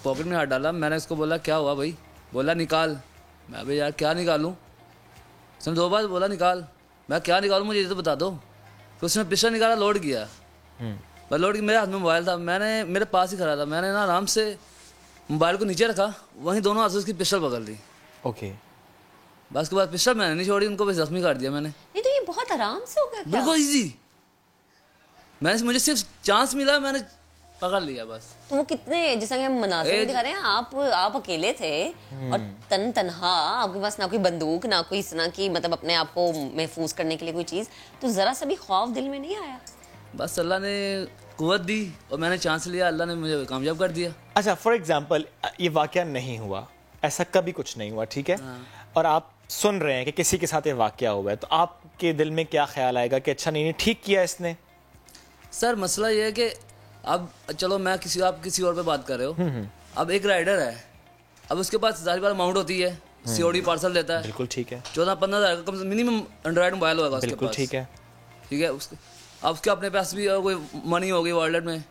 पॉकेट में हाथ डाला। मैंने उसको बोला क्या हुआ भाई? बोला निकाल। मैं भाई यार क्या निकालूं? उसने 2 बार बोला निकाल। मैं क्या निकालूं, मुझे ये तो बता दो। फिर उसने पिस्टल निकाला, लोड किया। मैं लोड किया, मेरे हाथ में मोबाइल था, मैंने मेरे पास ही खड़ा था, मैंने ना आराम से मोबाइल को नीचे रखा, वहीं दोनों हाथों से उसकी पिस्टल पकड़ ली। ओके, बस उसके बाद पिस्टल मैंने नहीं छोड़ी, उनको बस जख्मी कर दिया मैंने। ये तो ये बहुत आराम से हो गया। बिल्कुल इजी, मुझे सिर्फ चांस मिला, मैंने पकड़ लिया बस। तो वो कितने, जैसा कि हम मनाज़िर दिखा रहे हैं, आप अकेले थे और तन्हा, आपके पास ना कोई बंदूक ना कोई इस तरह की मतलब अपने आप को महफूज करने के लिए कोई चीज़, तो ज़रा सा भी खौफ दिल में नहीं आया? बस अल्लाह ने कुव्वत दी और मैंने चांस लिया, अल्लाह ने मुझे कामयाब कर दिया। अच्छा, फॉर एग्जाम्पल ये वाक़या नहीं हुआ, ऐसा कभी कुछ नहीं हुआ, ठीक है, और आप सुन रहे हैं कि किसी के साथ ये वाकया हुआ है, तो आपके दिल में क्या ख्याल आएगा कि अच्छा नहीं ठीक किया इसने? सर मसला ये है कि अब चलो आप किसी और पे बात कर रहे हो, अब एक राइडर है, अब उसके पास ज़ाहिर बात अमाउंट होती है, COD पार्सल देता है, बिल्कुल ठीक है, 14-15 हज़ार का मिनिमम एंड्रॉइड मोबाइल होगा उसके बिल्कुल पास, ठीक है, अब उसके अपने पास भी कोई मनी होगी वॉलेट में,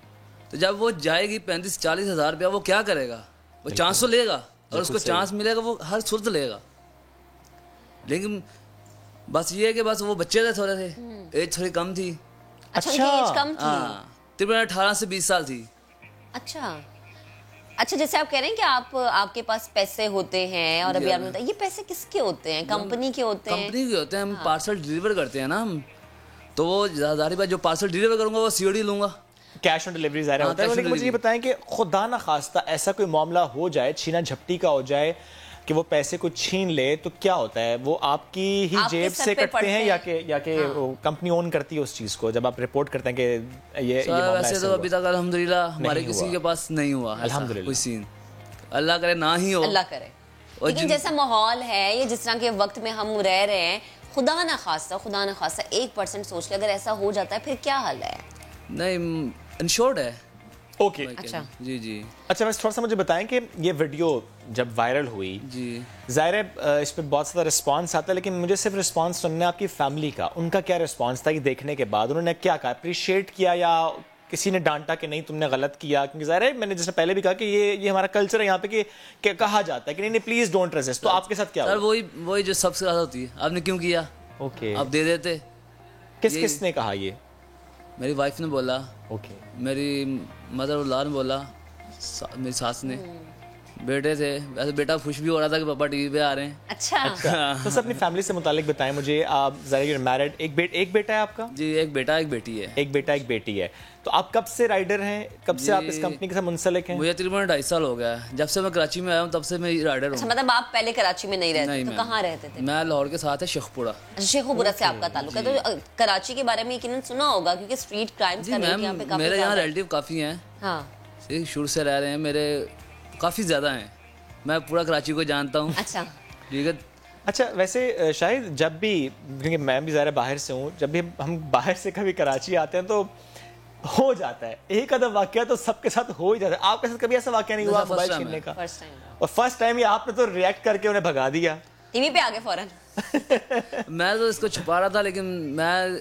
तो जब वो जाएगी 35-40 हज़ार रुपया, वो क्या करेगा? वो चांस तो लेगा, और उसको चांस मिलेगा वो हर सूरत लेगा, लेकिन बस ये है कि बस वो बच्चे थे, थोड़े थे, एज थोड़ी कम थी। अच्छा एज कम थी? हाँ, तकरीबन 18 से 20 साल थी। अच्छा जैसे आप कह रहे हैं कि आपके पास पैसे होते हैं, और अभी आपने बताया ये पैसे किसके होते हैं? कंपनी के होते हैं? कंपनी के होते हैं, हम पार्सल डिलीवर करते हैं ना हम, तो वो ज़्यादारी बात जो पार्सल डिलीवर करूंगा वो COD लूंगा, कैश ऑन डिलीवरी ज़ाहिर होता है। लेकिन मुझे ये बताएं कि खुदा ना खास्ता ऐसा कोई मामला हो जाए, छीना झपटी का हो जाए, कि वो पैसे को छीन ले, तो क्या होता है? वो आपकी ही जेब से कटते हैं या कि कंपनी ओन करती है उस चीज को, जब आप रिपोर्ट करते हैं कि ये वैसे तो अभी तक अल्हम्दुलिल्लाह हमारे किसी के पास नहीं हुआ अल्हम्दुलिल्लाह कोई सीन, अल्लाह करे ना ही हो, अल्लाह करे। लेकिन जैसा माहौल है, ये जिस तरह के वक्त में हम रह रहे हैं, खुदा ना खास्ता 1% सोच के अगर ऐसा हो जाता है फिर क्या हाल है? नहीं, इंश्योर्ड है। ओके, अच्छा जी। अच्छा, बस थोड़ा सा मुझे बताएं कि ये वीडियो जब वायरल हुई, जी ज़ाहिर है इस पर बहुत सारा रिस्पांस आता है, लेकिन मुझे सिर्फ रिस्पांस सुनना है आपकी फैमिली का। उनका क्या रिस्पांस था कि देखने के बाद उन्होंने क्या कहा? अप्रिशिएट किया या किसी ने डांटा कि नहीं तुमने गलत किया? क्योंकि ज़ाहिर है मैंने जैसे पहले भी कहा कि ये हमारा कल्चर है यहाँ पे कि कहा जाता है कि नहीं प्लीज डोंट रेजिस्ट, तो आपके साथ क्या हुआ? सर वही जो सबसे ज़्यादा होती है, आपने क्यों किया? ओके, आप दे देते। किसने कहा ये? मेरी वाइफ ने बोला, ओके, मेरी मदर उल्लाह ने बोला, मेरी सास ने, बेटे थे, वैसे बेटा खुश भी हो रहा था कि पापा टीवी पे आ रहे हैं। अच्छा। तो सब अपनी फैमिली से मुतालिक बताएं मुझे। आप ज़ाहिर मैरिड, एक बेटा है आपका? जी, एक बेटा एक बेटी है। एक बेटा एक बेटी है। तो आप कब से राइडर हैं? कब से आप इस कंपनी के साथ मुंसलिक हैं? मुझे तकरीबन 2.5 साल हो गया है, जब से मैं कराची में आया हूँ तब से मैं राइडर हूँ। अच्छा, मतलब आप पहले कराची में नहीं रहते? तो कहाँ रहते थे? मैं लाहौर के साथ है शेखपुरा। शेखपुरा से आपका ताल्लुक है, तो कराची के बारे में यकीनन सुना होगा क्योंकि स्ट्रीट क्राइम्स का रेट यहाँ पे काफी मेरे यहाँ रिलेटिव काफ़ी हैं, हाँ, शुरू से रह रहे हैं, मेरे काफ़ी ज़्यादा हैं, मैं पूरा कराची को जानता हूँ। अच्छा, ठीक है। अच्छा, वैसे शायद जब भी, क्योंकि मैं भी ज़रा बाहर से हूँ, जब भी हम बाहर से कभी कराची आते हैं तो हो जाता है एक आधा वाकया, तो सबके साथ हो ही जाता है। आपके साथ कभी ऐसा वाकया नहीं हुआ मोबाइल छीनने का? और फर्स्ट टाइम ही आपने तो रिएक्ट करके उन्हें भगा दिया, टीवी पे आगे फौरन। मैं तो इसको छुपा रहा था, लेकिन मैं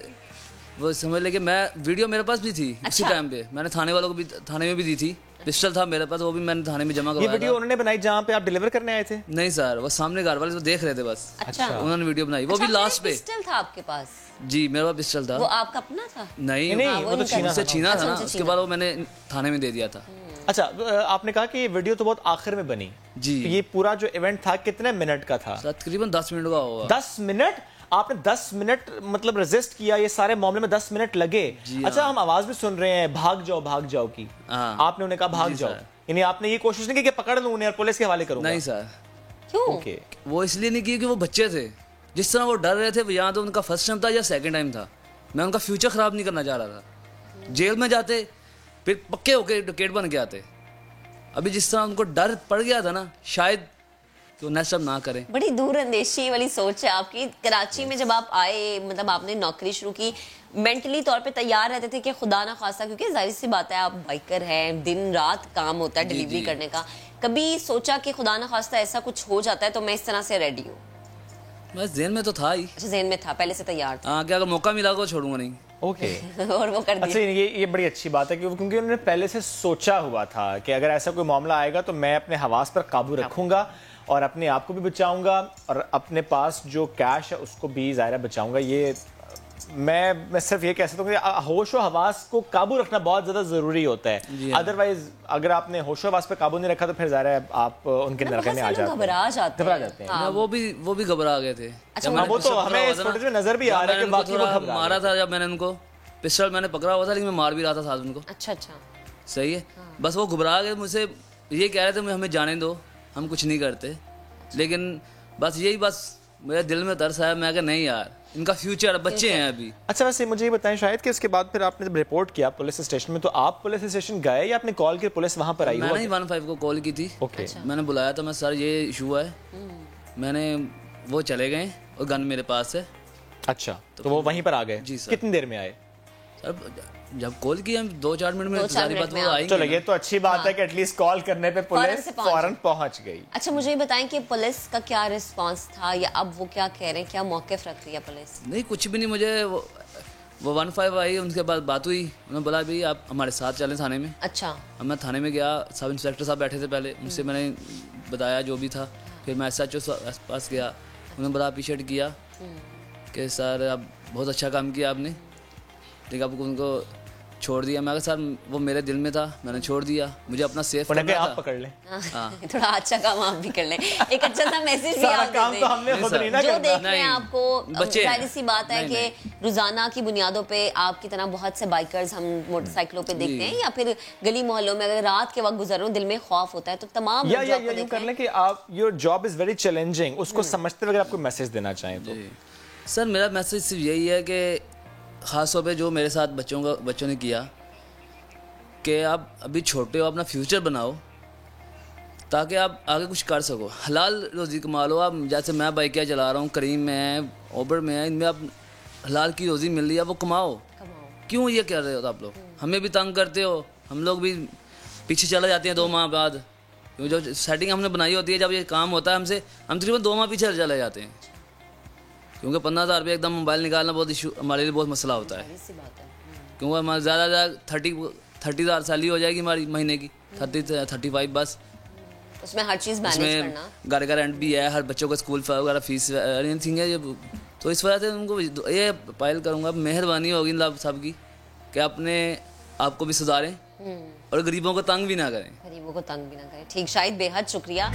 वो समझ ले कि मैं वीडियो मेरे पास भी थी। अच्छा। उसी टाइम पे मैंने थाने वालों को भी, थाने में भी दी थी, पिस्टल था मेरे पास, वो भी मैंने थाने में जमा करवाया। ये वीडियो उन्होंने बनाई जहाँ पे आप डिलीवर करने आए थे? नहीं सर, वो सामने घर वाले तो देख रहे थे बस। अच्छा, उन्होंने वीडियो बनाई, वो भी लास्ट पे। पिस्टल था आपके पास? जी, मेरे पास पिस्टल था। वो आपका अपना था? नहीं, वो तो छीना था ना, उसके बाद वो मैंने थाने में दे दिया था। अच्छा, आपने कहा कि ये वीडियो तो बहुत आखिर में बनी जी। ये पूरा जो इवेंट था कितने मिनट का था? तकरीबन 10 मिनट का होगा। 10 मिनट? आपने 10 मिनट मतलब रेजिस्ट किया, ये सारे मामले में 10 मिनट लगे? अच्छा, हम आवाज भी सुन रहे हैं भाग जाओ की, आपने उन्हें कहा भाग जाओ, यानी आपने ये कोशिश नहीं की कि पकड़ लूं उन्हें और पुलिस के हवाले करूंगा? नहीं सर। क्यों? वो इसलिए नहीं की कि वो बच्चे थे, जिस तरह वो डर रहे थे, या तो उनका फर्स्ट टाइम था या सेकंड टाइम था, मैं उनका फ्यूचर खराब नहीं करना चाह रहा था। जेल में जाते फिर पक्के होके डकैत बन के आते, अभी जिस तरह उनको डर पड़ गया था ना, शायद तो नेक्स्ट टाइम ना करें। बड़ी दूर अंदेशी वाली सोच है आपकी। कराची में जब आप आए, मतलब आपने नौकरी शुरू की, मेंटली तौर पे तैयार रहते थे कि खुदा ना खासा, क्योंकि जाहिर सी बात है आप बाइकर हैं, दिन रात काम होता है डिलीवरी करने का, कभी सोचा कि खुदा ना खास्ता ऐसा कुछ हो जाता है तो मैं इस तरह से रेडी हूँ? बस ज़हन में तो था ही। अच्छा, ज़हन में था, पहले से तैयार था। हाँ, क्या अगर मौका मिला तो छोड़ूंगा नहीं। ओके। और वो कर दिया। अच्छा, ये बड़ी अच्छी बात है क्योंकि उन्होंने पहले से सोचा हुआ था कि अगर ऐसा कोई मामला आएगा तो मैं अपने हवास पर काबू रखूंगा और अपने आप को भी बचाऊंगा और अपने पास जो कैश है उसको भी ज़ाहिर बचाऊंगा। ये मैं सिर्फ ये कह सकता हूँ कि होश व हवास को काबू रखना बहुत ज़्यादा ज़रूरी होता है। अदरवाइज अगर आपने होश व हवास पे काबू नहीं रखा तो फिर ज़ाहिर है आप उनके नरके में आ जाते हैं, घबरा जाते हैं। हाँ, वो भी घबरा गए थे। अच्छा, वो तो हमें इस फुटेज में नजर भी आ रहा है कि बाकी वो घबरा मारा था जब मैंने उनको, पिस्टल मैंने पकड़ा हुआ था लेकिन मैं मार भी रहा था साथ उनको। अच्छा अच्छा, सही है। बस वो घबरा गए, मुझसे ये कह रहे थे हमें जाने दो, हम कुछ नहीं करते, लेकिन बस यही बस मेरे दिल में तरस आया। मैं कहा नहीं यार, इनका फ्यूचर, बच्चे हैं अभी। अच्छा वैसे मुझे ये बताएं शायद कि उसके बाद फिर आपने जब रिपोर्ट किया पुलिस स्टेशन में, तो आप पुलिस स्टेशन गए या आपने कॉल की पुलिस वहां पर आई? मैंने ही 15 को कॉल की थी। ओके। मैंने बुलाया था, मैं सर ये इशू है, मैंने वो चले गए और गन मेरे पास है। अच्छा तो वो वहीं पर आ गए? जी सर। कितनी देर में आए? सर जब कॉल किया हम 2-4 मिनट में सारी बात वो आएंगे। चलो ये तो अच्छी बात है कि एटलीस्ट कॉल करने पे पुलिस फौरन पहुंच गई। अच्छा मुझे ये बताएं कि पुलिस का क्या रिस्पांस था, या अब वो क्या कह रहे हैं, क्या मौक़िफ़ रख रही है पुलिस? नहीं कुछ भी नहीं, मुझे वो 15 आई, उनके बाद बात हुई, उन्होंने बोला भाई आप हमारे साथ चलें थाने में। अच्छा। अब मैं थाने में गया, सब इंस्पेक्टर साहब बैठे थे पहले, उनसे मैंने बताया जो भी था, फिर मैं SHO पास गया, उन्होंने बड़ा अप्रिशिएट किया कि सर आप बहुत अच्छा काम किया आपने, लेकिन आपको उनको छोड़ दिया। मैं सर वो मेरे दिल में था, मैंने छोड़ दिया, मुझे अपना सेफ करना था। आप पकड़ लें। थोड़ा अच्छा काम आप भी कर लें, एक अच्छा सा मैसेज भी आप काम तो हमने खुद नहीं ना जो करना। देख रहे हैं आपको, जाहिर सी बात है कि रोजाना की बुनियादों पे आपकी तरह बहुत से बाइकर्स हम मोटरसाइकिलों पे देखते हैं, या फिर गली मोहल्लों में अगर रात के वक्त गुजर रहे हो, दिल में खौफ होता है, तो तमाम या यूं कर लें कि आप your job is very challenging, उसको समझते हुए अगर आपको मैसेज देना चाहें तो? सर मेरा मैसेज सिर्फ यही है कि ख़ास तौर पे जो मेरे साथ बच्चों ने किया कि आप अभी छोटे हो, अपना फ्यूचर बनाओ ताकि आप आगे कुछ कर सको, हलाल रोज़ी कमा लो। आप जैसे मैं बाइक चला रहा हूँ, करीम में है, ओबर में है, इनमें आप हलाल की रोज़ी मिल रही है, वो कमाओ। क्यों ये कर रहे हो आप लोग? हमें भी तंग करते हो, हम लोग भी पीछे चले जाते हैं 2 माह बाद, जो सेटिंग हमने बनाई होती है, जब ये काम होता है हमसे, हम तकरीबन 2 माह पीछे चले जाते हैं, क्योंकि 15,000 रुपये एकदम मोबाइल निकालना बहुत इशू हमारे लिए बहुत मसला होता है, क्योंकि हमारे ज़्यादा 30,000 सैलरी हो जाएगी हमारी महीने की, 30-35 बस। उसमें हर चीज़ मैनेज करना, घर का रेंट भी है, हर बच्चों का स्कूल वगैरह फीस एनीथिंग है, तो इस वजह से उनको ये अपील करूँगा, मेहरबानी होगी इन सब की कि अपने आप को भी सुधारें और गरीबों को तंग भी ना करें। गरीबों को तंग भी ना करें। ठीक, शाहिद बेहद शुक्रिया।